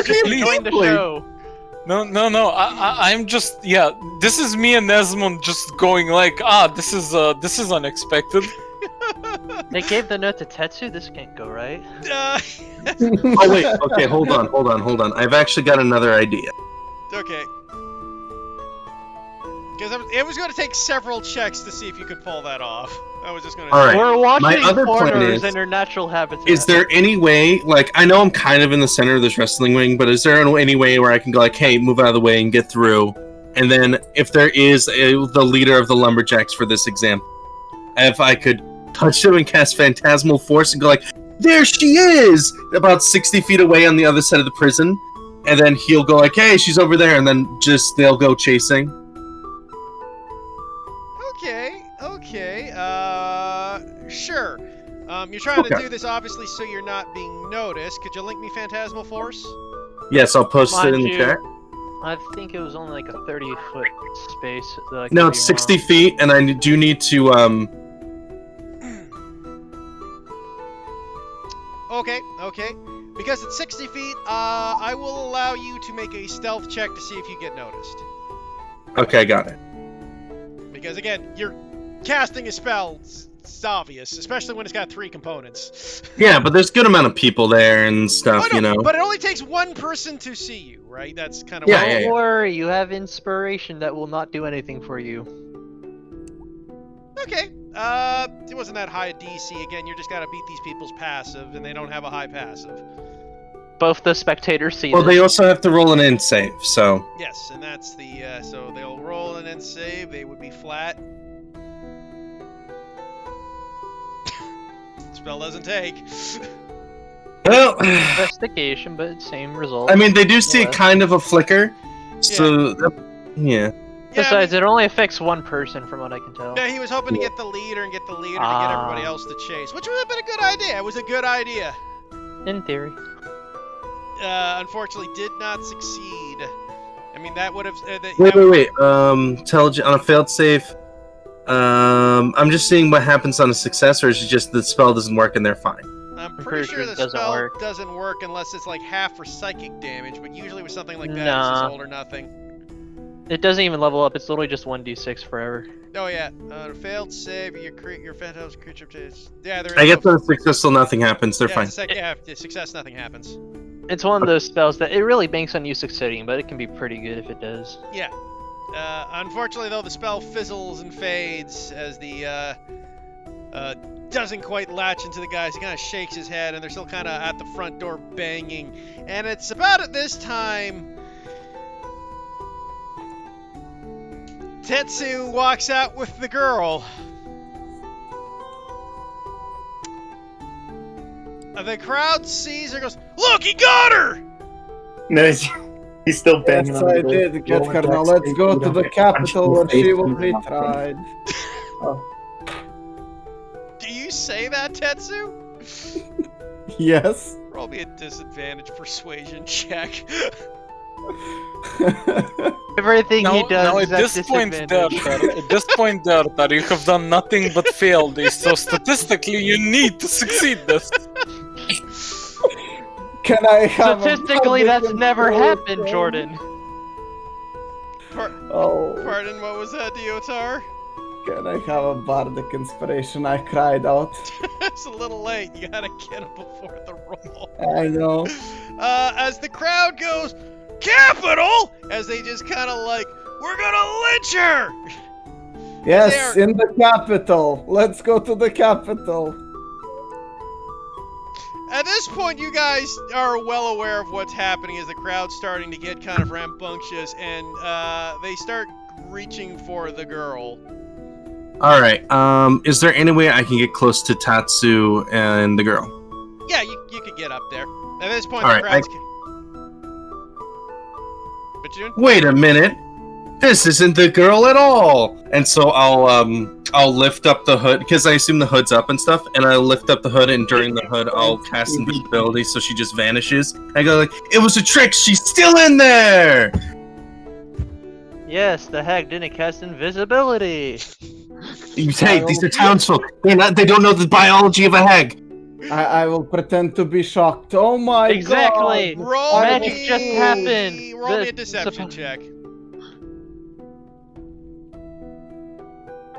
Just Please. join the show. No. I'm just this is me and Desmond just going this is unexpected. They gave the note to Tetsu. This can't go right. Oh wait, okay, hold on. I've actually got another idea. Okay. Because it was going to take several checks to see if you could pull that off. I was just going to. All right. We're watching My other plan foreigners is- in their natural habitat. Is there any way, I know I'm kind of in the center of this wrestling ring, but is there any way where I can go hey, move out of the way and get through? And then if there is the leader of the lumberjacks for this example, if I could touch him and cast Phantasmal Force and go there she is! About 60 feet away on the other side of the prison. And then he'll go hey, she's over there, and then they'll go chasing. Okay. Sure. You're trying to Okay. do this obviously so you're not being noticed. Could you link me Phantasmal Force? Yes, I'll post it Mind in the you, chat. I think it was only like a 30-foot space. That I No, could it's be 60 wrong. feet, and I do need to Okay. Because it's 60 feet, I will allow you to make a stealth check to see if you get noticed. Okay, got it. Because again, you're casting a spell. It's obvious, especially when it's got 3 components. Yeah, but there's a good amount of people there and stuff, Oh, no, you know. But it only takes one person to see you, right? That's kind of Yeah, Don't worry, you have inspiration that will not do anything for you. Okay. It wasn't that high a DC. Again, you just gotta beat these people's passive, and they don't have a high passive. Both the spectators see Well, this. they also have to roll an in save, so. Yes, and that's the, so they'll roll and then save. They would be flat. Spell doesn't take. Well, Investigation, but same result. I mean, they do see Yeah. kind of a flicker, so. Yeah. Besides, it only affects one person from what I can tell. Yeah, he was hoping to get the leader and get the leader to get everybody else to chase, which would have been a good idea. It was a good idea. In theory. Unfortunately, did not succeed. I mean, that would have. Wait. Intelligent on a failed save. I'm just seeing what happens on a success, or is it just the spell doesn't work and they're fine? I'm pretty pretty sure sure it the doesn't spell work. doesn't work unless it's like half for psychic damage, but usually with something like that, it's Nah. just all or nothing. It doesn't even level up, it's literally just 1d6 forever. Oh yeah, failed save, your phantom's creature. Yeah, there is. I guess no- on a success, still nothing happens. They're yeah, fine. Success, nothing happens. It's one of those spells that it really banks on you succeeding, but it can be pretty good if it does. Yeah. Unfortunately, though, the spell fizzles and fades as the doesn't quite latch into the guys. He kind of shakes his head, and they're still kind of at the front door banging. And it's about at this time Tetsu walks out with the girl. The crowd sees her, goes, "Look, he got her!" No, he's still banging Yes, on I the did get door. her. Now let's go to the capital where she will be tried. Do you say that, Tetsu? Yes. Roll me a disadvantage persuasion check. Everything he Now, does is at at this point, disadvantage. Dirtar, you have done nothing but fail this, so statistically you need to succeed this. Can I have Statistically, a that's never happened, inspiration? Jordan. Oh, Pardon, what was that, Diotar? can I have a bardic inspiration? I cried out. It's a little late. You gotta get him before the roll. I know. As the crowd goes, "Capital!" As they just kind of like, "We're gonna lynch her!" Yes, There. in the capital. Let's go to the capital. At this point, you guys are well aware of what's happening as the crowd's starting to get kind of rambunctious, and they start reaching for the girl. All right. Is there any way I can get close to Tatsu and the girl? Yeah, you could get up there. At this point, All the right, crowd's. What you doing? Wait a minute. This isn't the girl at all. And so I'll lift up the hood because I assume the hood's up and stuff, and I lift up the hood, and during the hood I'll cast invisibility so she just vanishes. I go like, "It was a trick. She's still in there." Yes, the hag didn't cast invisibility. Hey, these are townsfolk. They don't know the biology of a hag. I will pretend to be shocked. Oh my Exactly. god. Roll Magic me, just happened. Roll me a The- deception check.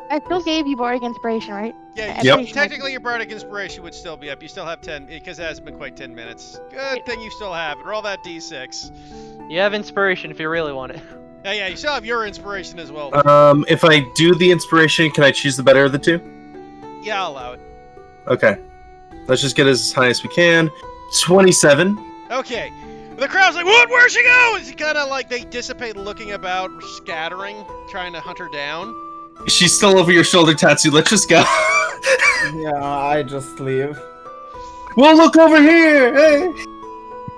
I still gave you bardic inspiration, right? Yeah, I'm Yep. pretty sure. technically your bardic inspiration would still be up. You still have 10 because it hasn't been quite 10 minutes. Good thing you still have it. Roll that d6. You have inspiration if you really want it. Yeah, you still have your inspiration as well. If I do the inspiration, can I choose the better of the two? Yeah, I'll allow it. Okay. Let's just get as high as we can. 27. Okay. The crowd's like, "What? Where'd she go?" It's kind of like they dissipate, looking about, scattering, trying to hunt her down. She's still over your shoulder, Tatsu. Let's just go. Yeah, I just leave. Well, look over here. Hey.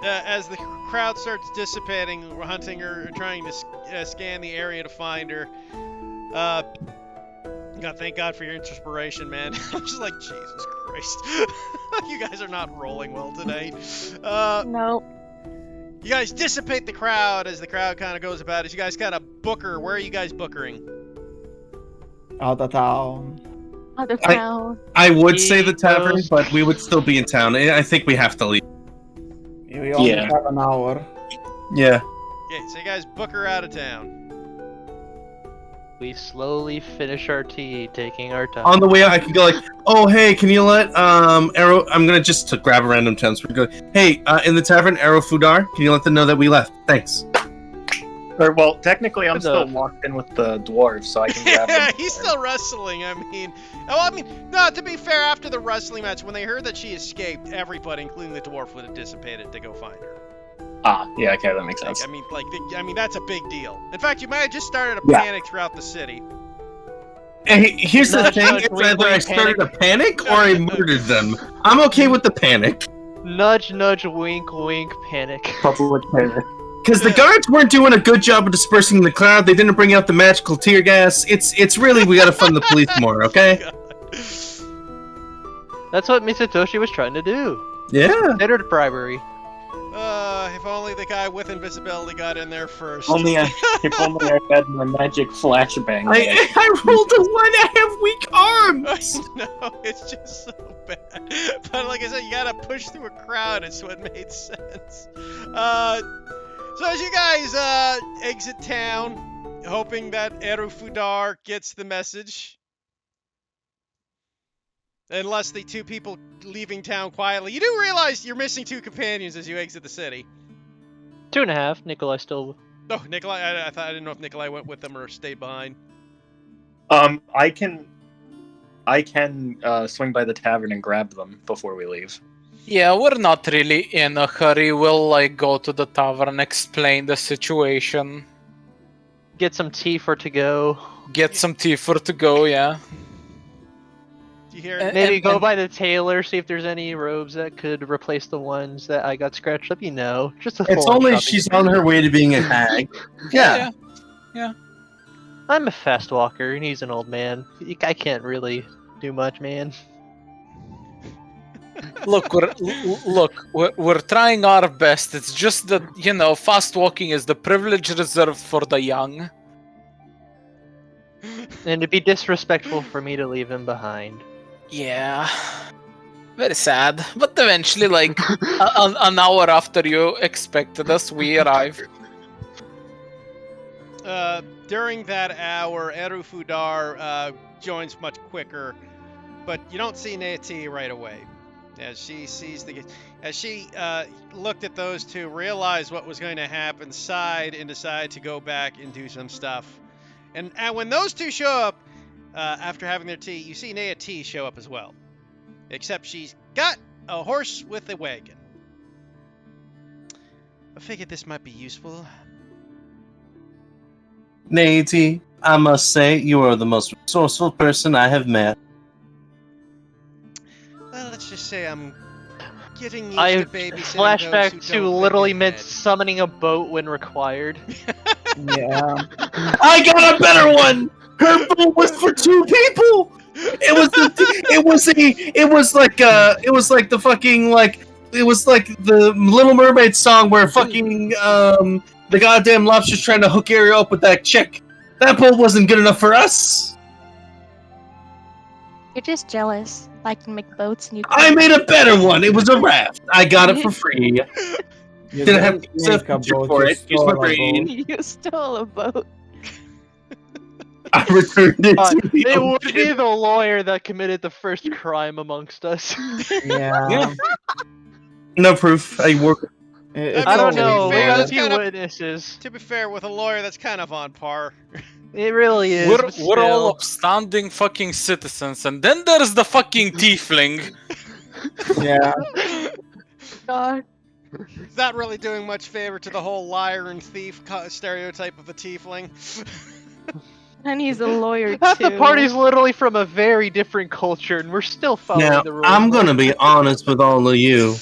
As the crowd starts dissipating, we're hunting her, trying to scan the area to find her. God, thank God for your inspiration, man. I'm just like, Jesus Christ. You guys are not rolling well today. No. You guys dissipate the crowd as the crowd kind of goes about. As you guys kind of booker, where are you guys bookering? Out of town. Other town. I would say the tavern, Egos. but we would still be in town. I think we have to leave. We only Yeah. have an hour. Yeah. Okay, so you guys booker out of town. We slowly finish our tea, taking our time. On the way out, I could go like, "Oh, hey, can you let Arrow?" I'm gonna just to grab a random town. So we go, "Hey, in the tavern, Arrow Fudar, can you let them know that we left? Thanks." Or, well, technically, I'm Good still enough. locked in with the dwarves, so I can grab Yeah, them. he's still wrestling. No, to be fair, after the wrestling match, when they heard that she escaped, everybody, including the dwarf, would have dissipated to go find her. Ah, yeah, okay, that makes Like, sense. I mean, that's a big deal. In fact, you might have just started a Yeah. panic throughout the city. Hey, here's the Nudge, thing: nudge, it's wink, either I wink, started a panic or I murdered them. I'm okay with the panic Nudge, nudge, wink, wink, panic. Public panic. because the guards weren't doing a good job of dispersing the crowd. They didn't bring out the magical tear gas. It's really we gotta fund the police more, okay? That's what Misatoshi was trying to do. Yeah. Considered bribery. If only the guy with invisibility got in there first. If only I had my magic flashbang. I rolled a 1. I have weak arms. No, it's just so bad. But like I said, you gotta push through a crowd. It's what made sense. So as you guys exit town, hoping that Erufudar gets the message, unless the two people leaving town quietly, you do realize you're missing 2 companions as you exit the city. 2.5. Nikolai still. Oh, Nikolai! I didn't know if Nikolai went with them or stayed behind. I can swing by the tavern and grab them before we leave. Yeah, we're not really in a hurry. We'll like go to the tavern, explain the situation, Get some tea for to go. get some tea for to go. Yeah. Do you hear? Maybe And- go and- by the tailor, see if there's any robes that could replace the ones that I got scratched up. Just a It's full-on only shopping she's spree. on her way to being a hag. Yeah. I'm a fast walker, and he's an old man. I can't really do much, man. Look, we're trying our best. It's just that fast walking is the privilege reserved for the young. And it'd be disrespectful for me to leave him behind. Yeah. Very sad. But eventually, like, an hour after you expected us, we arrived. During that hour, Erufudar joins much quicker, but you don't see Neati right away. As she sees as she looked at those two, realized what was going to happen, sighed, and decided to go back and do some stuff. And when those two show up, after having their tea, you see Neati show up as well. Except she's got a horse with a wagon. I figured this might be useful. Naty, I must say, you are the most resourceful person I have met. Well, let's just say I'm getting used I to babysitting those who flashback don't to think literally ahead. meant summoning a boat when required. Yeah. I got a better one. Her boat was for 2 people. It was like the fucking it was like the Little Mermaid song where fucking the goddamn lobster's trying to hook Ariel up with that chick. That boat wasn't good enough for us. You're just jealous. I can make boats and you I can't. made a better one. It was a raft. I got it for free. You Didn't have didn't to use a make a feature boat, for you it. Use my stole a brain. boat. You stole a boat. I returned it to the It would ocean. be the lawyer that committed the first crime amongst us. Yeah. Yeah. No proof. I work. It's I don't to be know. We fair, got a that's few kind of- witnesses. To be fair, with a lawyer, that's kind of on par. It really is. We're but we're all still. upstanding fucking citizens, and then there's the fucking tiefling. Yeah. God. It's not really doing much favor to the whole liar and thief stereotype of a tiefling. And he's a lawyer Half too. the party's literally from a very different culture, and we're still following Now, the rules. I'm gonna be honest with all of you.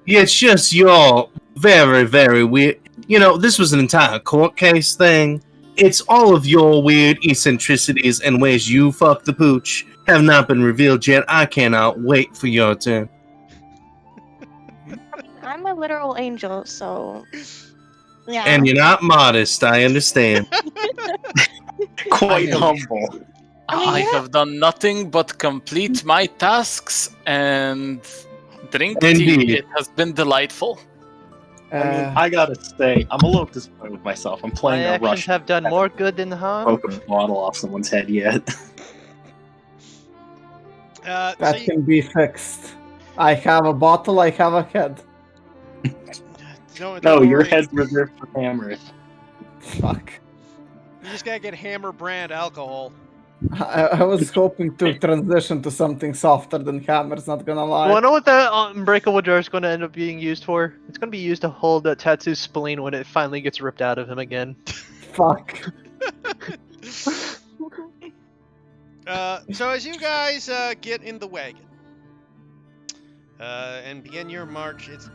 It's just y'all very, very weird. You know, this was an entire court case thing. It's all of your weird eccentricities and ways you fuck the pooch have not been revealed yet. I cannot wait for your turn. I'm a literal angel, so yeah. And you're not modest, I understand. Quite humble. I mean, yeah. have done nothing but complete my tasks and drink Indeed. tea. It has been delightful. I mean, I gotta say, I'm a little disappointed with myself. I'm My playing a actions rush. have done more good than harm. Broke a bottle off someone's head yet. So that you, can be fixed. I have a bottle, I have a head. don't No, your worry. head's reserved for hammers. Fuck. You just gotta get Hammer brand alcohol. I was hoping to transition to something softer than hammers, not gonna lie. You wanna know what that unbreakable jar is going to end up being used for? It's going to be used to hold Tatsu's spleen when it finally gets ripped out of him again. Fuck. So as you guys get in the wagon and begin your march, it's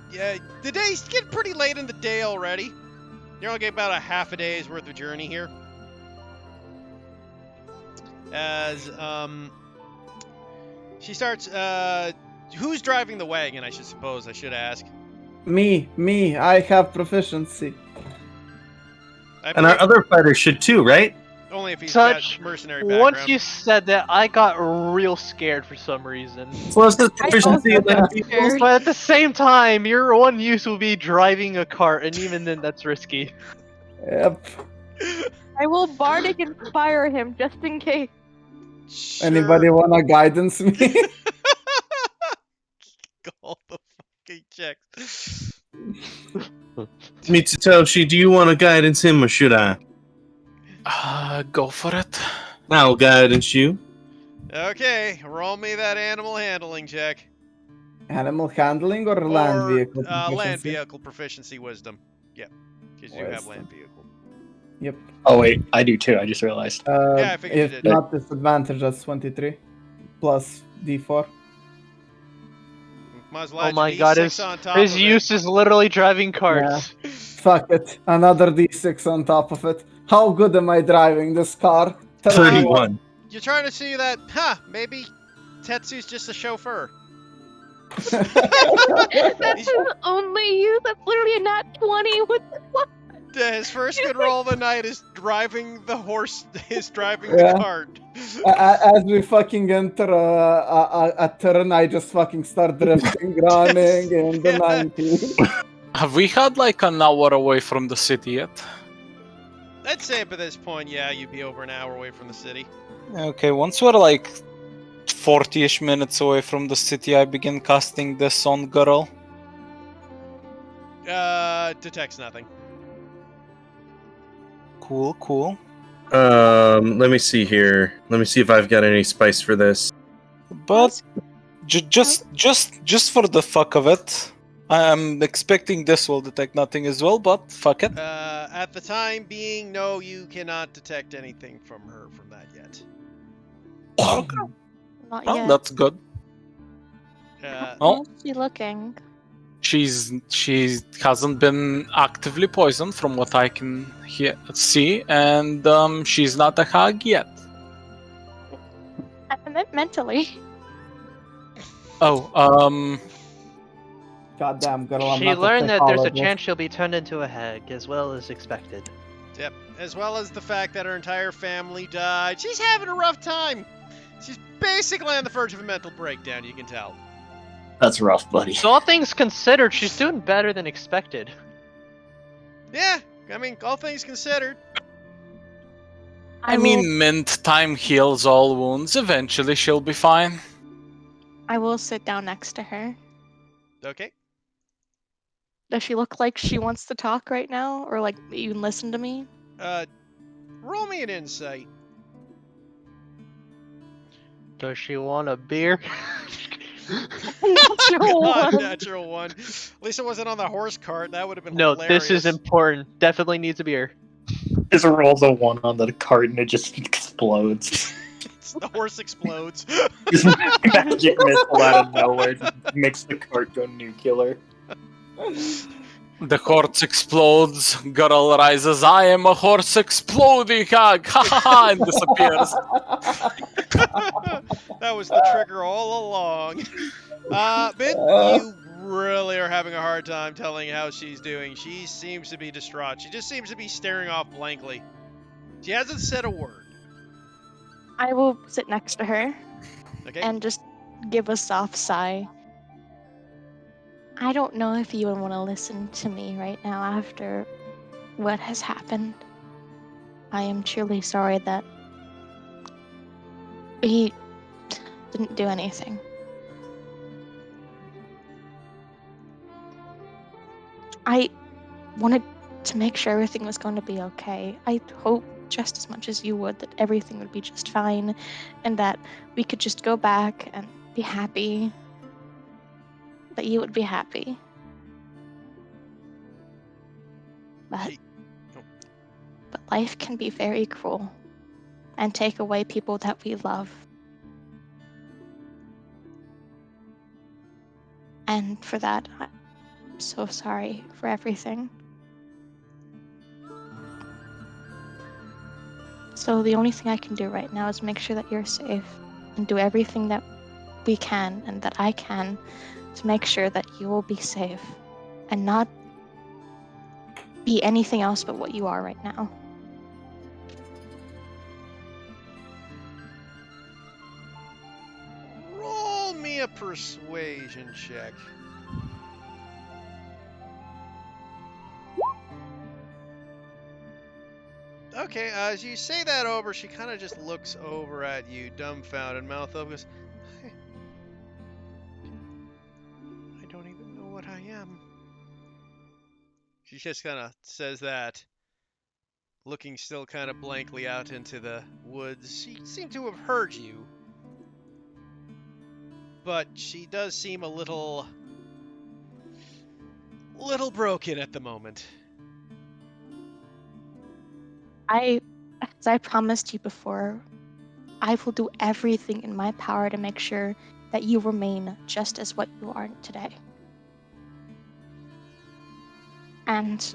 the days get pretty late in the day already. You're only getting about a half a day's worth of journey here. As she starts, who's driving the wagon? I should ask. Me, I have proficiency. And our other fighters should too, right? Only if he's Such- got mercenary background. Once you said that, I got real scared for some reason. Plus the I proficiency also of got the scared. But at the same time, your one use will be driving a cart, and even then, that's risky. Yep. I will bardic inspire him just in case. Sure. Anybody wanna guidance me? All the fucking checks. Mitsutoshi, do you want to guidance him or should I? Go for it. I'll guidance you. Okay, roll me that animal handling check. Animal handling or land Or, vehicle? land proficiency? vehicle proficiency wisdom. Yeah, because you have Wisdom. land vehicle. Yep. Oh wait, I do too. I just realized. Yeah, I figured you If did. not disadvantage, that's 23 plus D4. Might as well Oh add my your god, D6 on top his of use is literally driving carts. Fuck it, another D6 on top of it. How good am I driving this car? Tell me what. 31. You're trying to see that, maybe Tetsu's just a chauffeur. That's his only use. That's literally a nat 20. What the fuck? His first good roll of the night is driving the horse, is driving Yeah. the cart. As we fucking enter a turn, I just fucking start drifting, running in the Yeah. 90s. Have we had like an hour away from the city yet? I'd say by this point, yeah, you'd be over an hour away from the city. Okay, once we're like 40-ish minutes away from the city, I begin casting this on girl. Detects nothing. Cool. Let me see here. Let me see if I've got any spice for this. But just for the fuck of it, I'm expecting this will detect nothing as well. But fuck it. At the time being, no, you cannot detect anything from her from that yet. Not Well, yet. that's good. Oh, How's she looking? she hasn't been actively poisoned from what I can see, and she's not a hag yet. I meant mentally. Oh, Goddamn girl, I'm She not learned that there's a psychologist. chance she'll be turned into a hag, as well as expected. Yep. As well as the fact that her entire family died. She's having a rough time. She's basically on the verge of a mental breakdown, you can tell. That's rough, buddy. So all things considered, she's doing better than expected. Yeah, I mean, all things considered. I mean, mint time heals all wounds. Eventually, she'll be fine. I will sit down next to her. Okay. Does she look like she wants to talk right now, or like even listen to me? Roll me an insight. Does she want a beer? Natural one. Natural one. At least it wasn't on the horse cart. That would have been No, hilarious. this is important. Definitely needs a beer. Just rolls a 1 on the cart and it just explodes. The horse explodes. Just magic missile out of nowhere just makes the cart go nuclear. The horse explodes. Girl rises. I am a horse exploding hag. Ha ha ha! And disappears. That was the trigger all along. Mint, you really are having a hard time telling how she's doing. She seems to be distraught. She just seems to be staring off blankly. She hasn't said a word. I will sit next to her Okay? and just give a soft sigh. I don't know if you would want to listen to me right now after what has happened. I am truly sorry that he didn't do anything. I wanted to make sure everything was going to be okay. I hope just as much as you would that everything would be just fine and that we could just go back and be happy. That you would be happy. But life can be very cruel and take away people that we love. And for that, I'm so sorry for everything. So the only thing I can do right now is make sure that you're safe and do everything that we can and that I can to make sure that you will be safe and not be anything else but what you are right now. Roll me a persuasion check. Okay, as you say that over, she kind of just looks over at you, dumbfounded, mouth open, goes, I don't even know what I am. She just kind of says that, looking still kind of blankly out into the woods. She seemed to have heard you, but she does seem a little broken at the moment. As I promised you before, I will do everything in my power to make sure that you remain just as what you are today. And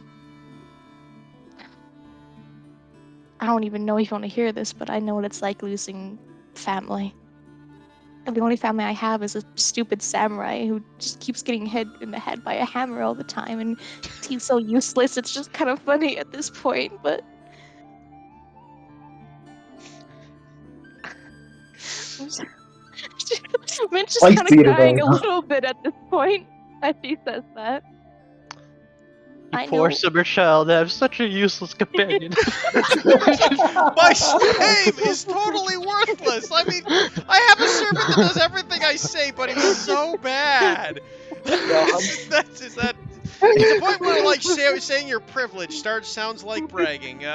I don't even know if you want to hear this, but I know what it's like losing family. And the only family I have is a stupid samurai who just keeps getting hit in the head by a hammer all the time, and he's so useless. It's just kind of funny at this point, but Min's just I kind see of it crying a all. little bit at this point as he says that. You I poor know. summer child, I have such a useless companion. My slave is totally worthless. I mean, I have a servant that does everything I say, but he's so bad. Is that it's the point where like saying you're privileged sounds like bragging.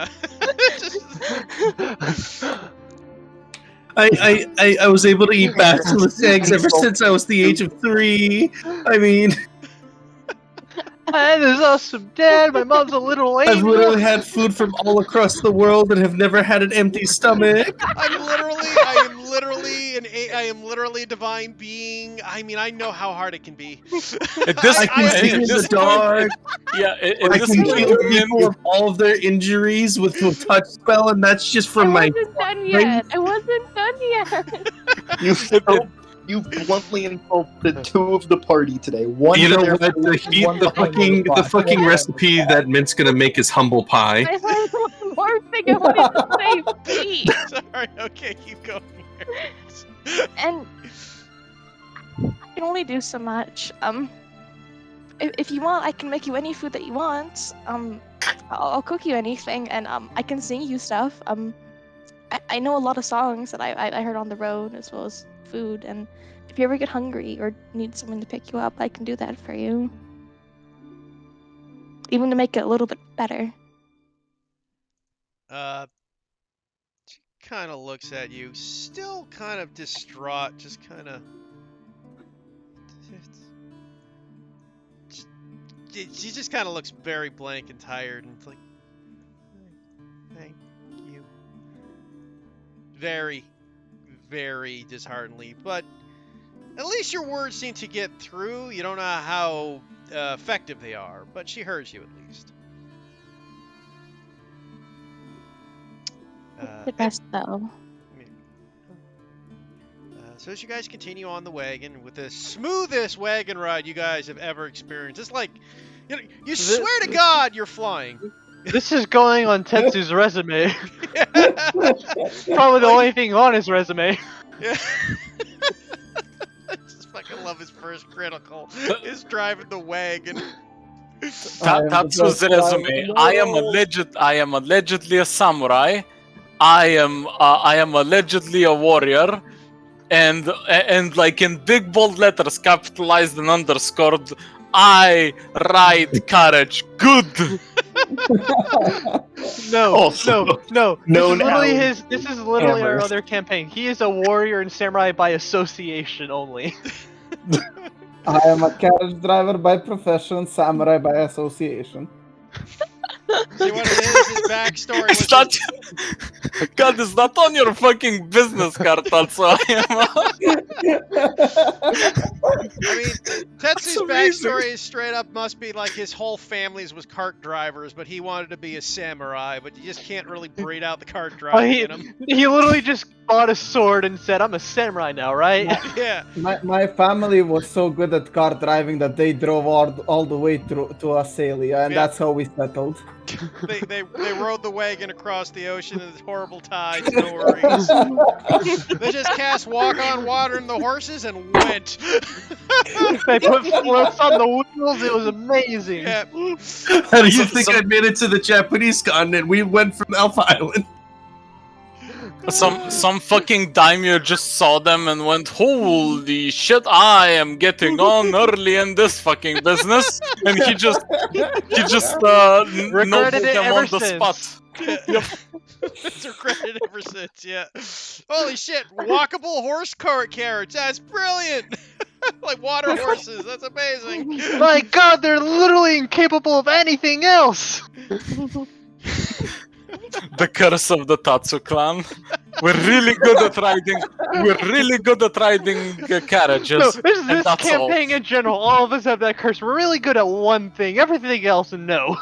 I was able to eat basilisk eggs ever since I was the age of 3. I mean, That is awesome, Dad. My mom's a little I've angel. literally had food from all across the world and have never had an empty stomach. I am literally a divine being. I mean, I know how hard it can be. At this, I can see in at the this dark. point, yeah, at I this can point, heal Min, people of all of their injuries with a touch spell, and that's just from my. I wasn't done yet. You bluntly insulted 2 of the party today. One You to know their what? food, The fucking recipe that Mint's gonna make is humble pie. I had one more thing I wanted to say, please. Sorry. Okay, keep going. And I can only do so much. If you want, I can make you any food that you want. I'll cook you anything, and I can sing you stuff. I know a lot of songs that I heard on the road, as well as food. And if you ever get hungry or need someone to pick you up, I can do that for you. Even to make it a little bit better. She kind of looks at you, still kind of distraught, just kind of. She just kind of looks very blank and tired, and it's like, thank you. Very, very dishearteningly, but at least your words seem to get through. You don't know how effective they are, but she hears you at least. The best, though. So as you guys continue on the wagon with the smoothest wagon ride you guys have ever experienced, it's like you swear to God you're flying. This is going on Tetsu's resume. Yeah. Probably the only thing on his resume. Yeah. I just fucking love his first critical. Is driving the wagon. Tatsu's resume. I am allegedly a samurai. I am allegedly a warrior, and like in big bold letters, capitalized and underscored, I ride carriage good. No, Also no. known This is literally our Hammers. other campaign. He is a warrior and samurai by association only. I am a carriage driver by profession, samurai by association. See what it is? His backstory was It's not. God, it's not on your fucking business card, Tatsu. I mean, Tetsu's amazing. backstory is straight up must be like his whole family's was cart drivers, but he wanted to be a samurai, but you just can't really breed out the cart Well, driving in him. he literally just bought a sword and said, "I'm a samurai now, right?" Yeah. My family was so good at car driving that they drove all the way to Asalia, and Yeah. that's how we settled. They rode the wagon across the ocean in horrible tides, no worries. They just cast walk on water in the horses and went. They put floats on the wheels. It was amazing. Yeah. How do you think I made it to the Japanese continent? We went from Alpha Island. Some fucking daimyo just saw them and went, "Holy shit! I am getting on early in this fucking business," and he just Regretted noted it them ever on the since. spot. It's regretted ever since, yeah. Holy shit, walkable horse cart carriage, that's brilliant! Like water horses, that's amazing! My God, they're literally incapable of anything else. The curse of the Tatsu clan. We're really good at riding. We're really good at riding carriages. No, this is and this that's all. campaign in general. All of us have that curse. We're really good at one thing. Everything else, no.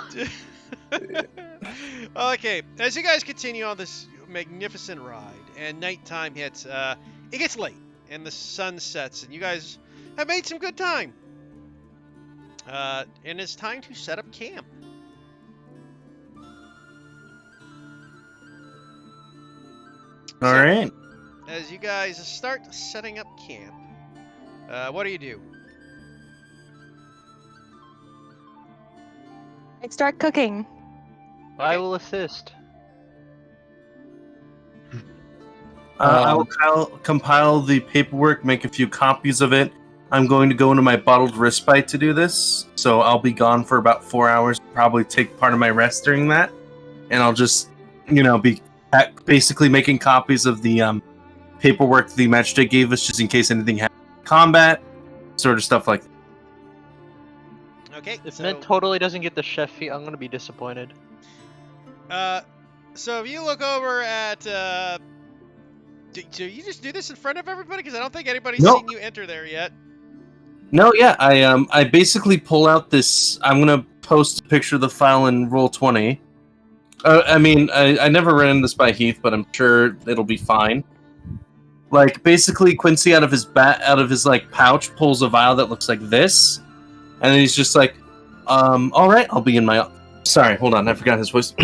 Okay, as you guys continue on this magnificent ride, and nighttime hits, it gets late, and the sun sets, and you guys have made some good time. And it's time to set up camp. All right. As you guys start setting up camp, what do you do? I start cooking. I will assist. I will compile the paperwork, make a few copies of it. I'm going to go into my bottled respite to do this, so I'll be gone for about 4 hours. Probably take part of my rest during that, and I'll just, be basically making copies of the paperwork the magistrate gave us, just in case anything happens in combat, sort of stuff like that. Okay, If so, Mint totally doesn't get the chef feat, I'm gonna be disappointed. so if you look over at, do you just do this in front of everybody? Because I don't think anybody's No. seen you enter there yet. No, yeah, I basically pull out this. I'm gonna post a picture of the file in Roll20. I never ran this by Heath, but I'm sure it'll be fine. Like, basically, Quincy out of his like pouch pulls a vial that looks like this, and then he's just like, all right, I'll be in my. Sorry, hold on, I forgot his voice.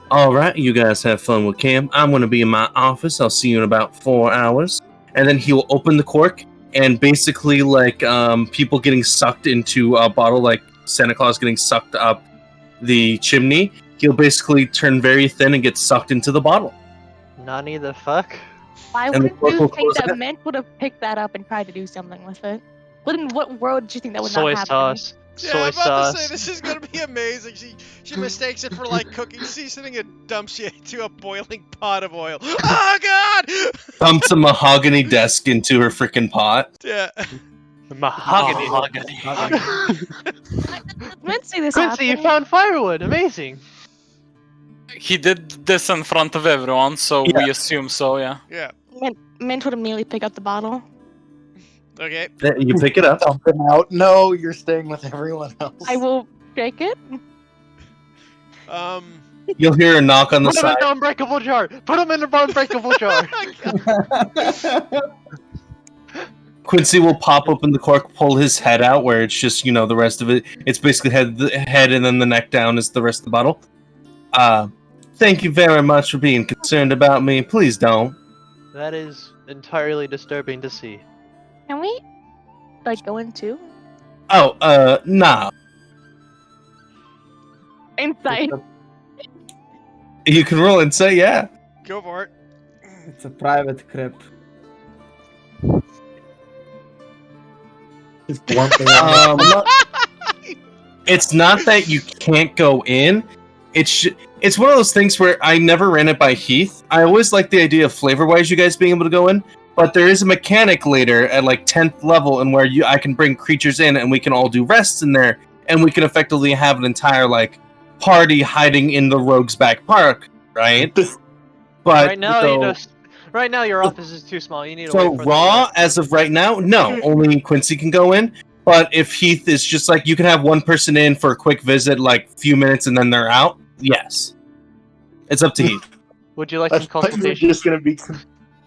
All right, you guys have fun with camp. I'm gonna be in my office. I'll see you in about 4 hours, and then he will open the cork. And basically, like, people getting sucked into a bottle, like Santa Claus getting sucked up the chimney, he'll basically turn very thin and get sucked into the bottle. Nani the fuck? Why And the wouldn't cork you will think close it. that Mint would have picked that up and tried to do something with it? In what world did you think that would Soy not happen? sauce. Yeah, Soy I'm about sauce. to say this is gonna be amazing. She mistakes it for like cooking seasoning and dumps you into a boiling pot of oil. Oh God! Dumps a mahogany desk into her freaking pot. Yeah. Mahogany. Mint see this Quincy, you happen. found firewood. Amazing. He did this in front of everyone, so Yeah. we assume so. Yeah. Yeah. Mint would immediately pick up the bottle. Okay. You pick it up. Something out. No, you're staying with everyone else. I will shake it. You'll hear a knock on the Put him in side. the unbreakable jar. Put him in the unbreakable jar. Quincy will pop open the cork, pull his head out, where it's just, you know, the rest of it. It's basically head and then the neck down is the rest of the bottle. Thank you very much for being concerned about me. Please don't. That is entirely disturbing to see. Can we, like, go in too? Oh, nah. Inside. You can roll and say, yeah. Go for it. It's a private crypt. Just bluntly. It's not that you can't go in. It's one of those things where I never ran it by Heath. I always like the idea of flavor-wise you guys being able to go in, but there is a mechanic later at like 10th level and where I can bring creatures in and we can all do rests in there and we can effectively have an entire like party hiding in the Rogue's Back Park, right? But Right now, so, right now your office is too small. You need to so wait for the raw rest. as of right now, no, only Quincy can go in. But if Heath is just like, you can have one person in for a quick visit, like few minutes, and then they're out. Yes, it's up to Heath. Would you like I some thought you were consultation? just gonna be.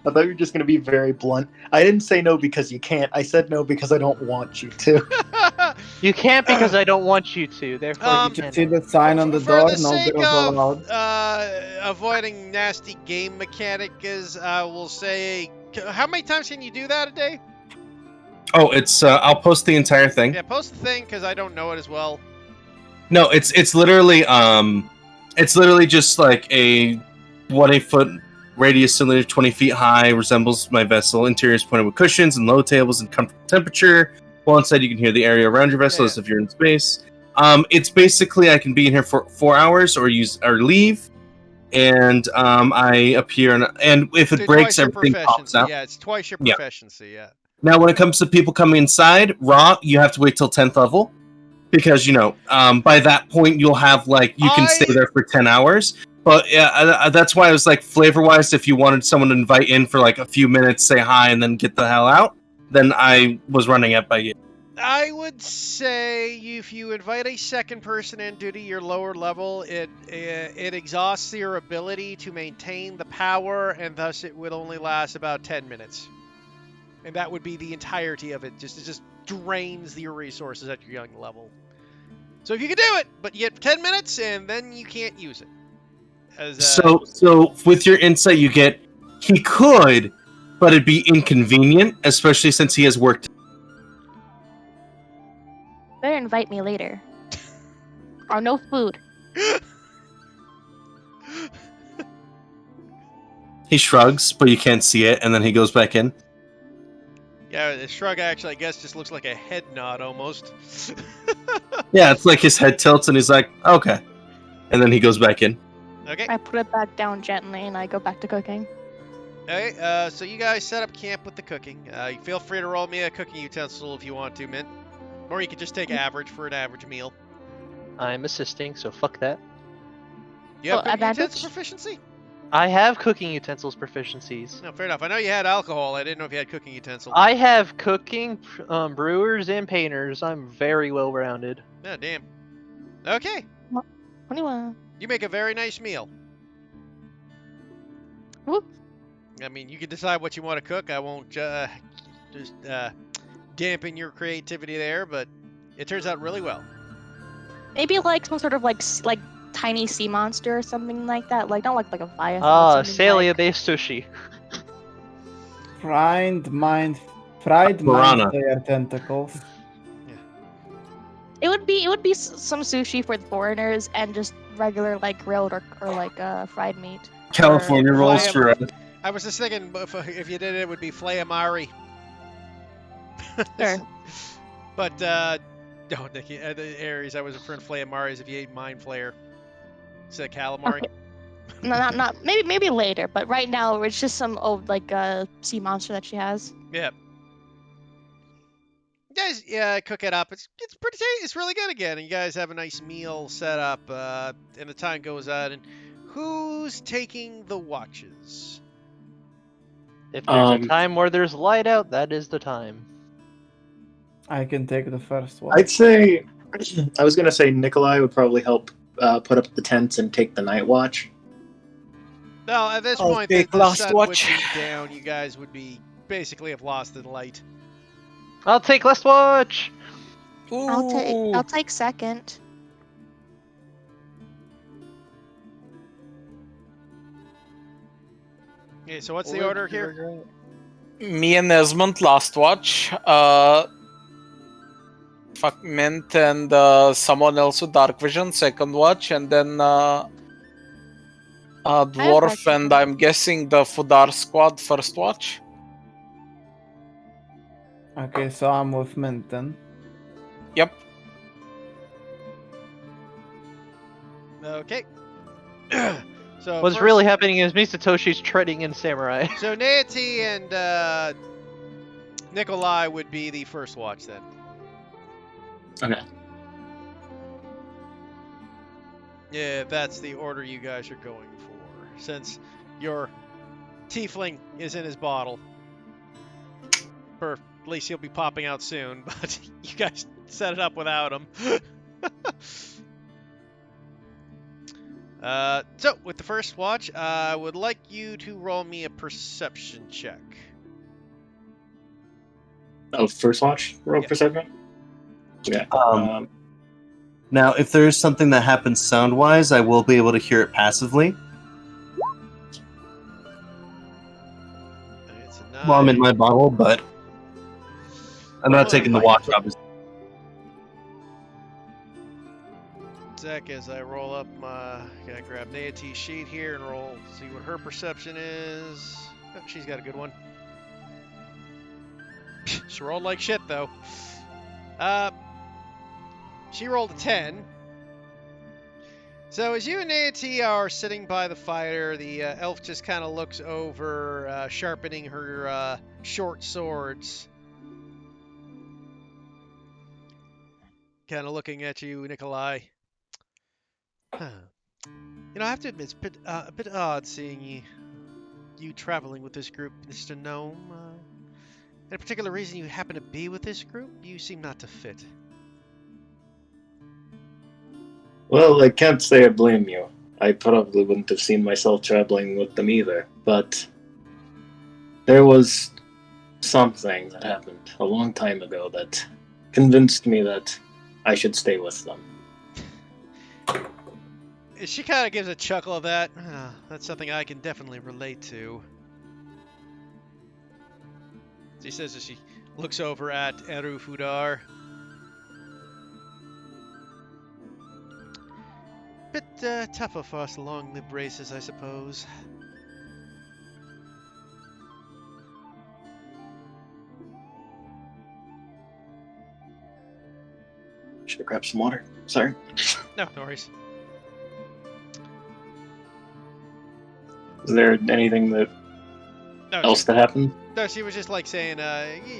I thought you were just gonna be very blunt. I didn't say no because you can't. I said no because I don't want you to. You can't because I don't want you to. Therefore, Um, you See can. the sign on the For door? the No sake girls allowed. of avoiding nasty game mechanic, is we'll say, how many times can you do that a day? Oh, it's I'll post the entire thing. Yeah, post the thing because I don't know it as well. No, it's literally just like a 20-foot radius cylinder, 20 feet high, resembles my vessel. Interior is pointed with cushions and low tables and comfortable temperature. While inside, you can hear the area around your vessel as if you're in space. It's basically I can be in here for 4 hours or leave, and I appear and if it So breaks, twice your everything pops proficiency. out. Yeah, it's twice your Yeah. proficiency. Yeah. Now, when it comes to people coming inside, raw, you have to wait till 10th level. Because, you know, by that point, you'll have, like, you can stay there for 10 hours. But yeah, that's why I was like, flavor-wise, if you wanted someone to invite in for, like, a few minutes, say hi, and then get the hell out, then I was running it by you. I would say if you invite a second person in due to your lower level, it exhausts your ability to maintain the power, and thus it would only last about 10 minutes. And that would be the entirety of it. It just drains your resources at your young level. So if you can do it, but you get 10 minutes, and then you can't use it. As, So with your insight, you get, he could, but it'd be inconvenient, especially since he has worked. Better invite me later. Or no food. He shrugs, but you can't see it, and then he goes back in. Yeah, the shrug actually, I guess, just looks like a head nod almost. Yeah, it's like his head tilts, and he's like, okay. And then he goes back in. Okay. I put it back down gently and I go back to cooking. Okay, so you guys set up camp with the cooking. You feel free to roll me a cooking utensil if you want to, Mint. Or you could just take average for an average meal. I'm assisting, so fuck that. You have Well, cooking utensil advantage? proficiency? I have cooking utensils proficiencies. No, fair enough. I know you had alcohol. I didn't know if you had cooking utensil. I have cooking, brewers, and painters. I'm very well rounded. Oh, damn. Okay. 21. You make a very nice meal. Whoop. I mean, you can decide what you want to cook. I won't just dampen your creativity there, but it turns out really well. Maybe like some sort of like tiny sea monster or something like that. Like not like a Leviathan. Ah, something Salia-based sushi. Fried mind Piranha. flayer tentacles. It would be some sushi for the foreigners and just regular like grilled or like fried meat. California rolls for I was just thinking if you did it, it would be flayamari. Sure. But, no, Nikki, Aries, I was referring to flayamaris if you ate mind flayer. Instead of calamari. Okay. No, not maybe later, but right now it's just some old like sea monster that she has. Yeah. You guys, cook it up. It's pretty tasty. It's really good again. And you guys have a nice meal set up, and the time goes on. And who's taking the watches? If there's a time where there's light out, that is the time. I can take the first one. I'd say I was gonna say Nikolai would probably help put up the tents and take the night watch? No, at this I'll point, take the last sun watch. would be down. You guys would be basically have lost the light. I'll take last watch. I'll take second. Okay, so what's the order here? Me and Esmond last watch. Fuck Mint and someone else with Dark Vision second watch, and then Dwarf Dark and I'm guessing the Fudar squad first watch. Okay, so I'm with Minton. Yep. Okay. So What's first- really happening is me Satoshi's treading in Samurai. So Naity and Nikolai would be the first watch then. Okay. Yeah, that's the order you guys are going for. Since your tiefling is in his bottle. Or at least he'll be popping out soon, but you guys set it up without him. So, with the first watch, I would like you to roll me a perception check. Oh, first watch? Roll Yeah. perception? Yeah. Now, if there is something that happens sound-wise, I will be able to hear it passively. It's a While I'm 9. in my bottle, but I'm not taking the watch, obviously. Sec as I roll up my. Gotta grab Naity's sheet here and roll. See what her perception is. Oh, she's got a good one. She rolled like shit though. She rolled a 10. So as you and Naity are sitting by the fire, the elf just kind of looks over, sharpening her short swords. Kind of looking at you, Nikolai. Huh. You know, I have to admit, it's a bit odd seeing you traveling with this group, Mr. Gnome. Any particular reason you happen to be with this group? You seem not to fit. Well, I can't say I blame you. I probably wouldn't have seen myself traveling with them either, but there was something that happened a long time ago that convinced me that I should stay with them. She kind of gives a chuckle of that. That's something I can definitely relate to. She says as she looks over at Eru Fudar. Bit tougher for us long-lived races, I suppose. Should have grabbed some water. Sorry. No worries. Is there anything that No, else that happened? No, she was just like saying,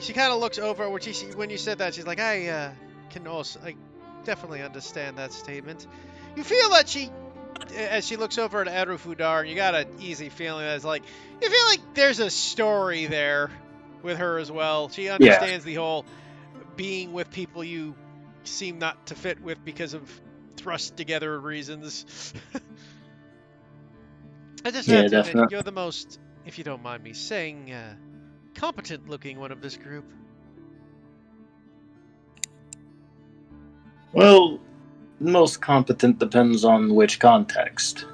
she kind of looks over when when you said that, she's like, I definitely understand that statement. You feel that as she looks over at Eru Fudar, you got an easy feeling that it's like, you feel like there's a story there with her as well. She understands the whole being with people you seem not to fit with because of thrust together reasons. I just have to admit, definitely. you're the most, if you don't mind me saying, competent looking one of this group. Well, most competent depends on which context.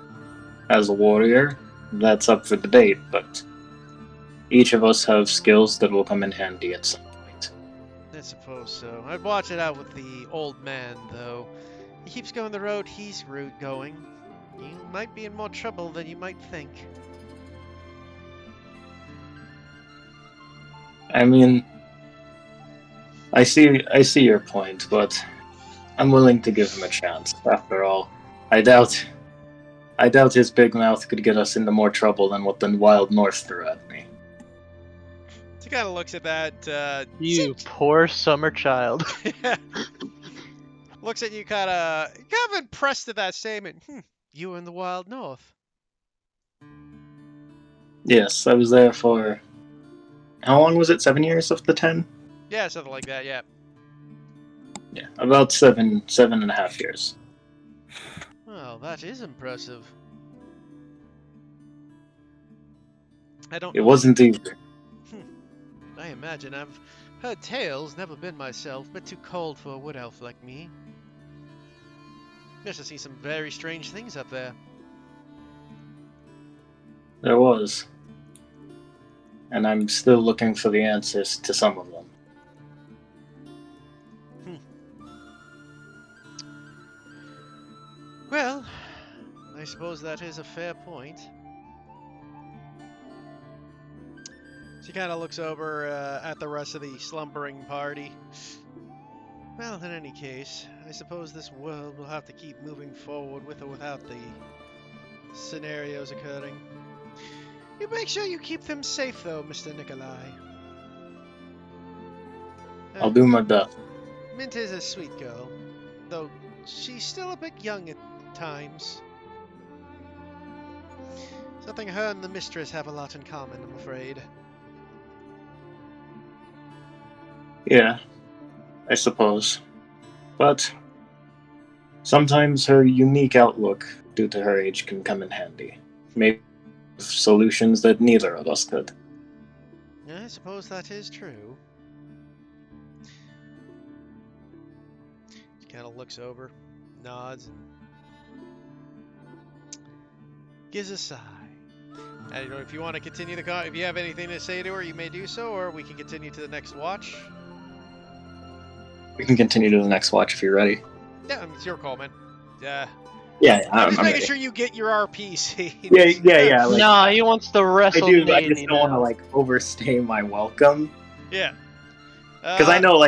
As a warrior, that's up for debate, but each of us have skills that will come in handy at some point. I suppose so. I'd watch it out with the old man, though. He keeps going the road he's going. You might be in more trouble than you might think. I mean, I see your point, but I'm willing to give him a chance. After all, I doubt his big mouth could get us into more trouble than what the Wild North threw at me. She kind of looks at that. You poor summer child. Looks at you kind of impressed at that statement. You were in the Wild North. Yes, I was there for... How long was it? 7 years of the 10? Yeah, something like that, yeah. Yeah, about 7.5 years. Oh, Well, that is impressive. I don't It know. wasn't easy. I imagine I've heard tales, never been myself, but too cold for a wood elf like me. Must have seen some very strange things up there. There was. And I'm still looking for the answers to some of them. Well, I suppose that is a fair point. She kind of looks over at the rest of the slumbering party. Well, in any case, I suppose this world will have to keep moving forward with or without the scenarios occurring. You make sure you keep them safe, though, Mr. Nikolai. I'll do my best. Mint is a sweet girl, though she's still a bit young at times. Something her and the mistress have a lot in common, I'm afraid. Yeah, I suppose. But sometimes her unique outlook due to her age can come in handy. Maybe solutions that neither of us could. Yeah, I suppose that is true. She kind of looks over, nods, and gives a sigh. I don't know if you want to continue the if you have anything to say to her, you may do so, or we can continue to the next watch. We can continue to the next watch if you're ready. Yeah, I mean, it's your call, man. Yeah, I'm just I'm making ready. sure you get your RPC. Yeah. Like, No, he wants to I wrestle do. I Navy just don't want to now. like overstay my welcome. Yeah. Because I know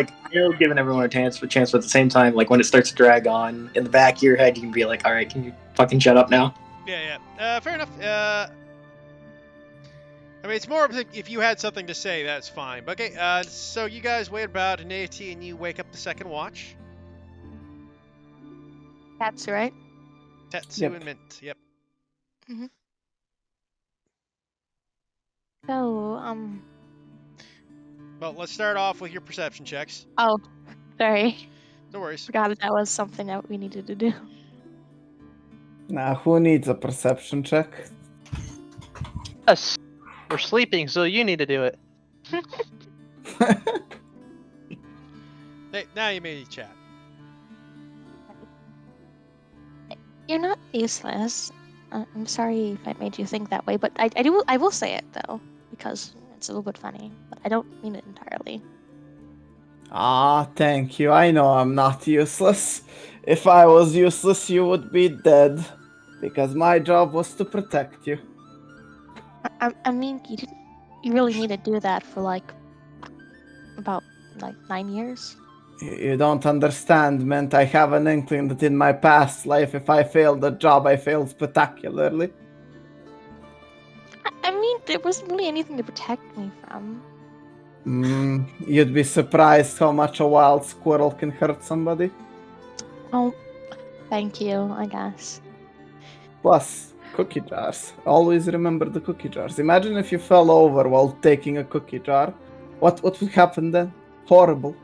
giving everyone a chance, but at the same time, like when it starts to drag on, in the back of your head, you can be like, "All right, can you fucking shut up now?" Yeah. Fair enough. I mean, it's more of if you had something to say, that's fine. But okay, so you guys wait about an AT and you wake up the second watch. That's right. Tetsu Yep. and Mint. Yep. So, Well, let's start off with your perception checks. oh, sorry. No worries. Forgot that was something that we needed to do. Now, who needs a perception check? Us. We're sleeping, so you need to do it. Hey, now you may chat. You're not useless. I'm sorry if I made you think that way, but I will say it though, because it's a little bit funny. But I don't mean it entirely. Ah, thank you. I know I'm not useless. If I was useless, you would be dead. Because my job was to protect you. I mean, you really need to do that for about 9 years. You don't understand, Mint. I have an inkling that in my past life, if I failed a job, I failed spectacularly. I mean, there wasn't really anything to protect me from. You'd be surprised how much a wild squirrel can hurt somebody. Oh, thank you, I guess. Plus, cookie jars. Always remember the cookie jars. Imagine if you fell over while taking a cookie jar. What would happen then? Horrible.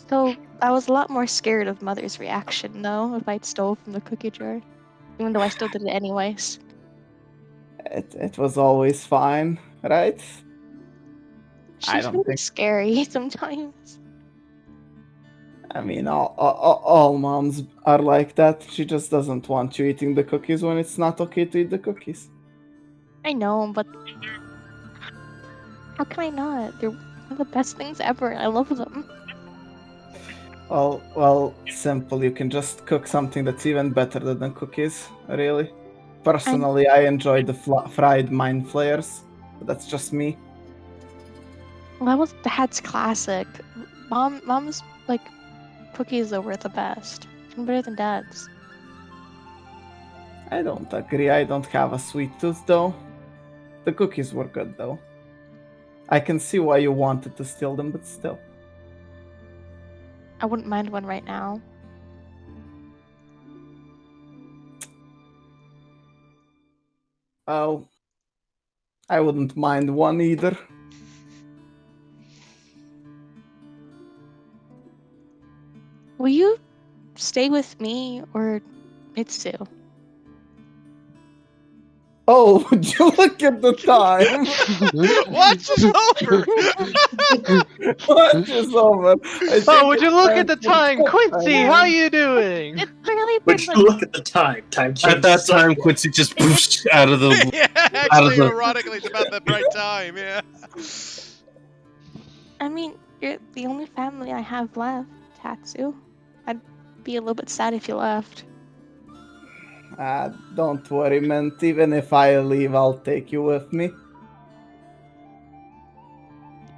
So I was a lot more scared of Mother's reaction, though, if I'd stole from the cookie jar. Even though I still did it anyways. It was always fine, right? I She's don't really think- scary sometimes. I mean, all moms are like that. She just doesn't want you eating the cookies when it's not okay to eat the cookies. I know, but how can I not? They're one of the best things ever. I love them. Well, simple. You can just cook something that's even better than the cookies, really. Personally, I enjoy the fried mind flayers, but that's just me. Well, that was Dad's classic. Mom's cookies though were the best. Even better than Dad's. I don't agree. I don't have a sweet tooth, though. The cookies were good, though. I can see why you wanted to steal them, but still. I wouldn't mind one right now. Well, I wouldn't mind one either. Will you stay with me or Mitsu? Oh, would you look at the time? Watch is over. Watch is over. I think Oh, would you it's look time at the for time? the Quincy, time. how you doing? It's really been But you like look at the time. Time changes. At that so time, much. Quincy just poofed out of the. Yeah, Out of actually, the- ironically, it's about the right time. Yeah. I mean, you're the only family I have left, Tatsu. I'd be a little bit sad if you left. Don't worry, man. Even if I leave, I'll take you with me.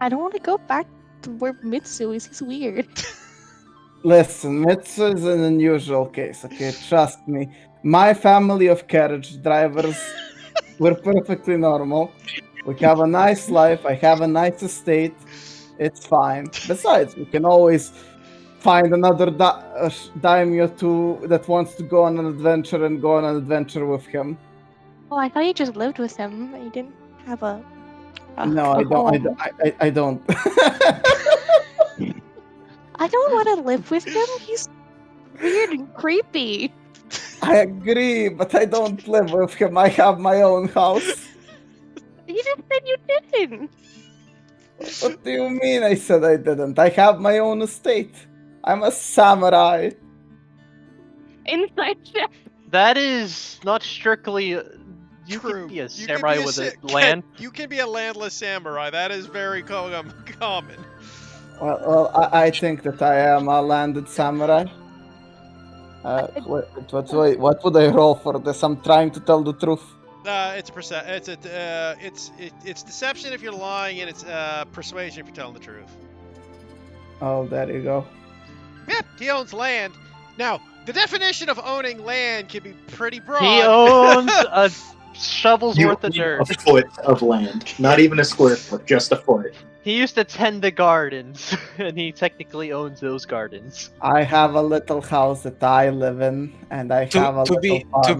I don't want to go back to where Mitsu is. He's weird. Listen, Mitsu is an unusual case, okay? Trust me. My family of carriage drivers, we're perfectly normal. We have a nice life. I have a nice estate. It's fine. Besides, we can always find another daimyo that wants to go on an adventure and go on an adventure with him. Oh, I thought you just lived with him. You didn't have a. No, a I don't. home. I don't. I don't want to live with him. He's weird and creepy. I agree, but I don't live with him. I have my own house. You just said you didn't. What do you mean I said I didn't? I have my own estate. I'm a samurai. Inside joke. That is not strictly. You True. can be a You can samurai be a with sa- a land. You can be a landless samurai. That is very common. Well, I think that I am a landed samurai. What would I roll for this? I'm trying to tell the truth. It's deception if you're lying, and it's persuasion if you're telling the truth. Oh, there you go. Yeah, he owns land. Now, the definition of owning land can be pretty broad. He owns a shovel's You worth of own dirt. a foot of land, not even a square foot, just a foot. He used to tend the gardens, and he technically owns those gardens. I have a little house that I live in, and I have a To be little farm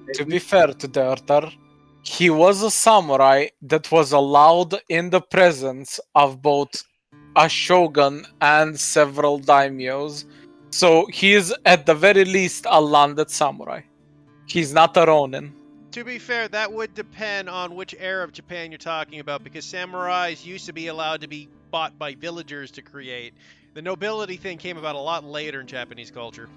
that I maintain. fair to the Arthur, he was a samurai that was allowed in the presence of both a shogun and several daimyos. So he is at the very least a landed samurai. He's not a ronin. To be fair, that would depend on which era of Japan you're talking about, because samurais used to be allowed to be bought by villagers to create. The nobility thing came about a lot later in Japanese culture.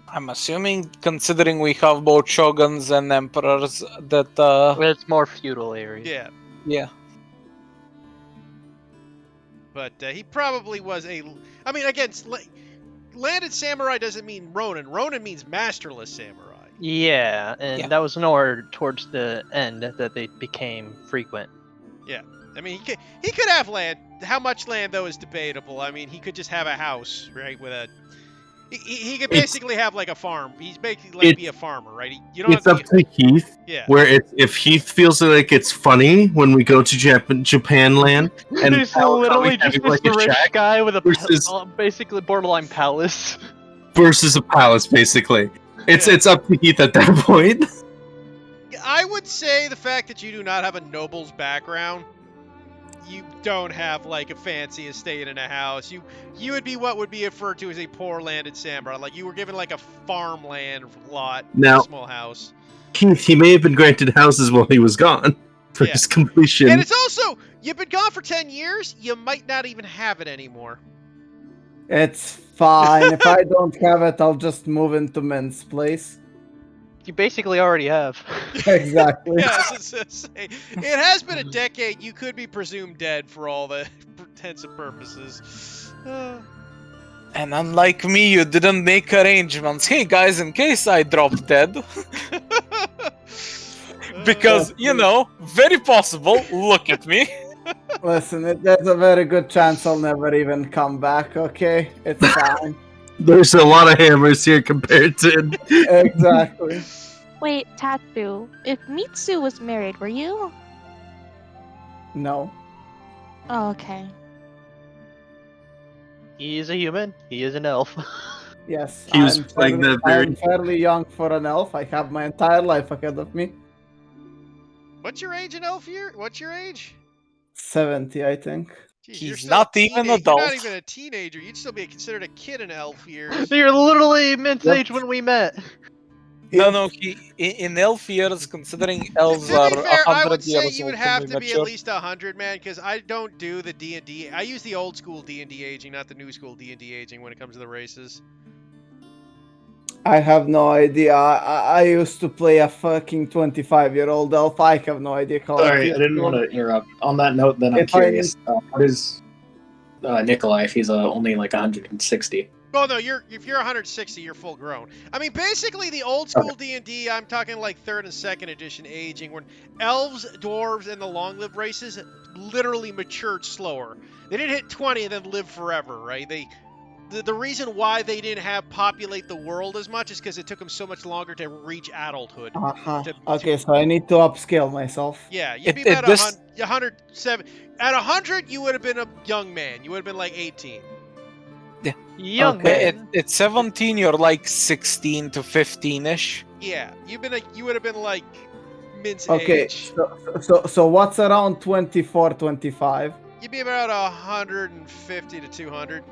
I'm assuming, considering we have both shoguns and emperors, that It's more feudal area. Yeah, yeah. but he probably was a. I mean, again, landed samurai doesn't mean ronin. Ronin means masterless samurai. Yeah, and Yeah. that was nowhere towards the end that they became frequent. I mean, he could have land. How much land though is debatable. I mean, he could just have a house, right? With a he could It's- basically have like a farm. He's basically like be a farmer, right? You don't It's have up to Heath. yeah. Where if Heath feels like it's funny when we go to Japan land, and He's Al literally Kali just having, like, this a rich shack guy with a versus- basically borderline palace. versus a palace, basically. It's Yeah. it's up to Heath at that point. I would say the fact that you do not have a noble's background, you don't have like a fancy estate in a house. You would be what would be referred to as a poor landed samurai. Like you were given like a farmland lot, Now- a small house. He may have been granted houses while he was gone for Yeah. his completion. And it's also you've been gone for 10 years. You might not even have it anymore. It's fine. If I don't have it, I'll just move into Min's place. You basically already have. Exactly. Yes, it has been a decade. You could be presumed dead for all the intents and purposes. And unlike me, you didn't make arrangements. Hey guys, in case I drop dead. Because, you know, very possible. Look at me. Listen, there's a very good chance I'll never even come back, okay? It's fine. There's a lot of hammers here compared to. Exactly. Wait, Tatsu. If Mitsu was married, were you? No. Oh, okay. He is a human. He is an elf. Yes. He was I'm playing fairly- that very- I'm fairly young for an elf. I have my entire life ahead of me. What's your age in elf year? What's your age? 70, I think. Jeez, you're He's still a not even teenage- You're not adult. even a teenager. You'd still be considered a kid in elf years. You're literally mid-age when we met. No, he in elf years, considering elves To are be fair, I 100 would say years you old would have be to be at mature. least 100, man, because I don't do the D&D. I use the old school D&D aging, not the new school D&D aging when it comes to the races. I have no idea. I used to play a fucking 25-year-old elf. I have no idea how. Sorry, I didn't want to interrupt. On that note, then I'm If I curious. What is Nikolai if he's only like 160? Well, no, if you're 160, you're full grown. I mean, basically, the old school D&D, I'm talking like 3rd and 2nd edition aging, when elves, dwarves, and the long-lived races literally matured slower. They didn't hit 20 and then live forever, right? The reason why they didn't have populate the world as much is because it took them so much longer to reach adulthood. Okay, so I need to upscale myself. Yeah, you'd be It- about this- 107. At 100, you would have been a young man. You would have been like 18. Young Okay. man. At 17, you're like 16 to 15-ish. Yeah, you would have been like mince Okay, age. so what's around 24, 25? You'd be about 150 to 200.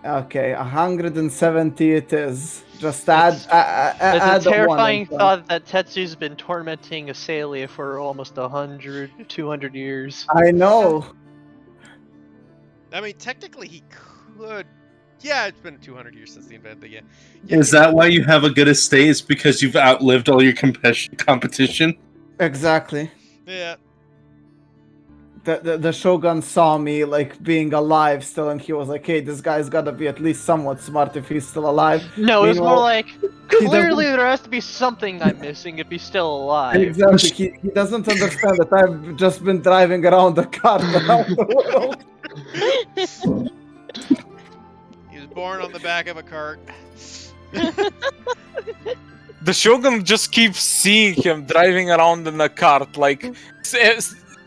Okay, 170 it is. Just add add It's a the one terrifying and thought that Tetsu's been tormenting Asalia for almost 100, 200 years. I know. I mean, technically, he could. Yeah, it's been 200 years since the event, but yeah. Is that why you have a good estate? Is because you've outlived all your competition? Exactly. Yeah. The Shogun saw me like being alive still, and he was like, "Hey, this guy's gotta be at least somewhat smart if he's still alive." No, it was more Meanwhile, like, clearly there has to be something I'm missing if he's still alive. Exactly. He doesn't understand that I've just been driving around the car around the world. He was born on the back of a cart. The Shogun just keeps seeing him driving around in a cart. Like,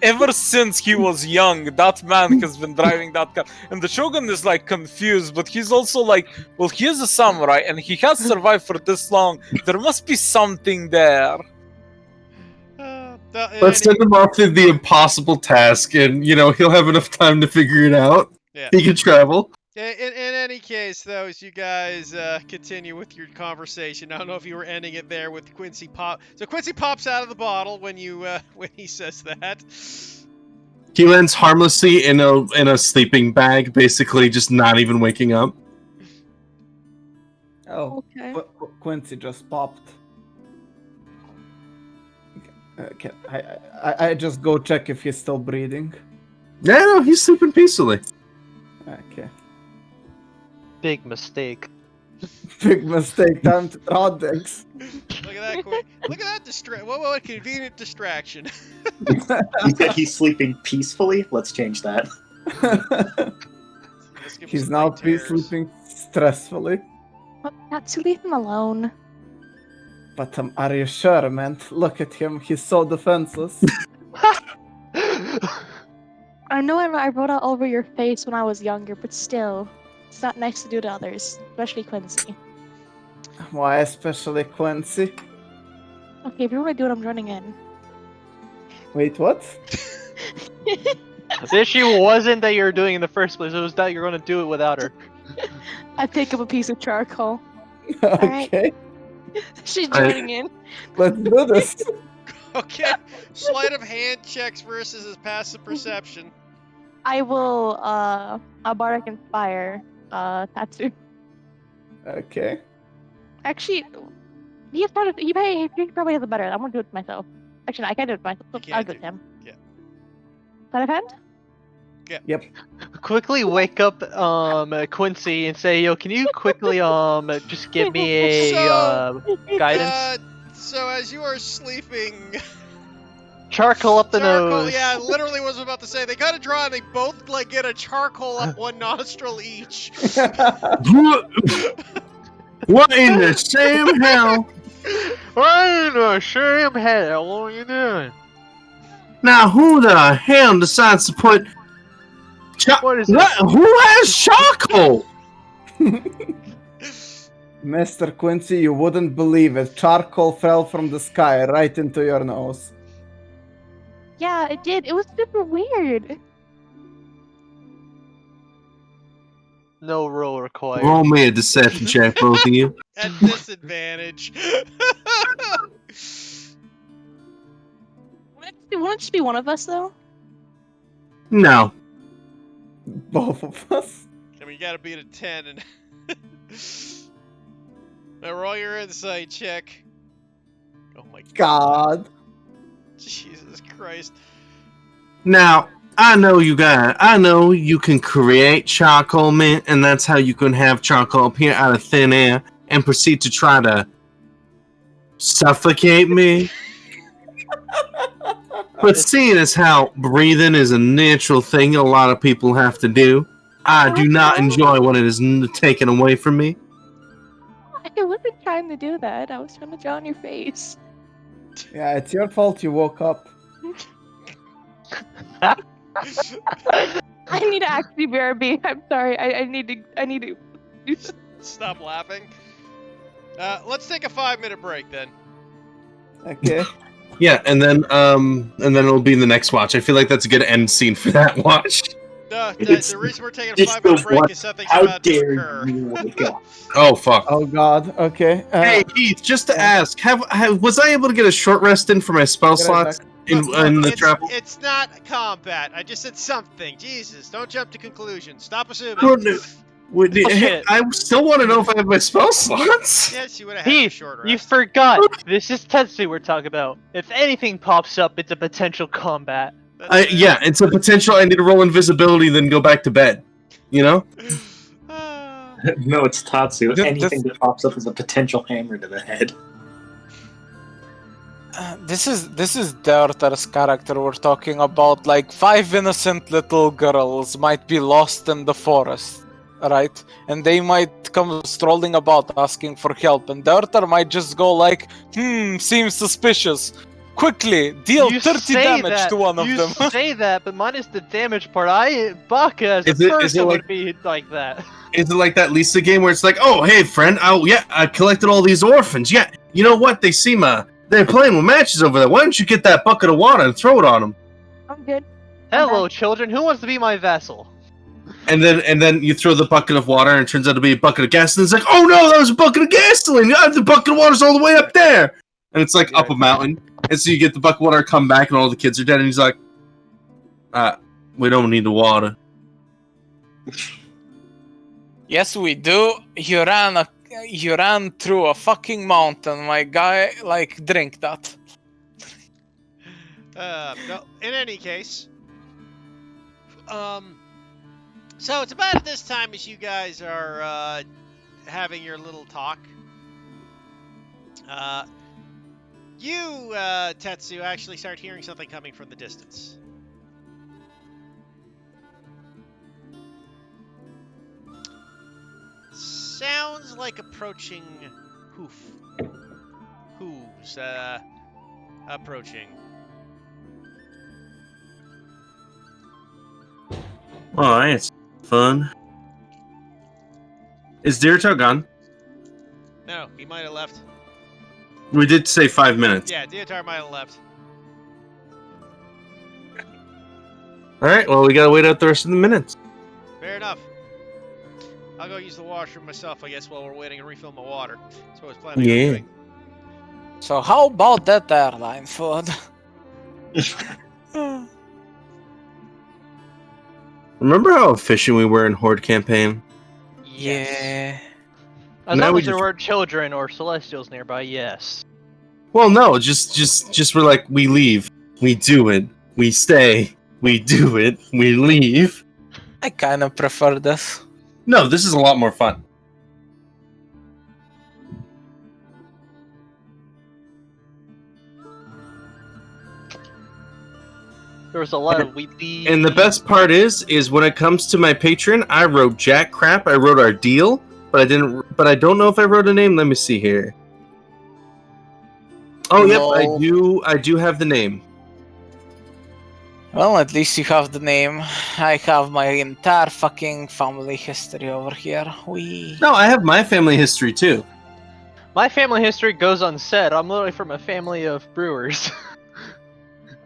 ever since he was young, that man has been driving that car. And the Shogun is like confused, but he's also like, well, he's a samurai and he has survived for this long. There must be something there. Let's send him off to the impossible task, and he'll have enough time to figure it out. Yeah. He can travel. In any case, though, as you guys continue with your conversation, I don't know if you were ending it there with Quincy pop. So Quincy pops out of the bottle when he says that. He lands harmlessly in a sleeping bag, basically just not even waking up. Oh, Okay. Quincy just popped. Okay, I just go check if he's still breathing. Yeah, no, he's sleeping peacefully. Okay. Big mistake. Big mistake. Time to draw decks. Look at that! Look at that what a convenient distraction. You said he's sleeping peacefully? Let's change that. Let's give him He's some now night terrors. sleeping stressfully. Tatsu, leave him alone. But are you sure, man? Look at him. He's so defenseless. I know I wrote out over your face when I was younger, but still, it's not nice to do to others, especially Quincy. Why, especially Quincy? Okay, if you want to do it, I'm joining in. Wait, what? The issue wasn't that you were doing in the first place, it was that you're going to do it without her. I pick up a piece of charcoal. Okay, She's joining in. let's do this. Okay. Sleight of hand checks versus his passive perception. I will, Bardic Inspire, Tatsu. Okay. Actually, he probably has a better. I'm gonna do it myself. Actually, no, I can't do it myself. You I'll can't do it do- him. yeah. Sleight of hand? Yep. Quickly wake up Quincy and say, yo, can you quickly just give me a guidance? So as you are sleeping, Charcoal up the charcoal. nose. Yeah, literally was about to say they gotta draw and they both like get a charcoal up one nostril each. What in the same hell? Why in the same hell? What are you doing? Now, who the hell decides to put... What is Who has charcoal? Mr. Quincy, you wouldn't believe it. Charcoal fell from the sky right into your nose. Yeah, it did. It was super weird. No roll required. Roll me a deception check, both of you. At disadvantage. Won't it just be one of us though? No. Both of us. I mean, you gotta beat a 10 and... Now roll your insight check. Oh my God. Jesus Christ. Now, I know you can create charcoal mint, and that's how you can have charcoal appear out of thin air and proceed to try to suffocate me. But seeing as how breathing is a natural thing a lot of people have to do, I do not enjoy when it is taken away from me. I wasn't trying to do that. I was trying to draw on your face. Yeah, it's your fault you woke up. I need to actually BRB. I'm sorry. I need to do something. Stop laughing. Let's take a 5-minute break then. Okay. Yeah, and then it'll be the next watch. I feel like that's a good end scene for that watch. It's The reason we're taking a just 5-minute the break one- is something's How about to dare occur. you wake up? Oh fuck. Oh God. Okay. Hey Keith, just to ask, was I able to get a short rest in for my spell Get it slots back. in the travel? It's not combat. I just said something. Jesus, don't jump to conclusions. Stop assuming. Oh, no. Bullshit. I still want to know if I have my spell slots. Yes, you would have had a Heath, short you rest. forgot. This is Tetsu we're talking about. If anything pops up, it's a potential combat. That's it. Yeah, it's a potential. I need to roll invisibility, then go back to bed. You know? Ah. No, it's Tatsu. The- Anything that pops up is a potential hammer to the head. This is Deortar's character we're talking about. Like 5 innocent little girls might be lost in the forest, right? And they might come strolling about asking for help, and Deortar might just go like, seems suspicious. Quickly, deal You 30 say damage that, to one of you them. say that, but minus the damage part, Baka as a Is it person like- would be like that. Is it like that Lisa game where it's like, oh, hey, friend, I collected all these orphans. Yeah, you know what? They seem, they're playing with matches over there. Why don't you get that bucket of water and throw it on them? I'm good. Hello, children. Who wants to be my vassal? And then you throw the bucket of water, and it turns out to be a bucket of gasoline. It's like, oh no, that was a bucket of gasoline. The bucket of water's all the way up there. And it's like up a mountain. And so you get the bucket of water, come back, and all the kids are dead. And he's like, we don't need the water. Yes, we do. You ran through a fucking mountain, my guy. Like, drink that. No, in any case, so it's about at this time as you guys are having your little talk. You, Tetsu, actually start hearing something coming from the distance. Sounds like approaching hooves, approaching. Oh, that's fun. Is Diritar gone? No, he might have left. We did say 5 minutes. Yeah, Diotar might have left. Alright, well, we gotta wait out the rest of the minutes. Fair enough. I'll go use the washroom myself, I guess, while we're waiting and refill my water. That's what I was planning on Yeah. doing. So how about that airline food? Remember how efficient we were in Horde campaign? Yeah. As Now long we as there just- weren't children or celestials nearby, yes. Well, no, just we're like, we leave, we do it, we stay, we do it, we leave. I kind of prefer this. No, this is a lot more fun. There was a lot of weepy. And the best part is when it comes to my patron, I wrote Jack Crap, I wrote our deal, but I don't know if I wrote a name. Let me see here. Oh, yep, No. I do have the name. Well, at least you have the name. I have my entire fucking family history over here. No, I have my family history too. My family history goes unsaid. I'm literally from a family of brewers.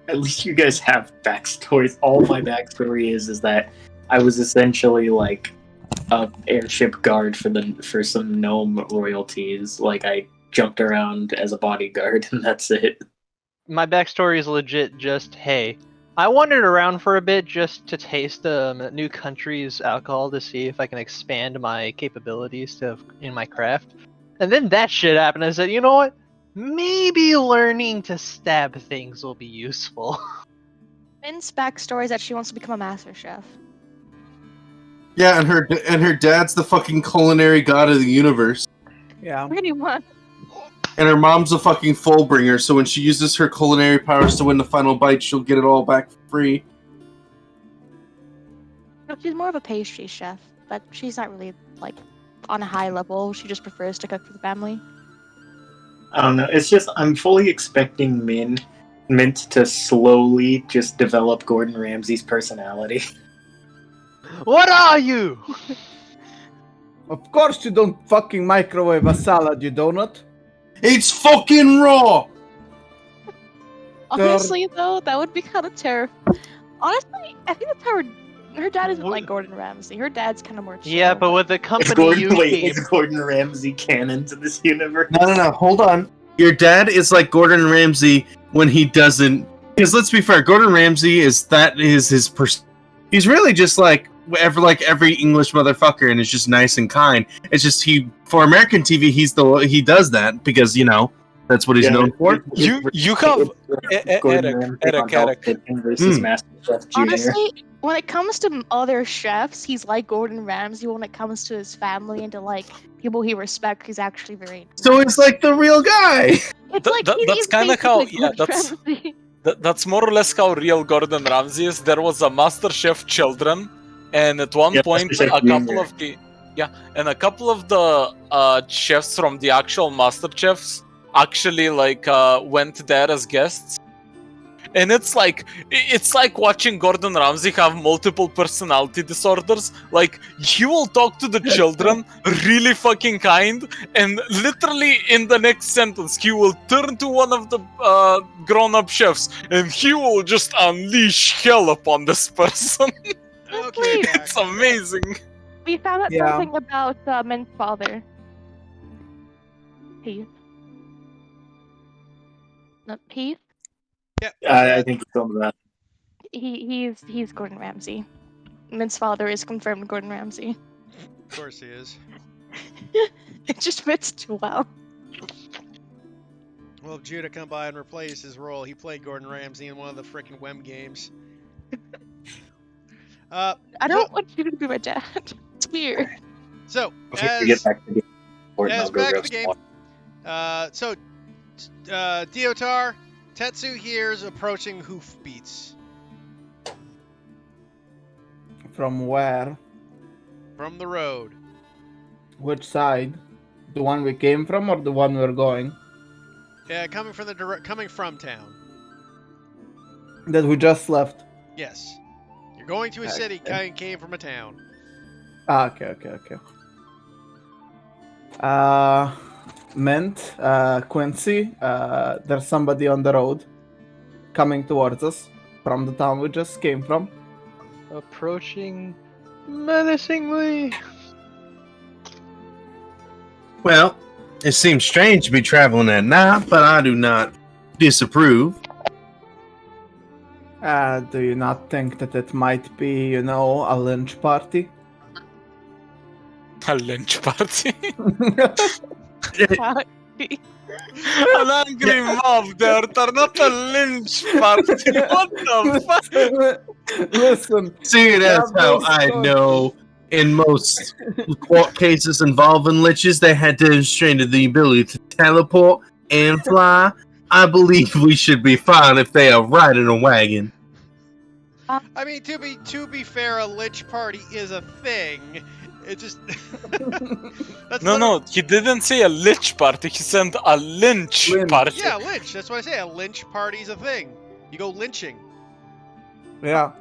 At least you guys have backstories. All my backstory is that I was essentially like a airship guard for some gnome royalties. Like I jumped around as a bodyguard, and that's it. My backstory is legit. Just hey, I wandered around for a bit just to taste new countries' alcohol to see if I can expand my capabilities in my craft. And then that shit happened. I said, you know what? Maybe learning to stab things will be useful. Min's backstory is that she wants to become a master chef. Yeah, and her dad's the fucking culinary god of the universe. Yeah. Pretty much. And her mom's a fucking Fullbringer, so when she uses her culinary powers to win the final bite, she'll get it all back for free. No, she's more of a pastry chef, but she's not really like on a high level. She just prefers to cook for the family. I don't know. It's just I'm fully expecting Mint to slowly just develop Gordon Ramsay's personality. What are you? Of course you don't fucking microwave a salad, you donut. It's fucking raw! Honestly, though, that would be kind of terrifying. Honestly, I think that's how her dad isn't like Gordon Ramsay. Her dad's kind of more chill. Yeah, but with the Is company you keep, is Gordon Ramsay canon to this universe? No, hold on. Your dad is like Gordon Ramsay when he doesn't... Because let's be fair, Gordon Ramsay is his person. He's really just like every English motherfucker, and is just nice and kind. It's just for American TV, he does that because that's what he's known for. You have Eric. Versus MasterChef Junior. Honestly, when it comes to other chefs, he's like Gordon Ramsay. When it comes to his family and to like people he respects, he's actually very. So it's like the real guy. It's like that's kind of how. Yeah, that's more or less how real Gordon Ramsay is. There was a MasterChef Children, and at one point, MasterChef a couple of the chefs from the actual MasterChefs actually went there as guests. And it's like watching Gordon Ramsay have multiple personality disorders. Like, he will talk to the children really fucking kind, and literally in the next sentence he will turn to one of the grown-up chefs and he will just unleash hell upon this person. Okay, Jack. It's amazing. We found out Yeah. something about Min's father. Heath. No, Heath. I think you told me that. He's Gordon Ramsay. Min's father is confirmed Gordon Ramsay. Of course he is. It just fits too well. Well, if Judah come by and replace his role, he played Gordon Ramsay in one of the frickin' WEM games. I don't want you to be my dad. It's weird. So, Before we get back to the as back to the game. Deotar, Tetsu here's approaching hoofbeats From where? from the road. Which side? The one we came from or the one we're going? Yeah, coming from town. That we just left. Yes. You're going to a city, came from a town. Okay. Mint, Quincy, there's somebody on the road coming towards us from the town we just came from. approaching menacingly. Well, it seems strange to be traveling at night, but I do not disapprove. Do you not think that it might be, a lynch party? A lynch party? Wow. An angry mob there, not a lynch party. What the fuck? Listen, See, that's how I know. In most court cases involving liches, they had demonstrated the ability to teleport and fly. I believe we should be fine if they are riding a wagon. I mean, to be fair, a lich party is a thing. It just that's No, he didn't say a lich party. He said a lynch party. Yeah, lynch. That's what I say. A lynch party's a thing. You go lynching. yeah.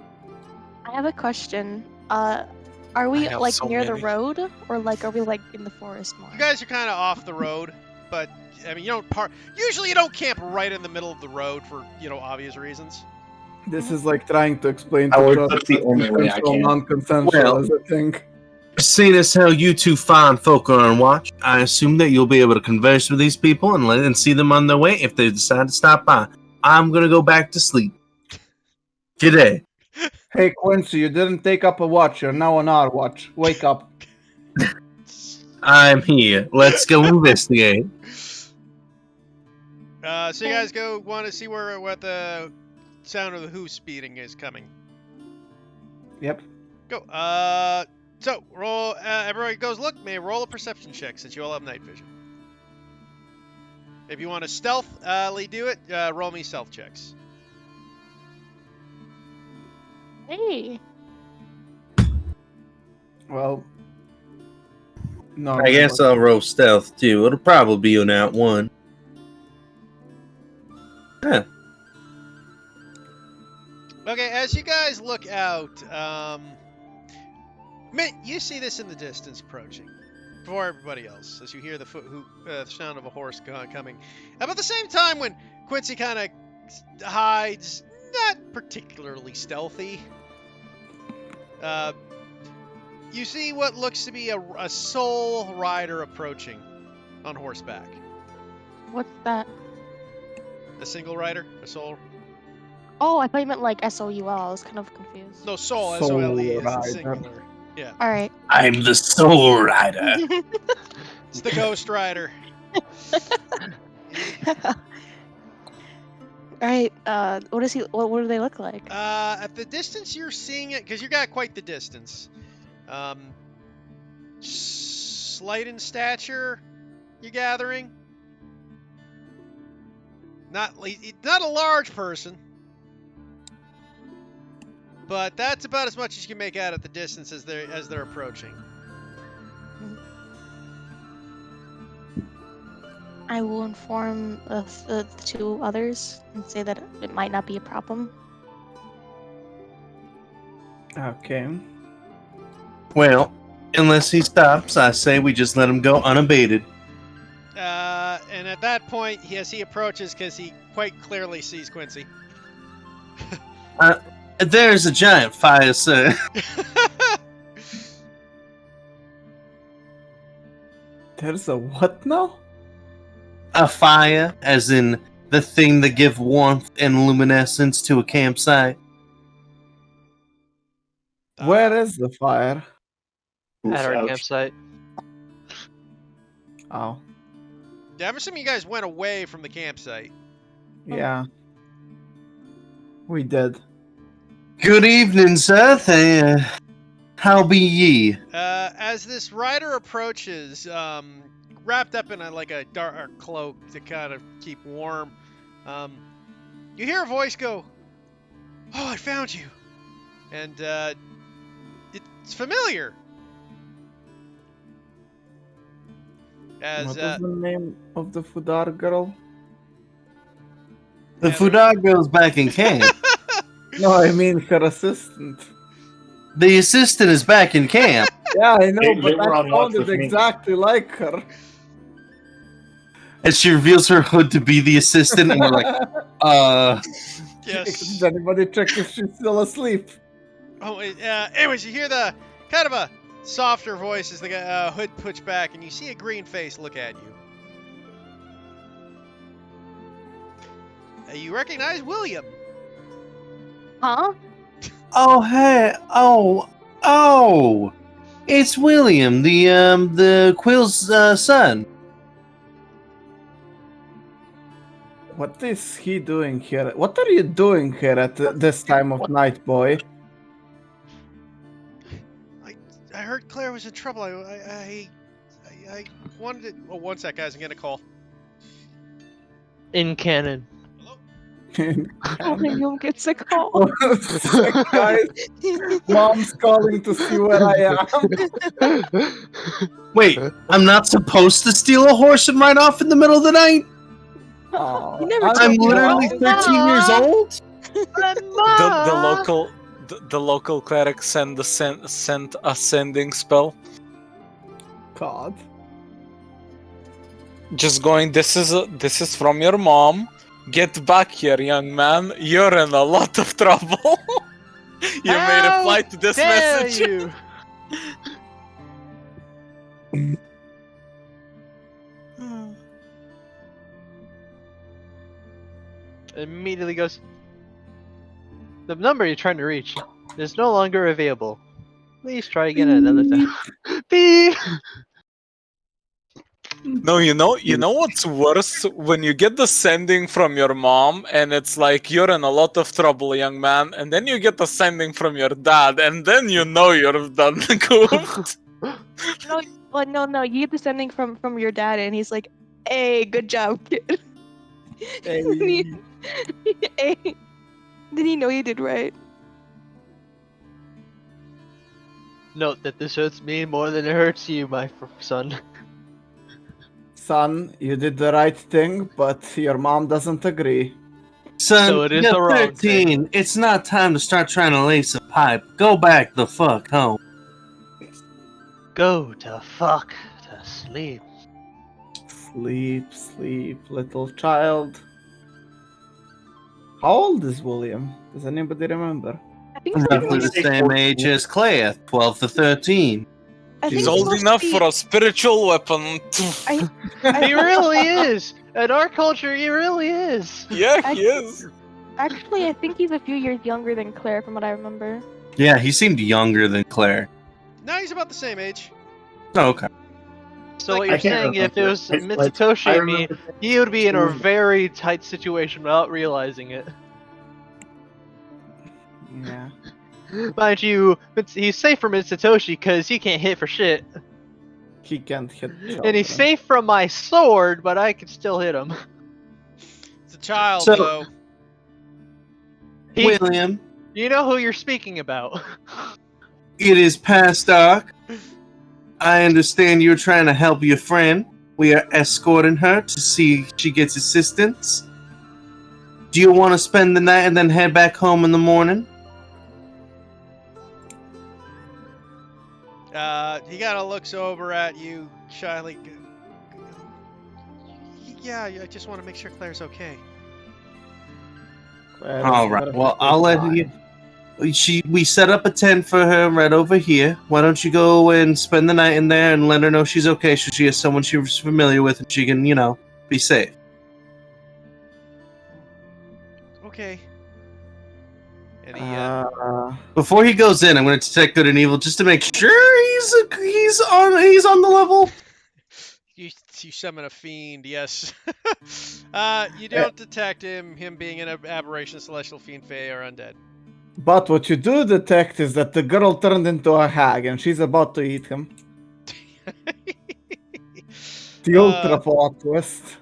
I have a question. Are we I have like so near the many. road, or like are we like in the forest more? You guys are kind of off the road, but I mean, you don't usually you don't camp right in the middle of the road for obvious reasons. This is like trying to explain to I would Trust put the that only way I consensual, can. non-consensual Well- is a thing. Seeing as how you two fine folk are on watch, I assume that you'll be able to converse with these people and see them on their way if they decide to stop by. I'm gonna go back to sleep. G'day. Hey, Quincy, you didn't take up a watch. You're now on our watch. Wake up. I'm here. Let's go investigate. So you guys want to see what the sound of the hoof speeding is coming. Yep. Go. So roll. Everybody goes look. May roll a perception check since you all have night vision. If you want to stealthily do it, roll me stealth checks. Hey. Well, no. I guess I'll roll stealth too. It'll probably be an out one. Huh. Okay, as you guys look out, you see this in the distance approaching, before everybody else, as you hear the sound of a horse coming. About the same time when Quincy kind of hides, not particularly stealthy, you see what looks to be a soul rider approaching on horseback. What's that? A single rider? A soul? Oh, I thought you meant like SOUL. I was kind of confused. No, soul, Soul S-O-L-E, is the rider. singular. Yeah, All right. I'm the Soul Rider. it's the Ghost Rider. All right. What is he? What do they look like? At the distance you're seeing it, because you got quite the distance. Slight in stature, you're gathering. Not a large person, but that's about as much as you can make out at the distance as they're approaching. I will inform the two others and say that it might not be a problem. Okay. Well, unless he stops, I say we just let him go unabated. And at that point, as he approaches, because he quite clearly sees Quincy. There's a giant fire, sir. There's a what now? A fire, as in the thing that gives warmth and luminescence to a campsite. Where is the fire? At our Ouch. campsite. Oh, Yeah, I'm assuming you guys went away from the campsite. yeah. We did. Good evening, sir. How be ye? As this rider approaches, wrapped up in a dark cloak to kind of keep warm, you hear a voice go, "Oh, I found you," and it's familiar. As What was the name of the Fudar girl? The Fudar girl's back in camp. No, I mean her assistant. The assistant is back in camp. Yeah, I know, They but were I on watch sounded with me. exactly like her. And she reveals her hood to be the assistant, and we're like, yes. Did anybody check if she's still asleep? Oh, anyways, you hear the kind of a softer voice as the hood pushed back, and you see a green face look at you. You recognize William. Huh? oh, hey, oh, it's William, the Quill's son. What is he doing here? What are you doing here at this time of night, boy? I heard Claire was in trouble. I wanted to... Oh, one sec, guys. I'm getting a call. In canon. William gets a call. Guys, mom's calling to see where I am. Wait, I'm not supposed to steal a horse and ride off in the middle of the night? Oh, You never I'm I'm told me literally that. 13 years old? The local cleric sent a sending spell. God. Just going. This is from your mom. Get back here, young man. You're in a lot of trouble. You may reply to this message. You. Immediately goes. The number you're trying to reach is no longer available. Please try again at another time. Beep. No, you know what's worse? When you get the sending from your mom and it's like you're in a lot of trouble, young man, and then you get the sending from your dad, and then you know you're done goofed. No. You get the sending from your dad, and he's like, "Hey, good job, kid." Hey. Did he know you did right? Note that this hurts me more than it hurts you, my son. Son, you did the right thing, but your mom doesn't agree. Son, So it is you're the wrong 13. It's not time to start trying to lace a pipe. Go back the fuck home. Go to fuck to sleep. Sleep, little child. How old is William? Does anybody remember? I think he's Roughly the supposed to be- same age as Claire, 12 to 13. I think He's he's old supposed to enough be- for a spiritual weapon. I He really is. In our culture, he really is. Yeah, I- he is. Actually, I think he's a few years younger than Claire, from what I remember. Yeah, he seemed younger than Claire. No, he's about the same age. Oh, okay. So what I you're can't saying, if it remember. was It's like, Mitsutoshi I and me, remember he would be in a thinking- very tight situation without realizing it. Yeah. Mind you, he's safe from Mitsutoshi because he can't hit for shit. He can't hit And he's children. safe from my sword, but I can still hit him. It's a child, So- though. He, William, you know who you're speaking about. it is past dark. I understand you're trying to help your friend. We are escorting her to see if she gets assistance. Do you want to spend the night and then head back home in the morning? He kind of looks over at you shyly. Yeah, I just want to make sure Claire's okay. Claire All is right. perfectly Well, I'll let fine. you. We set up a tent for her right over here. Why don't you go and spend the night in there and let her know she's okay, so she has someone she's familiar with and she can, be safe. Okay. And he, Before he goes in, I'm going to detect good and evil just to make sure he's on the level. you summon a fiend, yes. You don't detect him being an aberration, celestial fiend, fae, or undead. But what you do detect is that the girl turned into a hag and she's about to eat him. The ultra plot twist.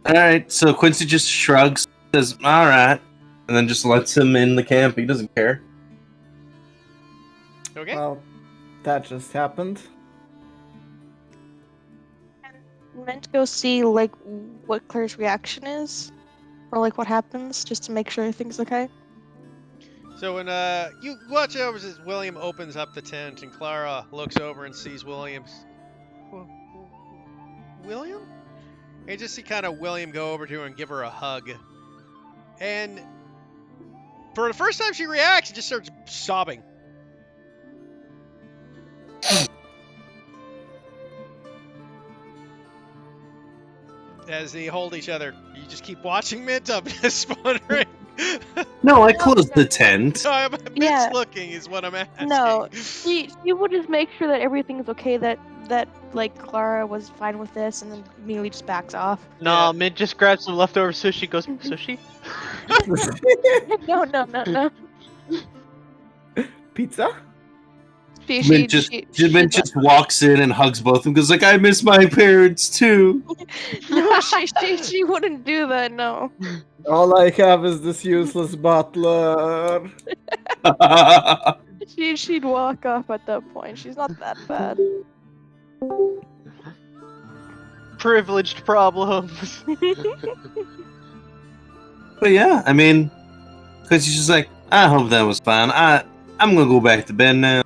All right, so Quincy just shrugs, says, "All right," and then just lets him in the camp. He doesn't care. Okay. Well, that just happened. I'm meant to go see like what Claire's reaction is, or like what happens, just to make sure everything's okay. So when you watch over as William opens up the tent and Clara looks over and sees William's. William? And you just see kind of William go over to her and give her a hug. And for the first time she reacts, she just starts sobbing. As they hold each other, you just keep watching Mint. I'm just wondering. No, I closed the tent. No, Mint's Yeah. looking is what I'm asking. No, she would just make sure that everything's okay, that like Clara was fine with this, and then immediately just backs off. Nah, Yeah. Mint just grabs some leftover sushi, goes, sushi? No. Pizza? Mint just walks in and hugs both of them because, like, I miss my parents too. No, she wouldn't do that. No. All I have is this useless butler. She'd walk off at that point. She's not that bad. Privileged problems. But yeah, I mean, because she's just like, I hope that was fine. I'm gonna go back to bed now.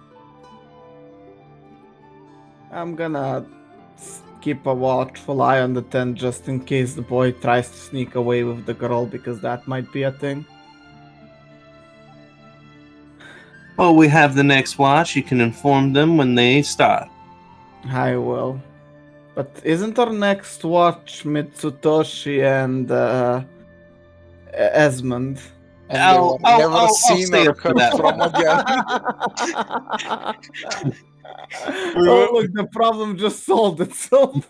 I'm gonna keep a watchful eye on the tent just in case the boy tries to sneak away with the girl, because that might be a thing. Oh, we have the next watch. You can inform them when they start. I will. But isn't our next watch Mitsutoshi and Esmond? And they I'll- were I'll- never I'll seen stay or up for heard that. from again. Oh, look, the problem just solved itself.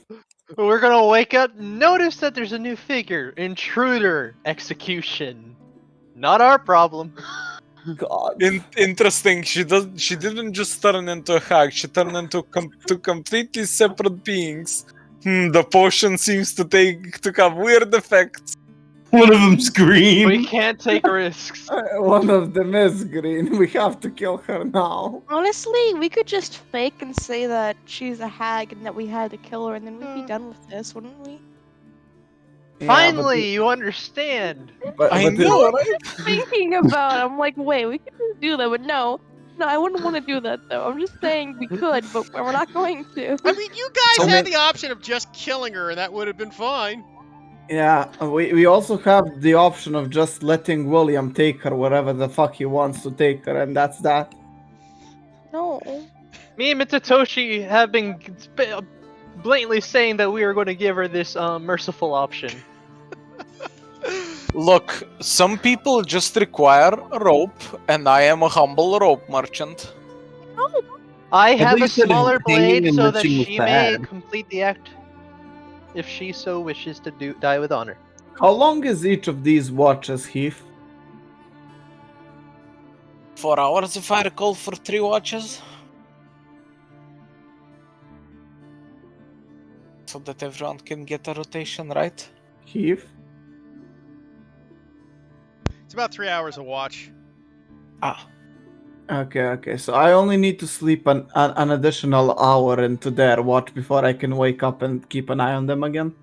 We're gonna wake up, notice that there's a new figure. Intruder execution. Not our problem. God. Interesting. She didn't just turn into a hag. She turned into two completely separate beings. The potion seems to have weird effects. One of them's green. We can't take risks. One of them is green. We have to kill her now. Honestly, we could just fake and say that she's a hag and that we had to kill her, and then we'd be done with this, wouldn't we? Finally, you understand. I know, right? Thinking about it, I'm like, wait, we could just do that, but no, I wouldn't want to do that though. I'm just saying we could, but we're not going to. I mean, you guys So had ma- the option of just killing her, and that would have been fine. Yeah, we also have the option of just letting William take her wherever the fuck he wants to take her, and that's that. No. Me and Mitsutoshi have been blatantly saying that we are going to give her this merciful option. Look, some people just require a rope, and I am a humble rope merchant. I have a least that smaller hanging blade and so that lynching was she may bad. complete the act if she so wishes to die with honor. How long is each of these watches, Heath? 4 hours, if I recall, for 3 watches. So that everyone can get a rotation, right? Heath? It's about 3 hours a watch. Ah, Okay. So I only need to sleep an additional hour into their watch before I can wake up and keep an eye on them again.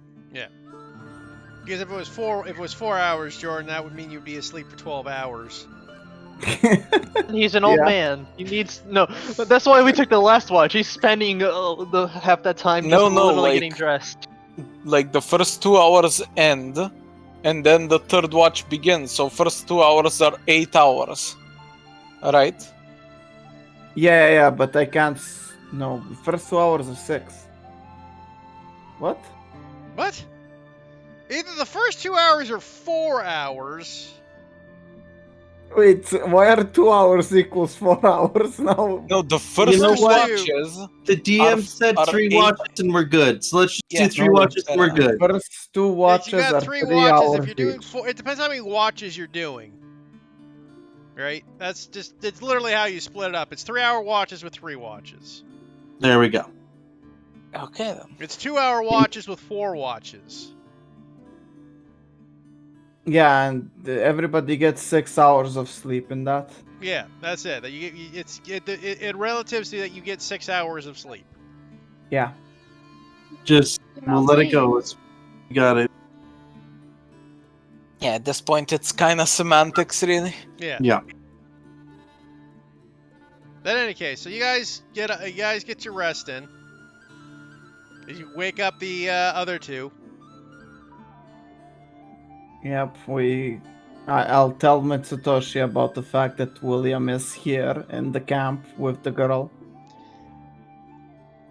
Because if it was 4 hours, Jordan, that would mean you'd be asleep for 12 hours. He's an old Yeah. man. He needs no. That's why we took the last watch. He's spending the half that time just No, literally like- getting dressed. like the first 2 hours end, and then the third watch begins. So first 2 hours are 8 hours, right? Yeah, but I can't. No, first 2 hours are 6. What? What? Either the first 2 hours or 4 hours. Wait, why are 2 hours equals 4 hours now? No, the first know two what? watches. The DM said are 3 8 watches and we're good. So let's just Yeah, do 3 no, watches and we're good. First 2 watches you got are 3 3 watches hours if you're doing each. 4. It depends how many watches you're doing. Right? It's literally how you split it up. It's 3-hour watches with 3 watches. There we go. Okay then. It's 2-hour watches with 4 watches. Yeah, and everybody gets 6 hours of sleep in that. Yeah, that's it. That you get, it relatives to that you get 6 hours of sleep. Yeah. Just, we'll let it go. We got it. Yeah, at this point it's kind of semantics, really. Yeah. Yeah. In any case, so you guys get your rest in. You wake up the other 2. Yep, I'll tell Mitsutoshi about the fact that William is here in the camp with the girl.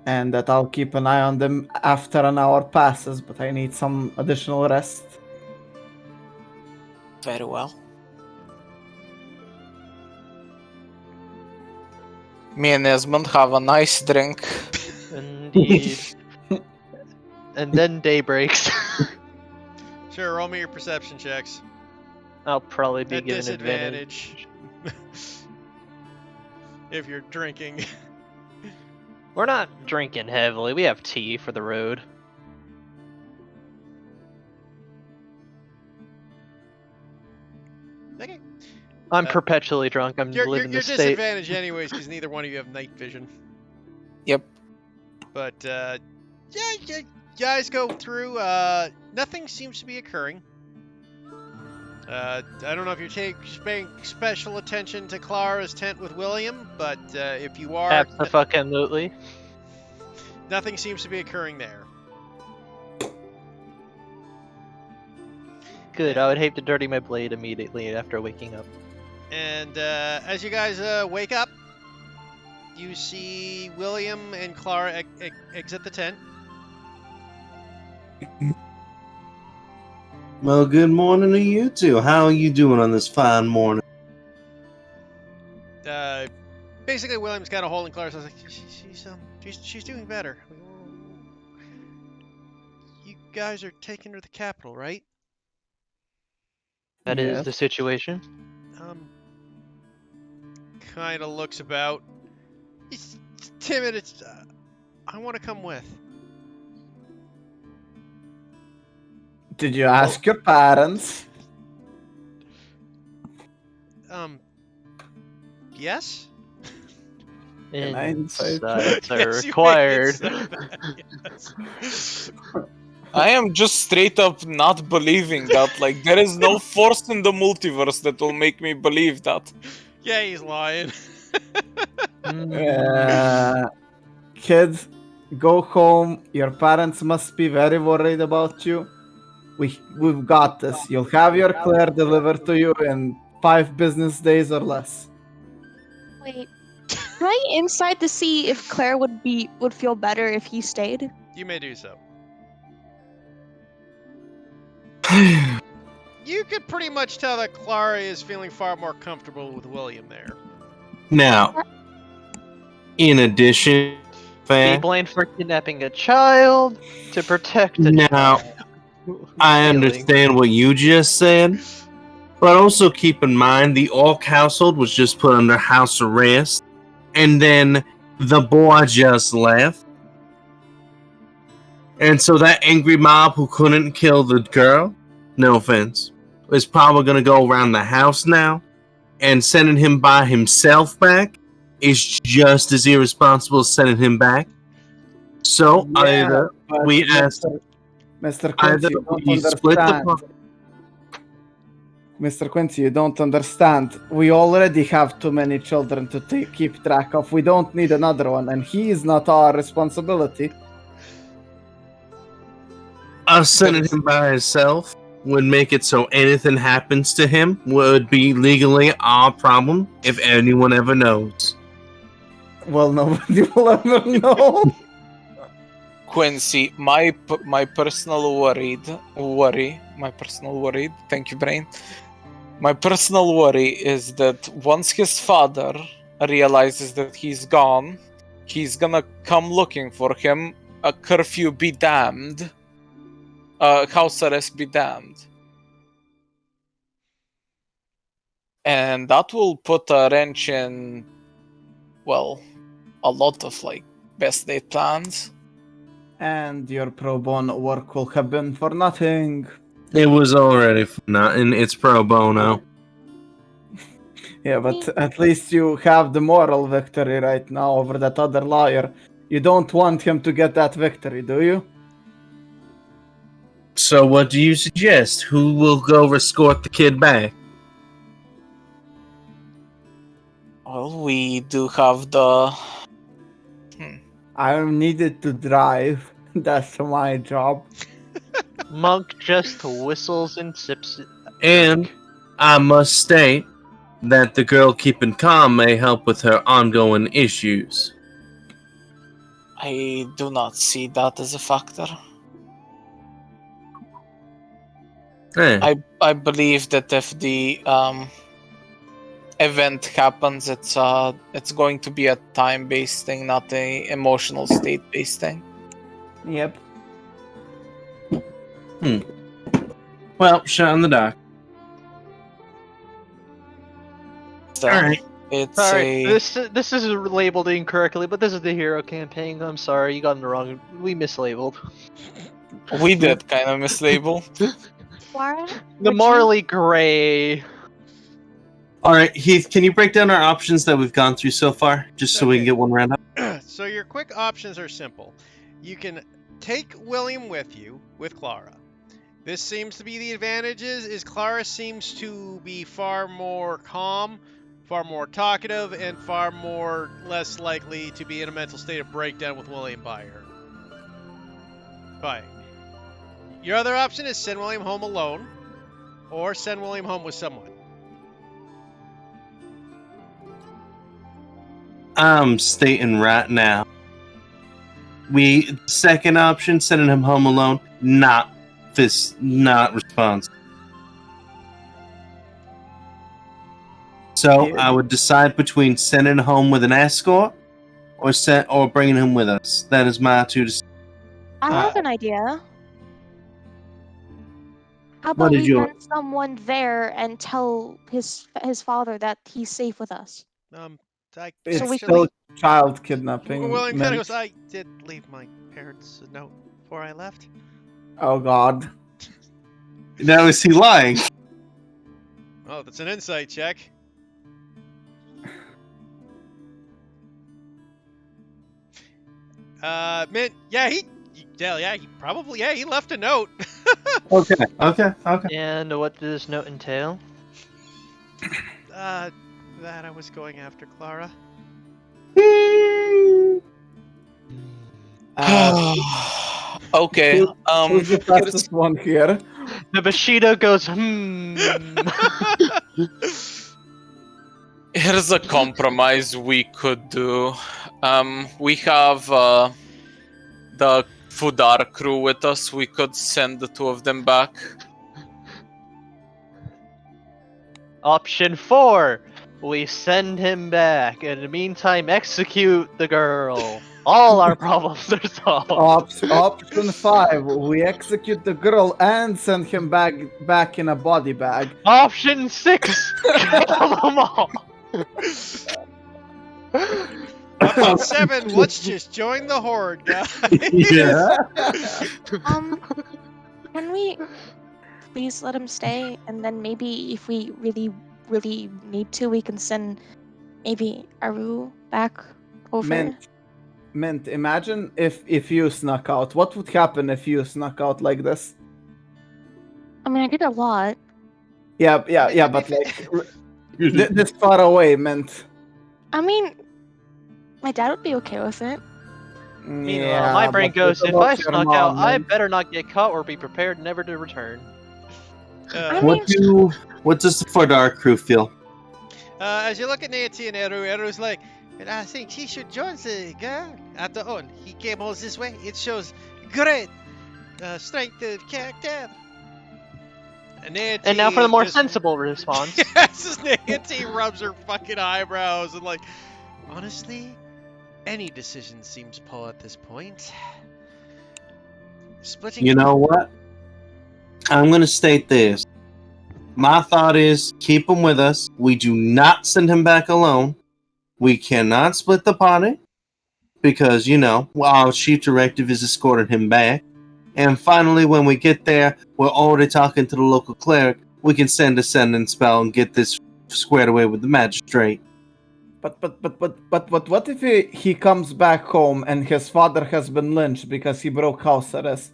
And that I'll keep an eye on them after an hour passes, but I need some additional rest. Very well. Me and Esmond have a nice drink. Indeed. And then day breaks. Sure, roll me your perception checks. I'll probably be At given advantage. disadvantage. If you're drinking. We're not drinking heavily. We have tea for the road. Okay. I'm perpetually drunk. I'm You're living the state. disadvantaged anyways because neither one of you have night vision. Yep. But yeah, you guys go through. Nothing seems to be occurring. I don't know if you're paying special attention to Clara's tent with William, but if you are, Absolutely. nothing seems to be occurring there. Good. I would hate to dirty my blade immediately after waking up. And as you guys wake up, you see William and Clara exit the tent. Well, good morning to you two. How are you doing on this fine morning? Basically, William's kind of holding Clara's. I was like, she's doing better. You guys are taking her to the capital, right? That is Yes. the situation. Kind of looks about. He's timid. I want to come with. Did you ask your parents? Yes. Insight. Insights are Yes, you may required. say that, yes. I am just straight up not believing that. Like, there is no force in the multiverse that will make me believe that. Yeah, he's lying. Kids, go home. Your parents must be very worried about you. We've got this. You'll have your Claire delivered to you in 5 business days or less. Wait, can I insight to see if Claire would feel better if he stayed? You may do so. You could pretty much tell that Clara is feeling far more comfortable with William there. Now, in addition, Be blamed for kidnapping a child to protect a Now, child. I Feeling. understand what you just said, but also keep in mind the Orc household was just put under house arrest, and then the boy just left. And so that angry mob who couldn't kill the girl, no offense, is probably going to go around the house now, and sending him by himself back is just as irresponsible as sending him back. So either but we asked, Mr. either Quincy, you don't we split the understand. Mr. Quincy, you don't understand. We already have too many children to keep track of. We don't need another one, and he is not our responsibility. us sending him by himself would make it so anything happens to him would be legally our problem if anyone ever knows. Well, nobody will ever know. Quincy, my personal worry. Thank you, brain. My personal worry is that once his father realizes that he's gone, he's gonna come looking for him. A curfew be damned. House arrest be damned. And that will put a wrench in, well, a lot of like best laid plans. And your pro bono work will have been for nothing. It was already nothing. It's pro bono. Yeah, but at least you have the moral victory right now over that other liar. You don't want him to get that victory, do you? So what do you suggest? Who will go escort the kid back? Well, we do have the. I'm needed to drive. That's my job. Monk just whistles and sips it. And I must state that the girl keeping calm may help with her ongoing issues. I do not see that as a factor. Eh, I believe that if the event happens, it's going to be a time-based thing, not a emotional state-based thing. Yep. well, shut on the dock. So, Alright. it's Sorry, a. this is labeled incorrectly, but this is the hero campaign. I'm sorry, you got it wrong. We mislabeled. We did kind of mislabel. Clara? The morally gray. All right, Heath, can you break down our options that we've gone through so far, just so we can Okay. get one round up? So your quick options are simple. You can take William with you with Clara. This seems to be the advantages is Clara seems to be far more calm, far more talkative, and far more less likely to be in a mental state of breakdown with William by her. Fine. Your other option is send William home alone, or send William home with someone. I'm stating right now. Second option, sending him home alone, not responsible. So Yeah. I would decide between sending him home with an escort or bringing him with us. That is my two decisions. I have an idea. How What about did we you- send someone there and tell his father that he's safe with us? I It's we- still child kidnapping. William kind Mint. of goes, I did leave my parents a note before I left. Oh God. Now is he lying? Oh, that's an insight check. Mint, he left a note. Okay. And what does this note entail? That I was going after Clara. Okay. Who's the fastest one here? The Bushido goes, Here's a compromise we could do. We have the Fudar crew with us. We could send the two of them back. Option 4. We send him back. In the meantime, execute the girl. All our problems are solved. Option 5. We execute the girl and send him back in a body bag. Option 6. Kill them all. Option 7, let's just join the horde, guys. Yeah. Can we please let him stay, and then maybe if we really, really need to, we can send maybe Aru back over. Mint, imagine if you snuck out. What would happen if you snuck out like this? I mean, I did a lot. Yeah, but like this far away, Mint. I mean, my dad would be okay with it. Meanwhile, my brain but goes, what if about I your snuck mom, out, I Mint? better not get caught or be prepared never to return. I What does the Fordar crew feel? As you look at Nancy and Eru's like, and I think he should join the girl. After all, he came all this way. It shows great strength of character. And Nancy And now for the more just- sensible response. Yes, Nancy rubs her fucking eyebrows and like, honestly, any decision seems poor at this point. Splitting. You know what? I'm going to state this. My thought is keep him with us. We do not send him back alone. We cannot split the party because, our chief directive is escorting him back. And finally, when we get there, we're already talking to the local cleric. We can send a sending spell and get this squared away with the magistrate. But what if he comes back home and his father has been lynched because he broke house arrest?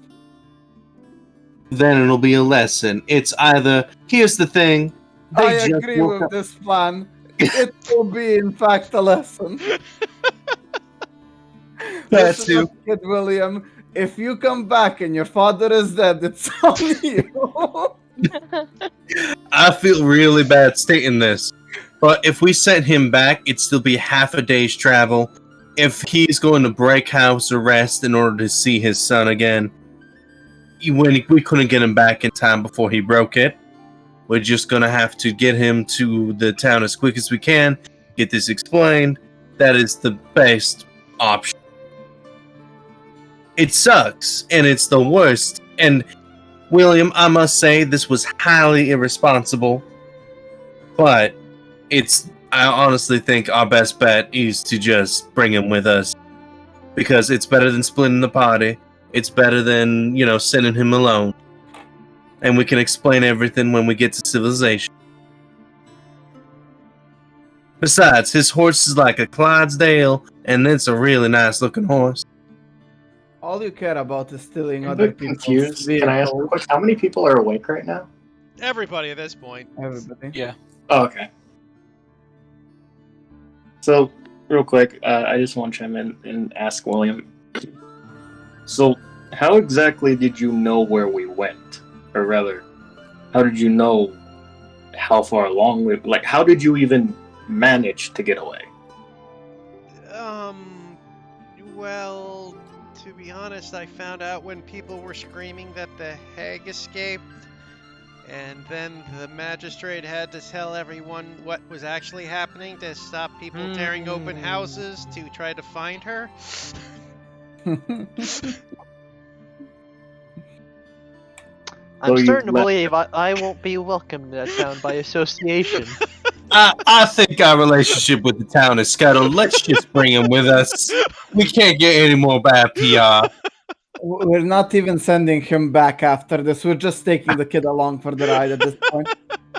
Then it'll be a lesson. It's either, here's the thing. they I just agree woke with up- this plan. It will be, in fact, a lesson. That Listen too. up, Kid William. If you come back and your father is dead, it's on you. I feel really bad stating this, but if we sent him back, it'd still be half a day's travel. If he's going to break house arrest in order to see his son again, we couldn't get him back in time before he broke it. We're just gonna have to get him to the town as quick as we can, get this explained. That is the best option. It sucks, and it's the worst. And William, I must say, this was highly irresponsible. But I honestly think our best bet is to just bring him with us. Because it's better than splitting the party. It's better than, sending him alone. And we can explain everything when we get to civilization. Besides, his horse is like a Clydesdale, and it's a really nice looking horse. All you care about is stealing I'm a other bit people's confused. Can I ask a vehicles. question? How many people are awake right now? Everybody at this point. Everybody. Oh, okay. So, real quick, I just want to chime in and ask William. So, how exactly did you know where we went? Or rather, how did you know how far along we... Like, how did you even manage to get away? Well, to be honest, I found out when people were screaming that the hag escaped, and then the magistrate had to tell everyone what was actually happening to stop people tearing open houses to try to find her. I'm you starting to left- believe I won't be welcome in that town by association. I think our relationship with the town is scuttled. Let's just bring him with us. We can't get any more bad PR. We're not even sending him back after this. We're just taking the kid along for the ride at this point.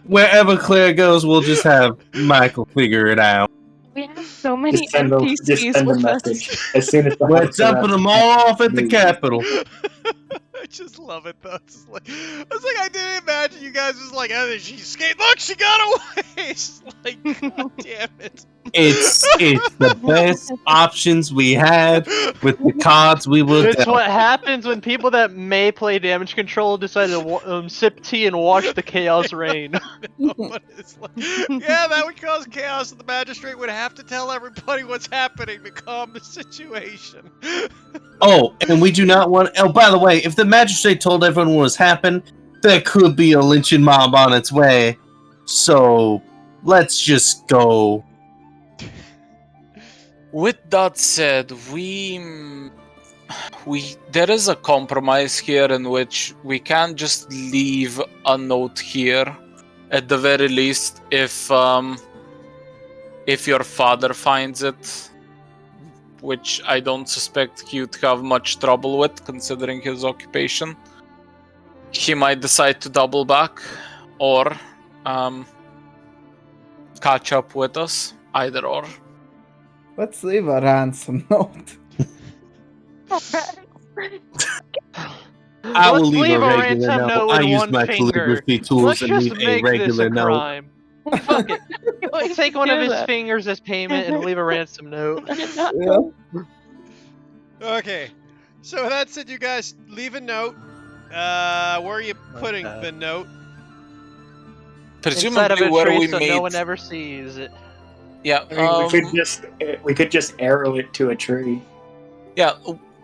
Wherever Claire goes, we'll just have Michael figure it out. We have so many Just send NPCs a with message us. as soon as the We're house dumping them all off at the Capitol. I just love it though. It's like, I was like, I didn't imagine you guys was like, oh, she escaped. Look, she got away. It's like, god damn it. It's the best options we had with the cards we will It's dealt. what happens when people that may play damage control decide to sip tea and watch the chaos reign. But it's like, yeah, that would cause chaos, and the magistrate would have to tell everybody what's happening to calm the situation. Oh, and we do not want. Oh, by the way, if the magistrate told everyone what was happened, there could be a lynching mob on its way. So let's just go. With that said, there is a compromise here in which we can't just leave a note here. At the very least, if your father finds it, which I don't suspect he would have much trouble with, considering his occupation, he might decide to double back or catch up with us. Either or. Let's leave a ransom note. I will Let's leave a regular ransom note. with I use one my finger. calligraphy tools Let's and just leave a make this regular a note. crime. Fuck it. We'll take one of his fingers as payment and leave a ransom note. Yeah. Okay, so with that said, you guys leave a note. Where are you putting Okay. the note? Inside of Presumably a where tree we so made. no one ever sees it. Yeah. I mean, we could just arrow it to a tree. Yeah,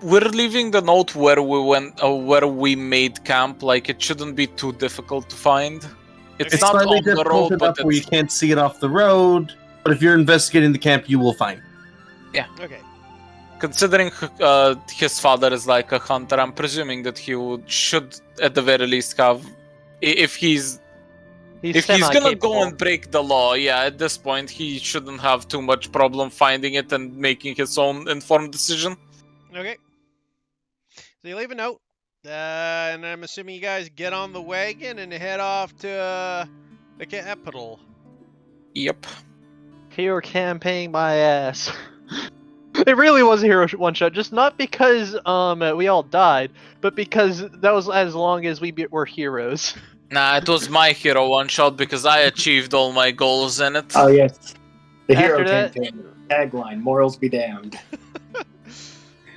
we're leaving the note where we went, where we made camp. Like, it shouldn't be too difficult to find. It's not slightly on the difficult road, enough but where you it's, can't see it off the road. But if you're investigating the camp, you will find it. Okay. considering his father is like a hunter, I'm presuming that he should at the very least have, if he's gonna go and break the law, yeah, at this point he shouldn't have too much problem finding it and making his own informed decision. Okay. So you leave a note, and I'm assuming you guys get on the wagon and head off to the capital. Yep. Hero campaigning my ass. It really was a hero one shot, just not because we all died, but because that was as long as we were heroes. Nah, it was my hero one shot because I achieved all my goals in it. Oh yes, the hero After that- campaign tagline: "Morals be damned."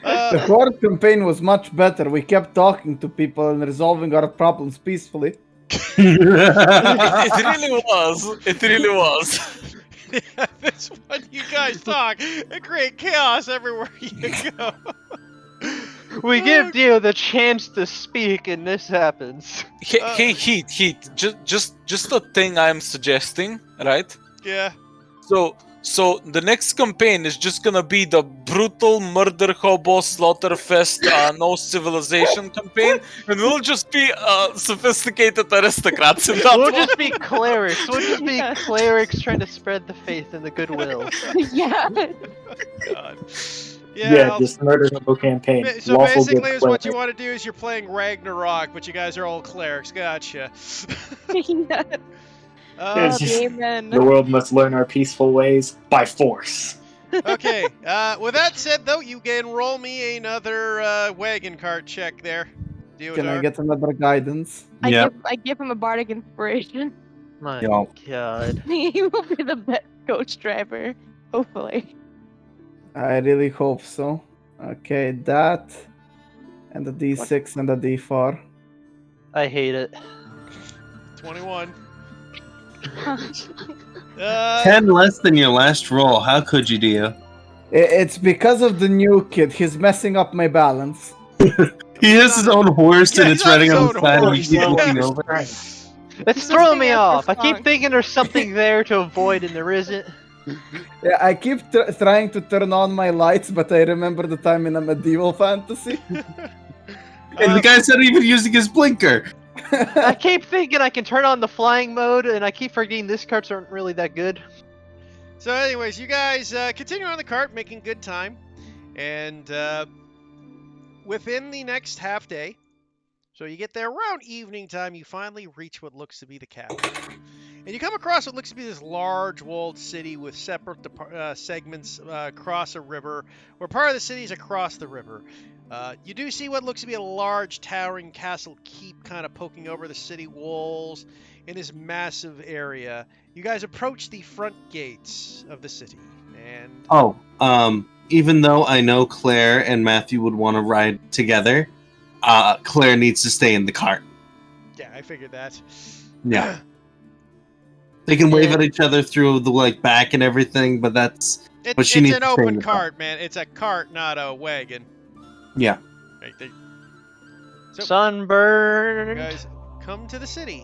The horde campaign was much better. We kept talking to people and resolving our problems peacefully. It really was. It really was. Yeah, this one you guys talk and create chaos everywhere you go. We give Dio the chance to speak, and this happens. Hey, Heat. Just a thing I'm suggesting, right? Yeah. So the next campaign is just gonna be the brutal murder hobo slaughterfest no civilization campaign, and we'll just be sophisticated aristocrats in that We'll one. just be clerics. We'll just be Yeah. clerics trying to spread the faith and the goodwill. Yeah. God. Yeah, I'll- just murder hobo campaign. So Lawful basically, good is what you cleric. want to do is you're playing Ragnarok, but you guys are all clerics. Gotcha. It's just- Amen. The world must learn our peaceful ways by force. Okay. With that said, though, you can roll me another wagon cart check there. Can I get another guidance? Yep. I give him a bardic inspiration. My Yo. God. He will be the best coach driver, hopefully. I really hope so. Okay, that. And the D6 and the D4. I hate it. 21. 10 less than your last roll. How could you, Dio? It's because of the new kid. He's messing up my balance. He has his own horse Yeah, and he's it's riding on on his the own side and horse, you keep yeah. looking over. It's throwing me Listening off. I after keep song. thinking there's something there to avoid and there isn't. Yeah, I keep trying to turn on my lights, but I remember the time in a medieval fantasy. And the guy's not even using his blinker. I keep thinking I can turn on the flying mode, and I keep forgetting this carts aren't really that good. So, anyways, you guys continue on the cart, making good time, and within the next half day, so you get there around evening time, you finally reach what looks to be the capital, and you come across what looks to be this large walled city with separate segments across a river, where part of the city is across the river. You do see what looks to be a large towering castle keep kind of poking over the city walls in this massive area. You guys approach the front gates of the city, and Oh, even though I know Claire and Matthew would want to ride together, Claire needs to stay in the cart. yeah, I figured that. Yeah. They can wave at each other through the back and everything, but that's But she It's needs an to stay in open the cart. cart, man. It's a cart, not a wagon. yeah. Right there. So- Sunburned. Guys, come to the city.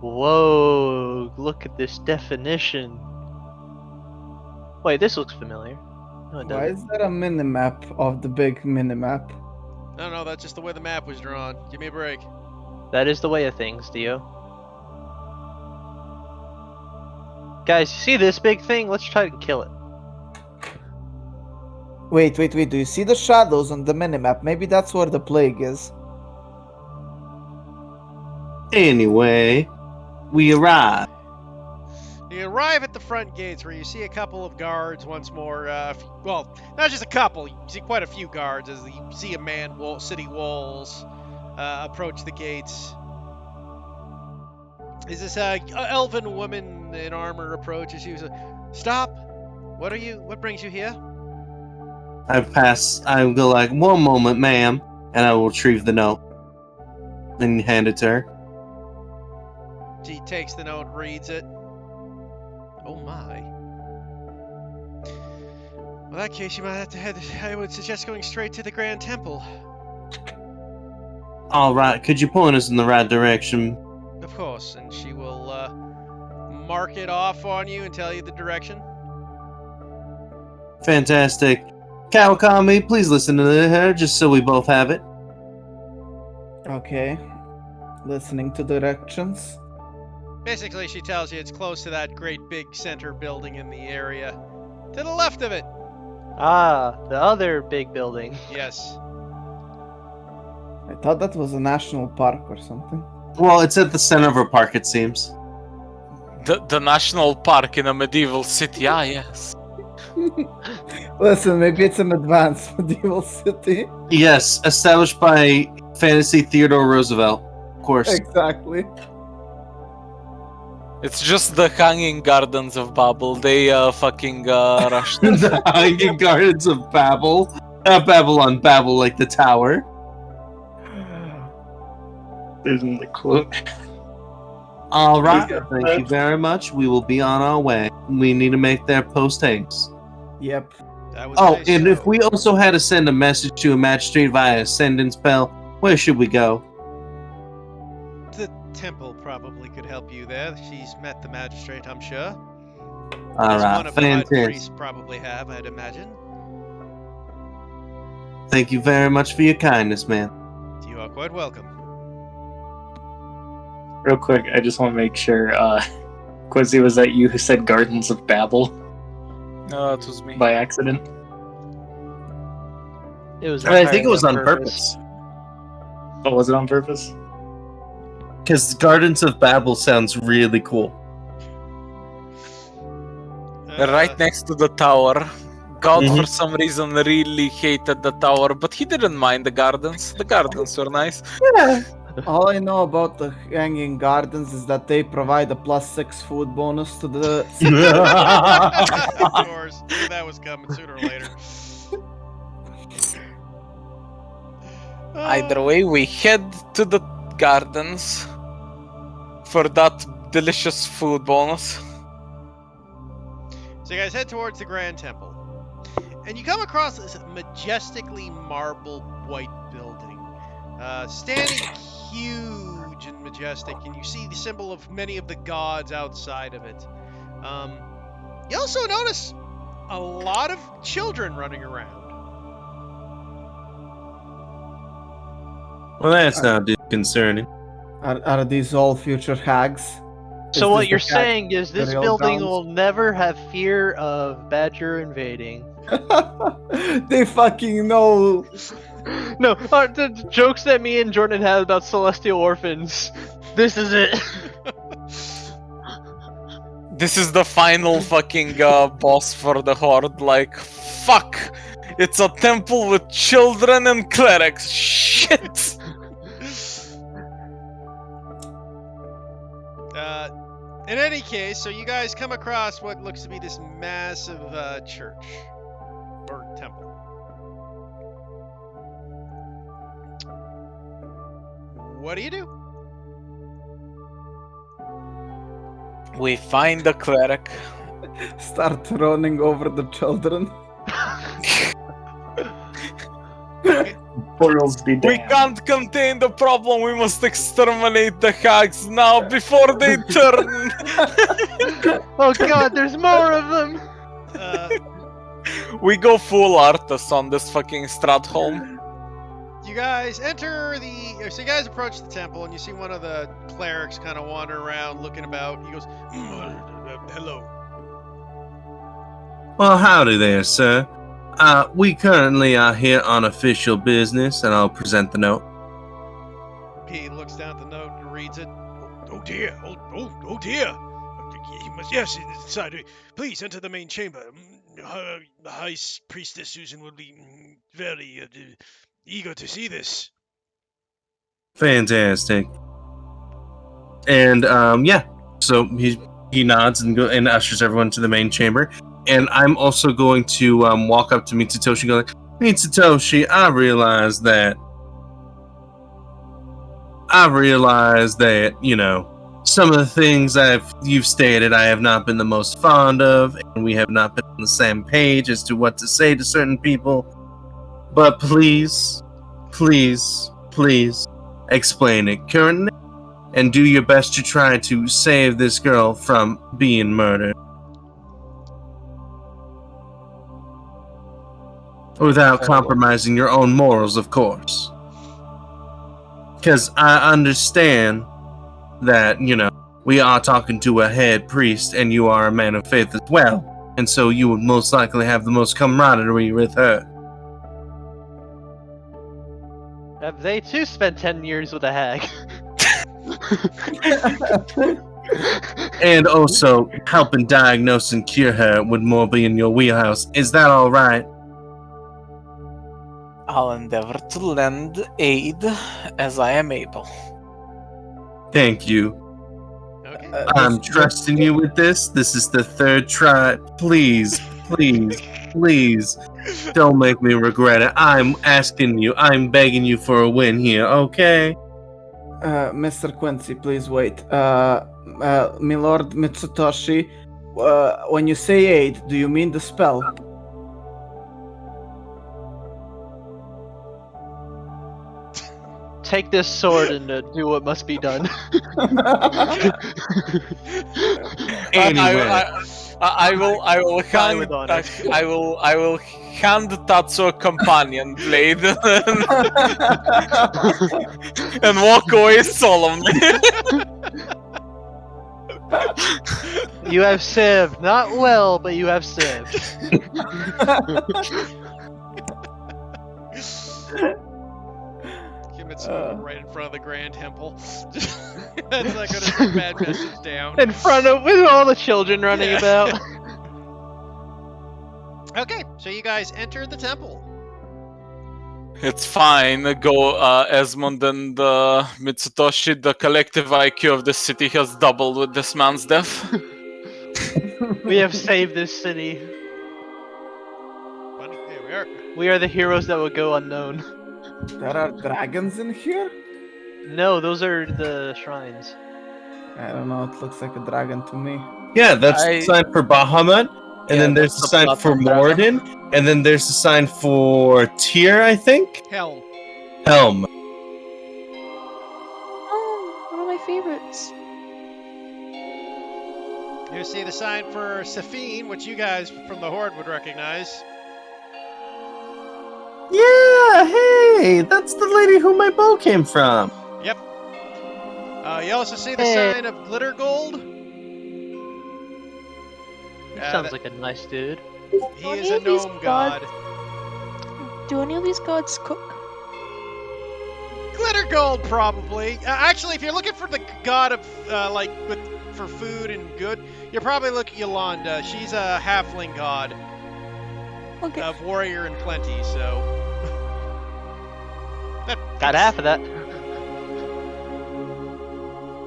Whoa, look at this definition. Wait, this looks familiar. No, it Why doesn't. is there a mini-map of the big mini-map? I don't know, that's just the way the map was drawn. Give me a break. That is the way of things, Dio. Guys, you see this big thing? Let's try to kill it. Wait, do you see the shadows on the mini-map? Maybe that's where the plague is. Anyway, we arrive. You arrive at the front gates where you see a couple of guards once more. Well, not just a couple, you see quite a few guards as you see a man city walls approach the gates. Is this elven woman in armor approaches you? Stop! What brings you here? I go like, 1 moment, ma'am, and I will retrieve the note and hand it to her. She takes the note, reads it. Oh my. Well, in that case, you might have to head. I would suggest going straight to the Grand Temple. All right, could you point us in the right direction? Of course, and she will mark it off on you and tell you the direction. Fantastic. Kawakami, please listen to her just so we both have it. Okay. Listening to directions. Basically, she tells you it's close to that great big center building in the area. To the left of it. Ah, the other big building. Yes. I thought that was a national park or something. Well, it's at the center of a park, it seems. The national park in a medieval city. Ah, yes. Listen, maybe it's an advanced medieval city. Yes, established by Fantasy Theodore Roosevelt, of course. Exactly. It's just the Hanging Gardens of Babel. They fucking rushed it. The Hanging Gardens of Babel. Not Babylon, Babel like the tower. Isn't the quote? All right, Yeah. thank you very much. We will be on our way. We need to make their post haste. Yep. I would Oh, say and so. if we also had to send a message to a magistrate via Ascendant spell, where should we go? The temple probably could help you there. She's met the magistrate, I'm sure. All As right, one of the high fantastic. priests probably have, I'd imagine. Thank you very much for your kindness, man. You are quite welcome. Real quick, I just want to make sure, Quizzy, was that you who said Gardens of Babel No, it was me. by accident? It was. I think it was on entirely purpose. Oh, was it on purpose? Because Gardens of Babel sounds really cool. Right next to the tower. God, Mhm. for some reason, really hated the tower, but he didn't mind the gardens. The gardens were nice. All I know about the Hanging Gardens is that they provide a +6 food bonus to the. Of course. Knew that was coming sooner or later. Either way, we head to the gardens for that delicious food bonus. So you guys head towards the Grand Temple. and you come across this majestically marble white building, standing huge and majestic, and you see the symbol of many of the gods outside of it. You also notice a lot of children running around. Well, that's not disconcerting. Are these all future hags? So Is what this you're the saying is this burial building grounds? will never have fear of Badger invading. They fucking know. No, the jokes that me and Jordan had about celestial orphans. This is it. This is the final fucking boss for the Horde. Like, fuck! It's a temple with children and clerics. Shit! In any case, so you guys come across what looks to be this massive church or temple. What do you do? We find the cleric. Start running over the children. Portals be We damned. can't contain the problem. We must exterminate the hags now before they turn. Oh god, there's more of them! Uh, We go full Arthas on this fucking Stratholm. you guys enter the. So you guys approach the temple, and you see one of the clerics kind of wander around, looking about. He goes, "Hello." Well, howdy there, sir. We currently are here on official business, and I'll present the note. He looks down at the note and reads it. Oh dear! Oh dear! You must, yes, inside. Please enter the main chamber. The High Priestess Susan will be very eager to see this. Fantastic. And yeah, so he nods and ushers everyone to the main chamber. And I'm also going to walk up to Mitsutoshi and go like, Mitsutoshi, I realize that, you know, some of the things you've stated I have not been the most fond of, and we have not been on the same page as to what to say to certain people. But please, explain it currently, and do your best to try to save this girl from being murdered. Without compromising your own morals, of course. Because I understand that, you know, we are talking to a head priest and you are a man of faith as well. And so you would most likely have the most camaraderie with her. They too spent 10 years with a hag. And also, helping diagnose and cure her would more be in your wheelhouse. Is that alright? I'll endeavor to lend aid as I am able. Thank you. Okay. I'm trusting you with this. This is the third try. Please, don't make me regret it. I'm asking you. I'm begging you for a win here, okay? Mr. Quincy, please wait. Milord Mitsutoshi, when you say aid, do you mean the spell? Take this sword and do what must be done. Anyway. I will Die hand with honor. I will hand Tatsu a companion blade and walk away solemnly. You have served. Not well, but you have served. Give it right in front of the Grand Temple. That's not gonna send a bad message down. In front of, with all the children running Yeah. about. Okay, so you guys enter the temple. It's fine. Go, Esmond and Mitsutoshi. The collective IQ of the city has doubled with this man's death. We have saved this city. Funny, there we are. We are the heroes that will go unknown. There are dragons in here? No, those are the shrines. I don't know, it looks like a dragon to me. Yeah, that's I- the sign for Bahamut. and then there's a sign for Morden, and then there's a sign for Tyr, I think? Helm. Helm. Oh, one of my favorites. You see the sign for Safine, which you guys from the Horde would recognize. Yeah, hey, that's the lady who my bow came from. Yep. You also see the Hey. sign of Glitter Gold. Sounds like a nice dude. He is a gnome god. Do any of these gods cook? Glitter Gold, probably. Actually, if you're looking for the god of for food and good, you're probably looking at Yolanda. She's a halfling god Okay. of warrior and plenty. So Got half of that.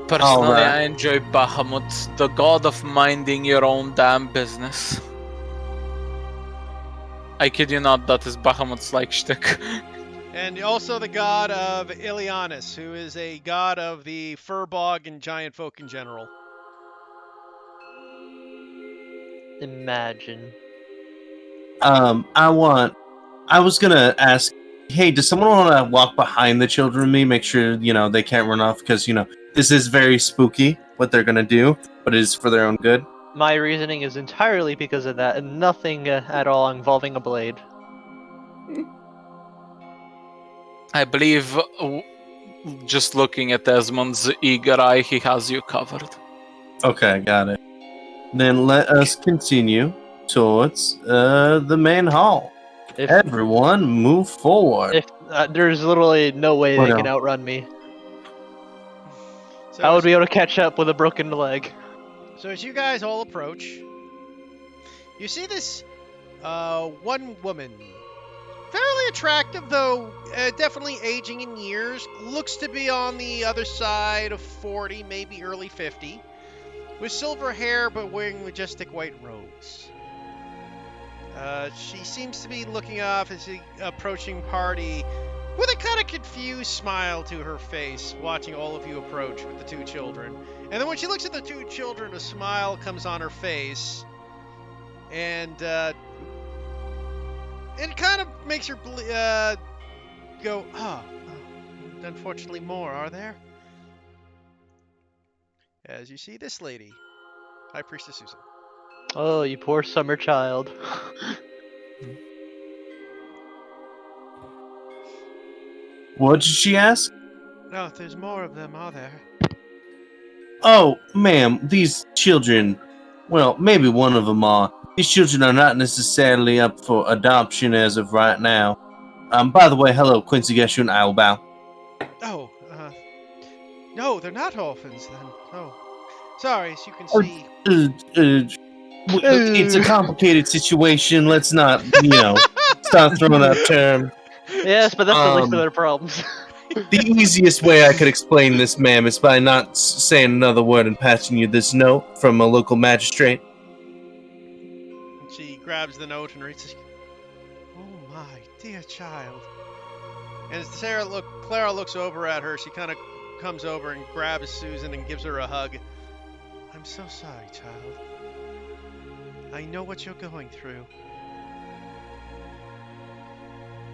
Personally, Alright. I enjoy Bahamut, the god of minding your own damn business. I kid you not, that is Bahamut's like shtick. And also the god of Ilianis, who is a god of the Furbog and giant folk in general. Imagine. I was gonna ask, hey, does someone want to walk behind the children with me, make sure, they can't run off, because, this is very spooky, what they're gonna do, but it is for their own good. My reasoning is entirely because of that, and nothing at all involving a blade. I believe, just looking at Desmond's eager eye, he has you covered. Okay, got it. Then let us continue towards the main hall. If Everyone move forward. if there's literally no way Oh, they no. can outrun me, So I would as- be able to catch up with a broken leg. So as you guys all approach, you see this one woman, fairly attractive though, definitely aging in years, looks to be on the other side of 40, maybe early 50, with silver hair but wearing majestic white robes. She seems to be looking off as the approaching party with a kind of confused smile to her face, watching all of you approach with the two children. And then when she looks at the two children, a smile comes on her face, and it kind of makes her go, unfortunately more, are there? As you see this lady, High Priestess Susan. Oh, you poor summer child. What did she ask? No, there's more of them, are there? Oh, ma'am, these children, well, maybe one of them are. These children are not necessarily up for adoption as of right now. By the way, hello, Quincy Geshu and Owlbow. Oh, no, they're not orphans then. Oh, sorry, as you can Oh, see. It's a complicated situation. Let's not, start throwing out terms. Yes, but that's the least of their problems. The easiest way I could explain this, ma'am, is by not saying another word and passing you this note from a local magistrate. And she grabs the note and reads it. Oh my dear child. And as Clara looks over at her, she kind of comes over and grabs Susan and gives her a hug. I'm so sorry, child. I know what you're going through.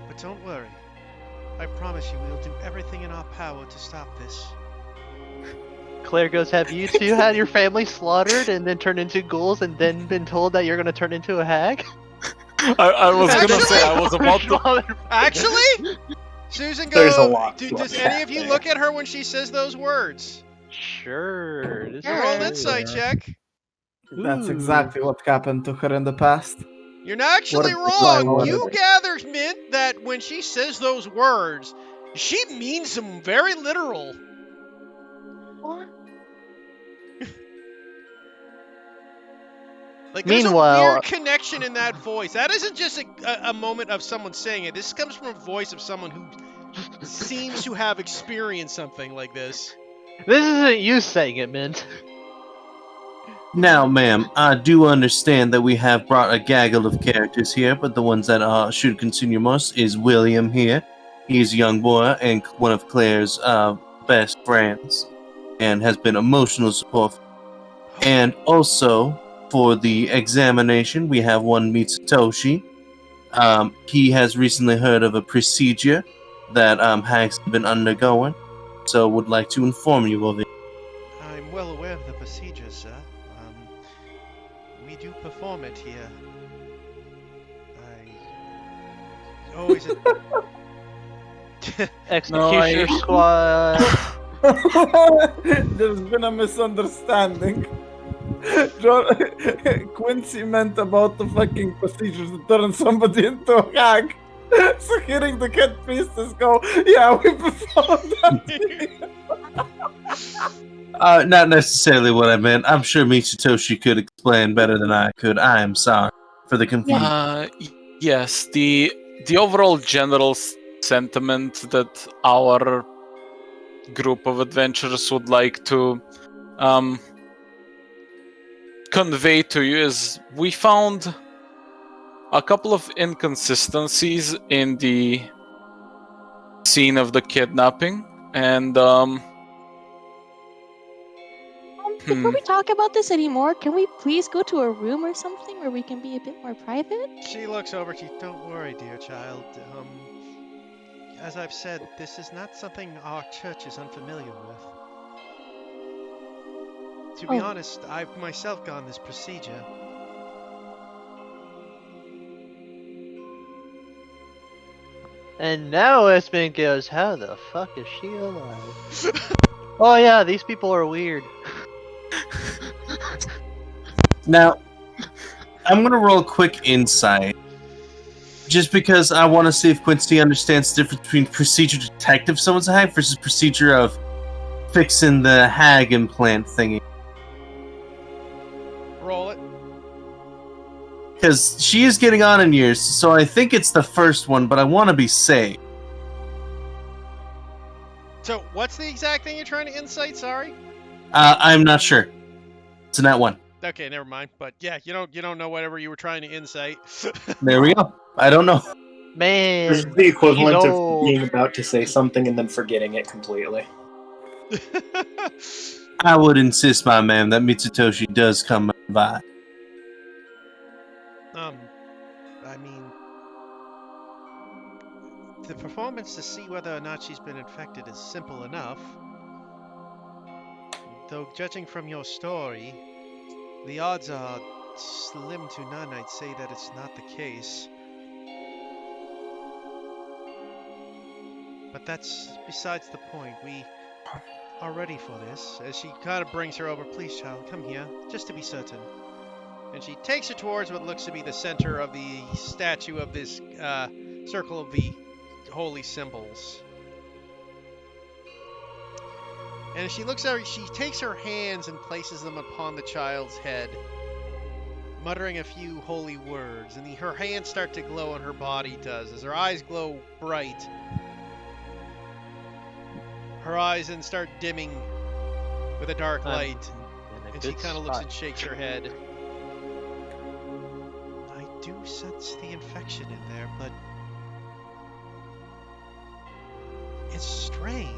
But don't worry. I promise you we'll do everything in our power to stop this. Claire goes, have you two had your family slaughtered and then turned into ghouls and then been told that you're gonna turn into a hag? I was gonna say, I was about to... Actually, Susan goes. There's a lot to Does unpack any of you there. look at her when she says those words? Sure. This Roll an is insight check. That's Ooh. exactly what happened to her in the past. You're actually What- wrong. what- You gather, Mint, that when she says those words, she means them very literal. What? Like, there's Meanwhile- a weird connection in that voice. That isn't just a moment of someone saying it. This comes from a voice of someone who seems to have experienced something like this. This isn't you saying it, Mint. Now, ma'am, I do understand that we have brought a gaggle of characters here, but the ones that should continue most is William here. He's a young boy and one of Claire's best friends, and has been emotional support. And also, for the examination, we have one Mitsutoshi. He has recently heard of a procedure that Hags have been undergoing, so would like to inform you of it. I'm well aware of the procedure, sir. We do perform it here. Always. Executioner squad. There's been a misunderstanding. Quincy meant about the fucking procedures to turn somebody into a hag. So hearing the cat priestess go, yeah, we performed that. Not necessarily what I meant. I'm sure Mitsutoshi could explain better than I could. I am sorry for the confusion. Yes, the overall general sentiment that our group of adventurers would like to convey to you is we found a couple of inconsistencies in the scene of the kidnapping, and Before we talk about this anymore, can we please go to a room or something where we can be a bit more private? She looks over to you. Don't worry, dear child. As I've said, this is not something our church is unfamiliar with. To be honest, I've myself gone this procedure. And now Espen goes, how the fuck is she alive? Oh yeah, these people are weird. Now, I'm going to roll a quick insight. Just because I want to see if Quincy understands the difference between procedure to detect if someone's a hag versus procedure of fixing the hag implant thingy. Roll it. Because she is getting on in years, so I think it's the first one, but I want to be safe. So, what's the exact thing you're trying to insight? Sorry. I'm not sure. It's a nat one. Okay, never mind. But yeah, you don't know whatever you were trying to insight. There we go. I don't know. Man, This is the equivalent you of know- being about to say something and then forgetting it completely. I would insist, my man, that Mitsutoshi does come by. I mean, the performance to see whether or not she's been infected is simple enough. Though, judging from your story, the odds are slim to none. I'd say that it's not the case. But that's besides the point. We are ready for this. As she kind of brings her over, please, child, come here, just to be certain. And she takes her towards what looks to be the center of the statue of this circle of the holy symbols. And as she looks at her, she takes her hands and places them upon the child's head, muttering a few holy words. And her hands start to glow, and her body does. As her eyes glow bright, her eyes then start dimming with a dark light. And she kind of looks and shakes her head. I do sense the infection in there, but it's strange.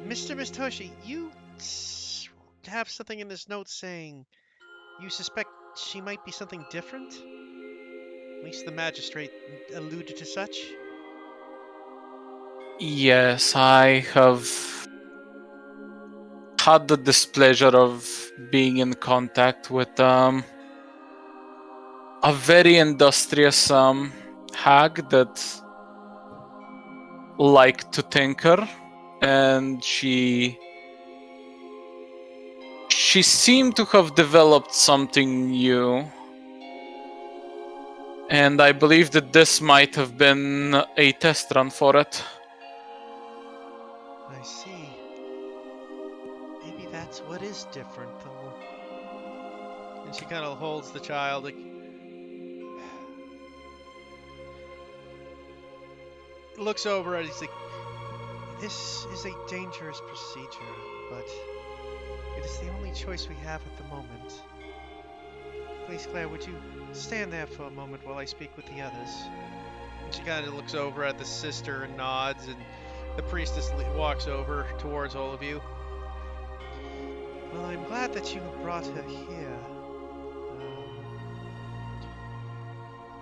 Mr. Mitsutoshi, you have something in this note saying you suspect she might be something different? At least the magistrate alluded to such. yes, I have had the displeasure of being in contact with a very industrious hag that liked to tinker, and she seemed to have developed something new, and I believe that this might have been a test run for it. I see. Maybe that's what is different, though. And she kind of holds the child, like, looks over at it. He's like, this is a dangerous procedure, but it is the only choice we have at the moment. Please, Claire, would you stand there for a moment while I speak with the others? And she kind of looks over at the sister and nods, and the priestess walks over towards all of you. Well, I'm glad that you brought her here.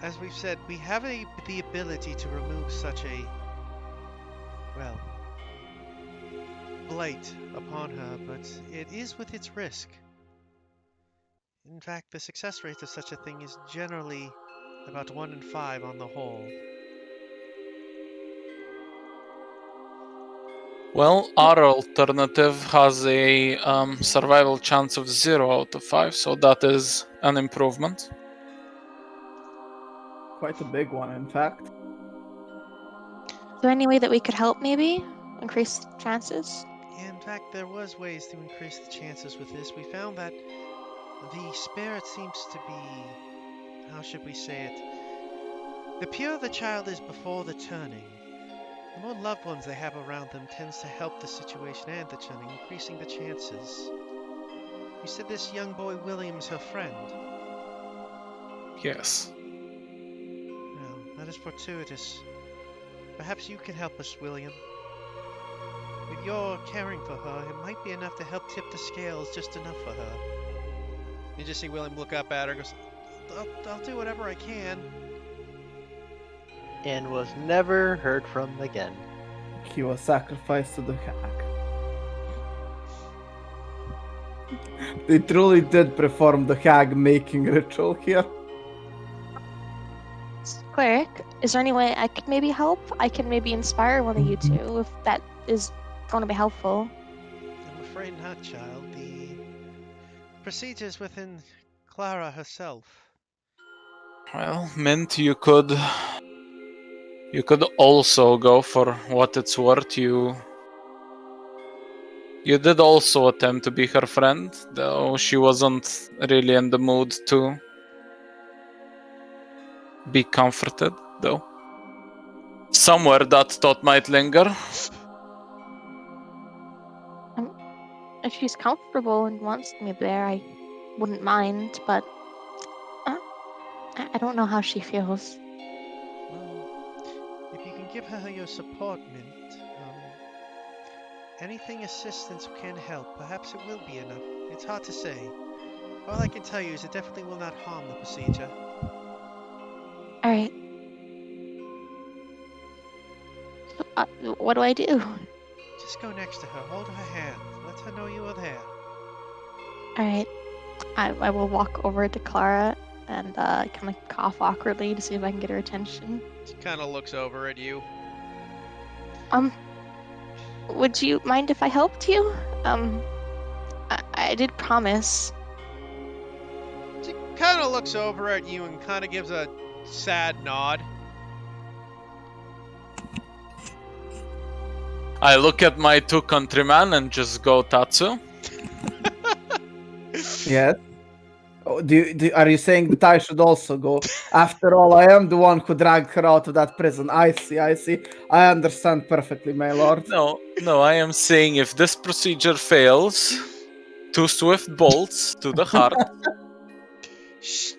As we've said, we have the ability to remove such a, well, blight upon her, but it is with its risk. In fact, the success rate of such a thing is generally about 1 in 5 on the whole. Well, our alternative has a survival chance of 0 out of 5, so that is an improvement. Quite a big one, in fact. Is there any way that we could help, maybe? Increase chances? In fact, there was ways to increase the chances with this. We found that the spirit seems to be, how should we say it? The purer the child is before the turning, the more loved ones they have around them tends to help the situation and the turning, increasing the chances. You said this young boy William's her friend. Yes. Well, that is fortuitous. Perhaps you can help us, William. With your caring for her, it might be enough to help tip the scales just enough for her. You just see William look up at her and goes, I'll do whatever I can. And was never heard from again. He was sacrificed to the hag. They truly did perform the hag making ritual here. Cleric, is there any way I could maybe help? I can maybe inspire one of you two, if that is going to be helpful. I'm afraid not, child. The procedure's within Clara herself. Well, Mint, you could also go for what it's worth. You did also attempt to be her friend, though she wasn't really in the mood to be comforted, though. Somewhere that thought might linger. If she's comfortable and wants me there, I wouldn't mind, but I don't know how she feels. Well, if you can give her your support, Mint, anything assistance can help. Perhaps it will be enough. It's hard to say. All I can tell you is it definitely will not harm the procedure. Alright. What do I do? Just go next to her, hold her hand, let her know you are there. Alright. I will walk over to Clara and kind of cough awkwardly to see if I can get her attention. She kind of looks over at you. Would you mind if I helped you? I did promise. She kind of looks over at you and kind of gives a sad nod. I look at my two countrymen and just go, Tatsu. Yes. Oh, are you saying that I should also go? After all, I am the one who dragged her out of that prison. I see. I understand perfectly, my lord. No, I am saying if this procedure fails, 2 swift bolts to the heart. Shh.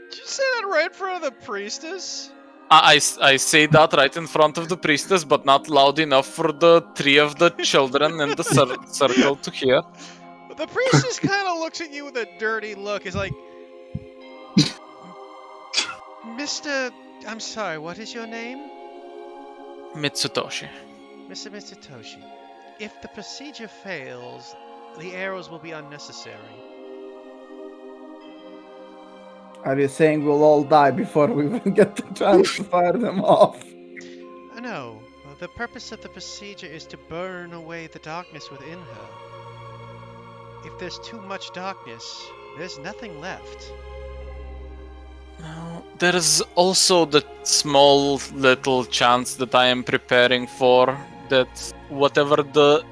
Did you say that right in front of the priestess? I say that right in front of the priestess, but not loud enough for the 3 of the children in the circle to hear. The priestess kind of looks at you with a dirty look. It's like, Mr. I'm sorry, what is your name? Mitsutoshi. Mr. Mitsutoshi, if the procedure fails, the arrows will be unnecessary. Are you saying we'll all die before we even get the chance to fire them off? No, the purpose of the procedure is to burn away the darkness within her. If there's too much darkness, there's nothing left. Now, there is also the small little chance that I am preparing for that whatever the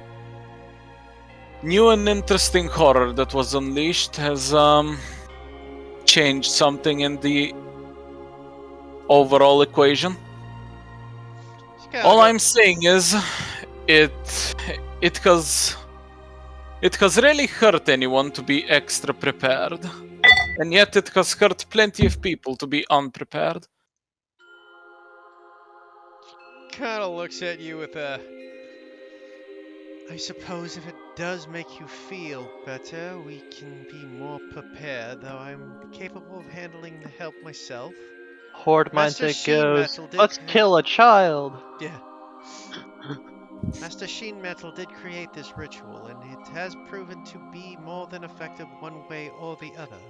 new and interesting horror that was unleashed has changed something in the overall equation. All I'm saying is it has really hurt anyone to be extra prepared, and yet it has hurt plenty of people to be unprepared. Kind of looks at you with a, I suppose if it does make you feel better, we can be more prepared, though I'm capable of handling the help myself. Horde Master mindset Sheen goes, Metal did let's kill a child. Yeah. Master Sheen Metal did create this ritual, and it has proven to be more than effective one way or the other.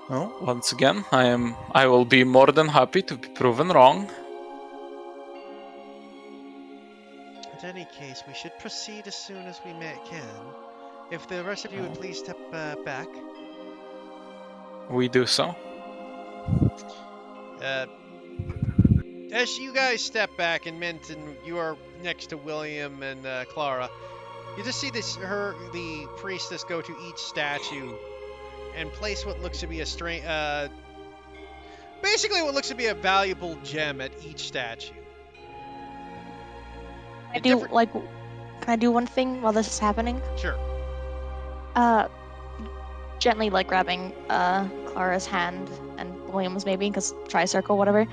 Well, once again, I will be more than happy to be proven wrong. In any case, we should proceed as soon as we can. If the rest of you would please step back. We do so. As you guys step back, and Mint, and you are next to William and Clara, you just see the priestess go to each statue and place what looks to be basically what looks to be a valuable gem at each statue. Can I do one thing while this is happening? Sure. Gently grabbing Clara's hand and William's maybe, because tri-circle, whatever.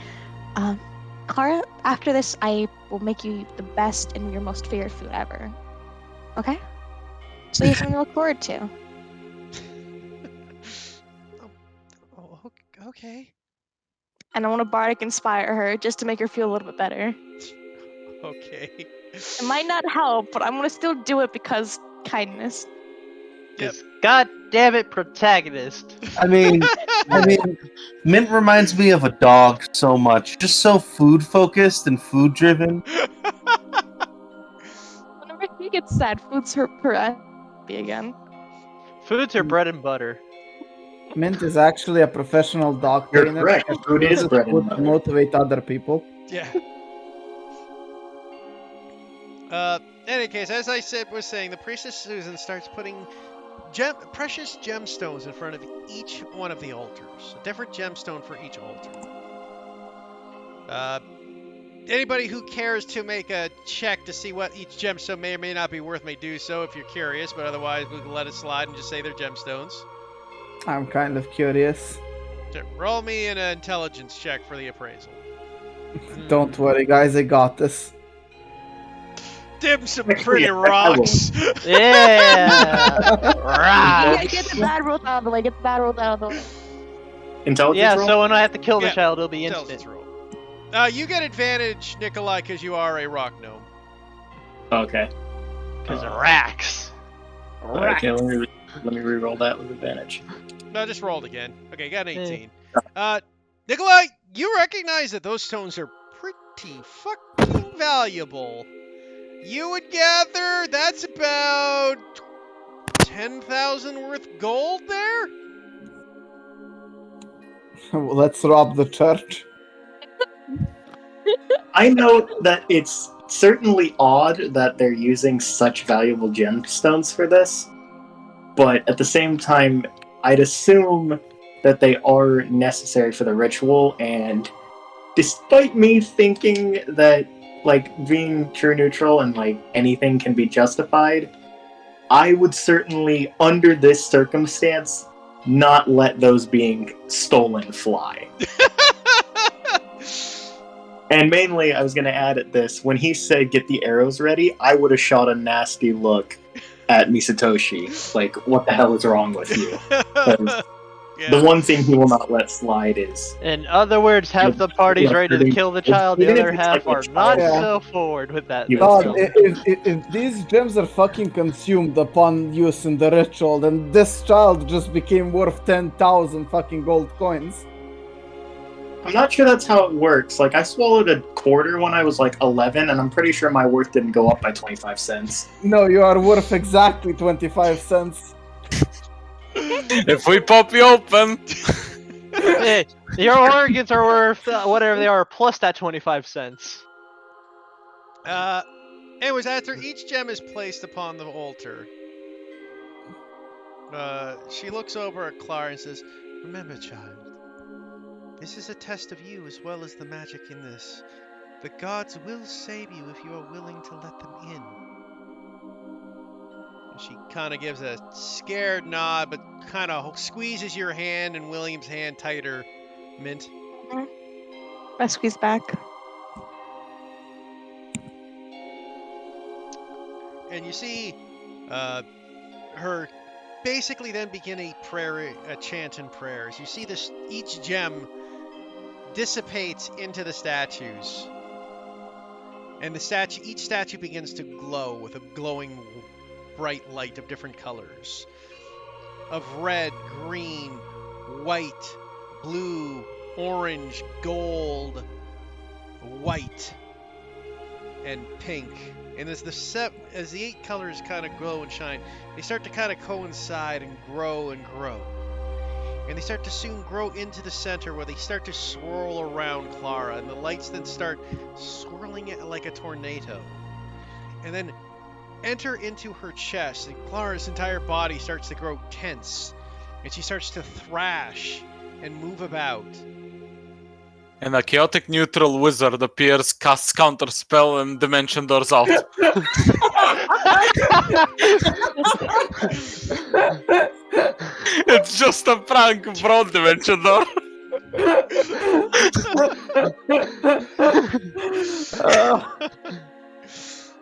Clara, after this, I will make you the best and your most favorite food ever. Okay? So you have something to look forward to. Okay. And I want to bardic inspire her just to make her feel a little bit better. Okay. It might not help, but I'm gonna still do it because kindness. Yep. God damn it, protagonist. I mean, Mint reminds me of a dog so much. Just so food focused and food driven. Whenever he gets sad, food's her happy again. Food's her bread and butter. Mint is actually a professional dog You're trainer. correct. She Food is uses bread and food to butter. motivate other people. Yeah. In any case, as I was saying, the priestess Susan starts putting precious gemstones in front of each one of the altars. A different gemstone for each altar. Anybody who cares to make a check to see what each gemstone may or may not be worth may do so if you're curious, but otherwise we can let it slide and just say they're gemstones. I'm kind of curious. Sure. Roll me an intelligence check for the appraisal. Don't worry, guys, I got this. Dim some pretty rocks. Yeah! Right. Get the bad rolls out of the way. Get the bad rolls out of the way. Intelligence Yeah, roll? so when I have to kill the Yeah, child, it'll be Intelligence instant. roll. You get advantage, Nikolai, because you are a rock gnome. Okay. Because of racks. Okay, let me re-roll that with advantage. No, just rolled again. Okay, got an 18. Nikolai, you recognize that those stones are pretty fucking valuable. You would gather that's about 10,000 worth gold there? Let's rob the church. I note that it's certainly odd that they're using such valuable gemstones for this, but at the same time, I'd assume that they are necessary for the ritual, and despite me thinking that, being true neutral and, anything can be justified, I would certainly, under this circumstance, not let those being stolen fly. And mainly, I was going to add at this, when he said get the arrows ready, I would have shot a nasty look at Misatoshi. Like, what the hell is wrong with you? 'Cause the one thing he will not let slide is... In other words, half the party's ready to kill the child, the Even if other it's half like a are not child. so forward with that. You God, know. if these gems are fucking consumed upon use in the ritual, then this child just became worth 10,000 fucking gold coins. I'm not sure that's how it works. I swallowed a quarter when I was 11, and I'm pretty sure my worth didn't go up by 25 cents. No, you are worth exactly 25 cents. If we pop you open, Hey, your organs are worth whatever they are, plus that 25 cents. Anyways, after each gem is placed upon the altar, she looks over at Clara and says, "Remember, child, this is a test of you as well as the magic in this. The gods will save you if you are willing to let them in." And she kind of gives a scared nod, but kind of squeezes your hand and William's hand tighter, Mint. I squeeze back. and you see her basically then begin a chant and prayers. You see this, each gem dissipates into the statues, and each statue begins to glow with a glowing bright light of different colors, of red, green, white, blue, orange, gold, white, and pink. And as the 8 colors kind of glow and shine, they start to kind of coincide and grow. And they start to soon grow into the center, where they start to swirl around Clara, and the lights then start swirling it like a tornado. And then enter into her chest, and Clara's entire body starts to grow tense, and she starts to thrash and move about. And a chaotic neutral wizard appears, casts counter spell, and dimension doors out. It's just a prank, bro, dimension door.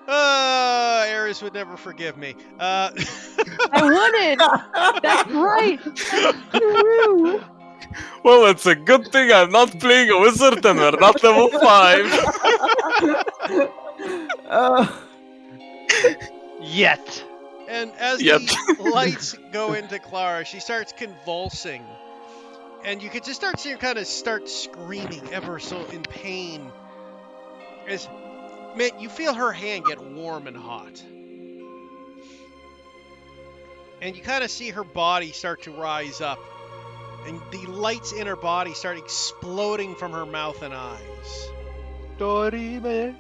Ares would never forgive me. I wouldn't. That's right. True. Well, it's a good thing I'm not playing a wizard and we're not level 5. Yet. And as Yep. the lights go into Clara, she starts convulsing. And you can just start seeing her kind of start screaming ever so in pain. As, man, you feel her hand get warm and hot. And you kind of see her body start to rise up. And the lights in her body start exploding from her mouth and eyes. Dorime.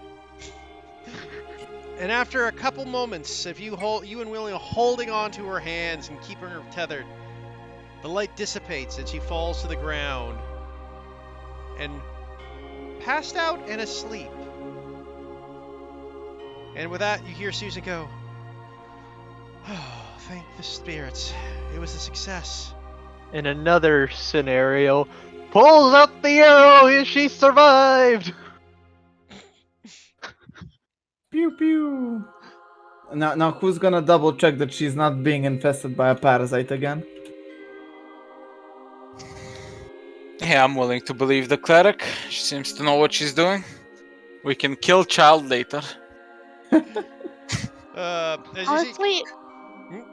And after a couple moments of you and William holding on to her hands and keeping her tethered, the light dissipates and she falls to the ground and passed out and asleep. And with that, you hear Susan go, "Oh, thank the spirits. It was a success." In another scenario, pulls out the arrow and she survived! Pew pew. Now who's gonna double check that she's not being infested by a parasite again? Hey, I'm willing to believe the cleric. She seems to know what she's doing. We can kill child later. As you see, Honestly,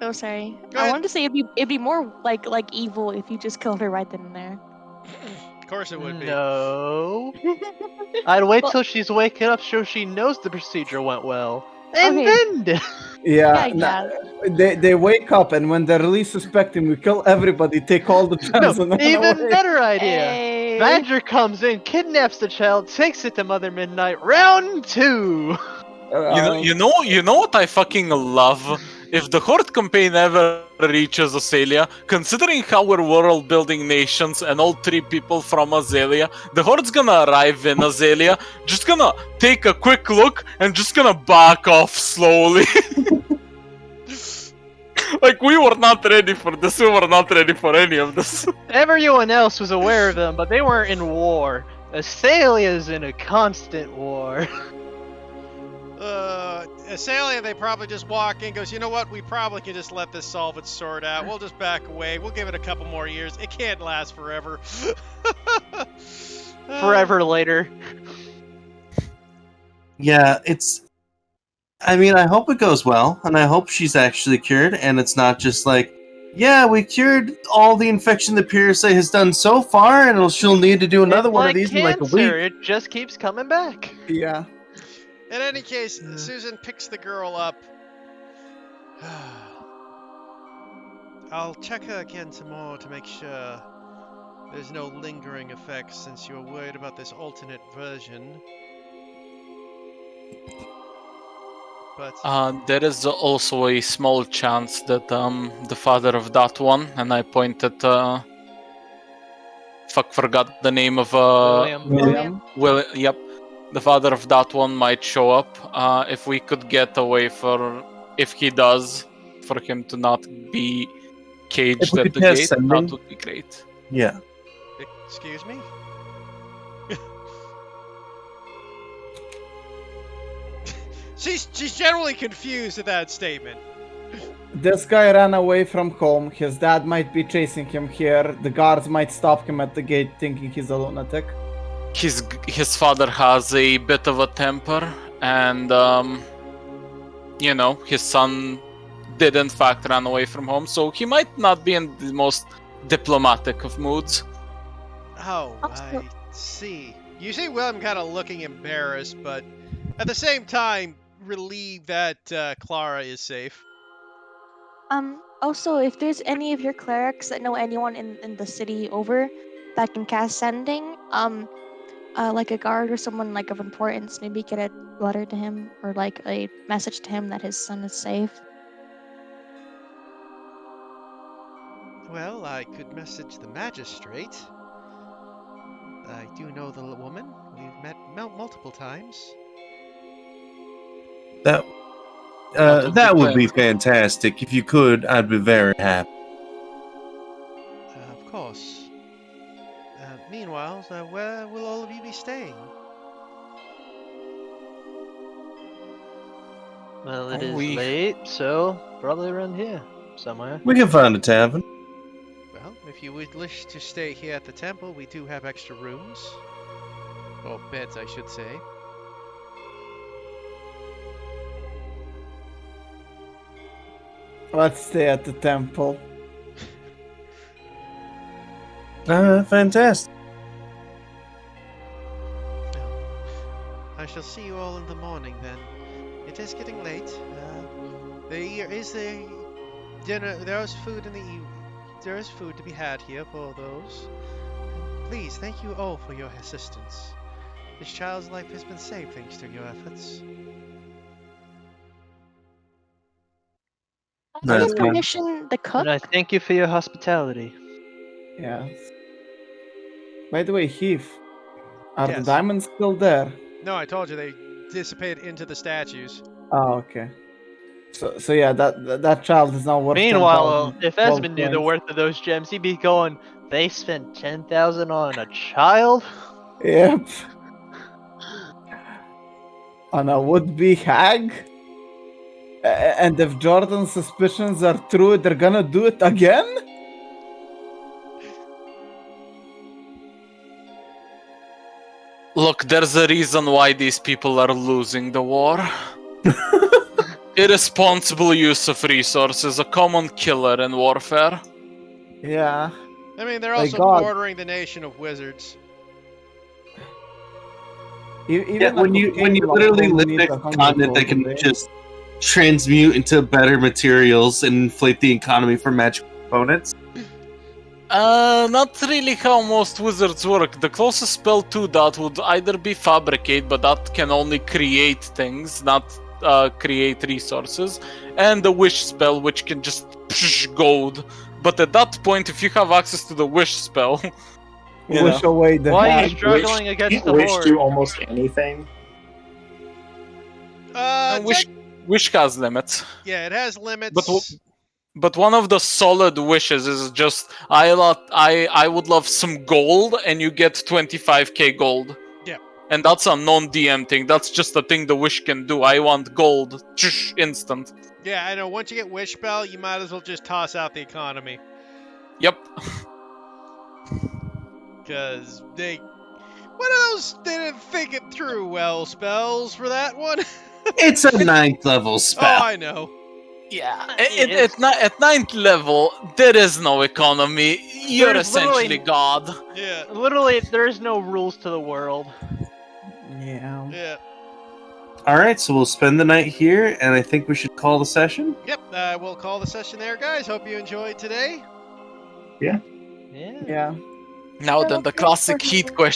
oh sorry. Go I ahead. wanted to say it'd be more like evil if you just killed her right then and there. of course it would be. No. I'd wait Well- till she's waking up so she knows the procedure went well. And Okay. then do- Yeah. Yeah. They wake up, and when they're least suspecting, we kill everybody, take all the gems, and then even away. better idea. Hey. Badger comes in, kidnaps the child, takes it to Mother Midnight. Round 2. You know what I fucking love? If the Horde campaign ever reaches Azalea, considering how we're world-building nations and all 3 people from Azalea, the Horde's gonna arrive in Azalea, just gonna take a quick look and just gonna back off slowly. Like, we were not ready for this, we were not ready for any of this. Everyone else was aware of them, but they weren't in war. Azalea's in a constant war. Azalea, they probably just walk in, goes, "You know what? We probably can just let this solve its sword out. We'll just back away. We'll give it a couple more years. It can't last forever." Forever later. Yeah, I mean, I hope it goes well, and I hope she's actually cured, and it's not just like, yeah, we cured all the infection that Pierce has done so far, and she'll need to do another It's one like of these in like a cancer, week. It just keeps coming back. Yeah. In any case, Susan picks the girl up. I'll check her again tomorrow to make sure there's no lingering effects, since you're worried about this alternate version. But There is also a small chance that the father of that one, and I pointed, forgot the name of William. Yep, the father of that one might show up. If we could get away if he does, for him to not be caged If we at could the test gate, sending. that would be great. Yeah. excuse me. She's generally confused at that statement. This guy ran away from home. His dad might be chasing him here. The guards might stop him at the gate thinking he's a lunatic. His father has a bit of a temper, and you know, his son did in fact run away from home, so he might not be in the most diplomatic of moods. Oh, I see. You see Willem kind of looking embarrassed, but at the same time relieved that Clara is safe. Also, if there's any of your clerics that know anyone in the city over that can cast sending, like a guard or someone like of importance, maybe get a letter to him or like a message to him that his son is safe. Well, I could message the magistrate. I do know the woman. We've met multiple times. That would be fantastic. If you could, I'd be very happy. Of course. Meanwhile, where will all of you be staying? Well, it is We- late, so probably around here somewhere. We can find a tavern. Well, if you would wish to stay here at the temple, we do have extra rooms. Or beds, I should say. Let's stay at the temple. Fantastic. I shall see you all in the morning then. It is getting late. There is a dinner. There is food in the evening. There is food to be had here for those. And please, thank you all for your assistance. This child's life has been saved thanks to your efforts. That Can is you good. permission the cook? And I thank you for your hospitality. Yes. By the way, Heath, are the Yes. diamonds still there? No, I told you they dissipated into the statues. Oh, okay. So yeah, that child is now worth. Meanwhile, 10,000 if gold Esmond knew the coins. worth of those gems, he'd be going, they spent 10,000 on a child? Yep. On a would-be hag. And if Jordan's suspicions are true, they're gonna do it again? Look, there's a reason why these people are losing the war. Irresponsible use of resources, a common killer in warfare. Yeah. I mean, they're My also God. bordering the nation of wizards. Even Yeah, when you literally live in a continent that can just transmute into better materials and inflate the economy for magic components. Not really how most wizards work. The closest spell to that would either be Fabricate, but that can only create things, not create resources, and the Wish spell, which can just psh gold. But at that point, if you have access to the Wish spell, You Wish away the Why are you hag. struggling against Can't the wish horde? do almost anything. Wish has limits. Yeah, it has limits. But one of the solid wishes is just I would love some gold, and you get 25k gold. Yeah. And that's a non-DM thing. That's just a thing the wish can do. I want gold, instant. Yeah, I know. Once you get Wish Spell, you might as well just toss out the economy. Yep. Because one of those, they didn't think it through well, spells for that one. It's a 9th level Oh, spell. I know. Yeah. Yes. At 9th level, there is no economy. You're There's essentially literally- God. Yeah, Literally, there's no rules to the world. Yeah. yeah. All right, so we'll spend the night here, and I think we should call the session. Yep, we'll call the session there, guys. Hope you enjoyed today. Yeah. Yeah. Now then, the classic heat question.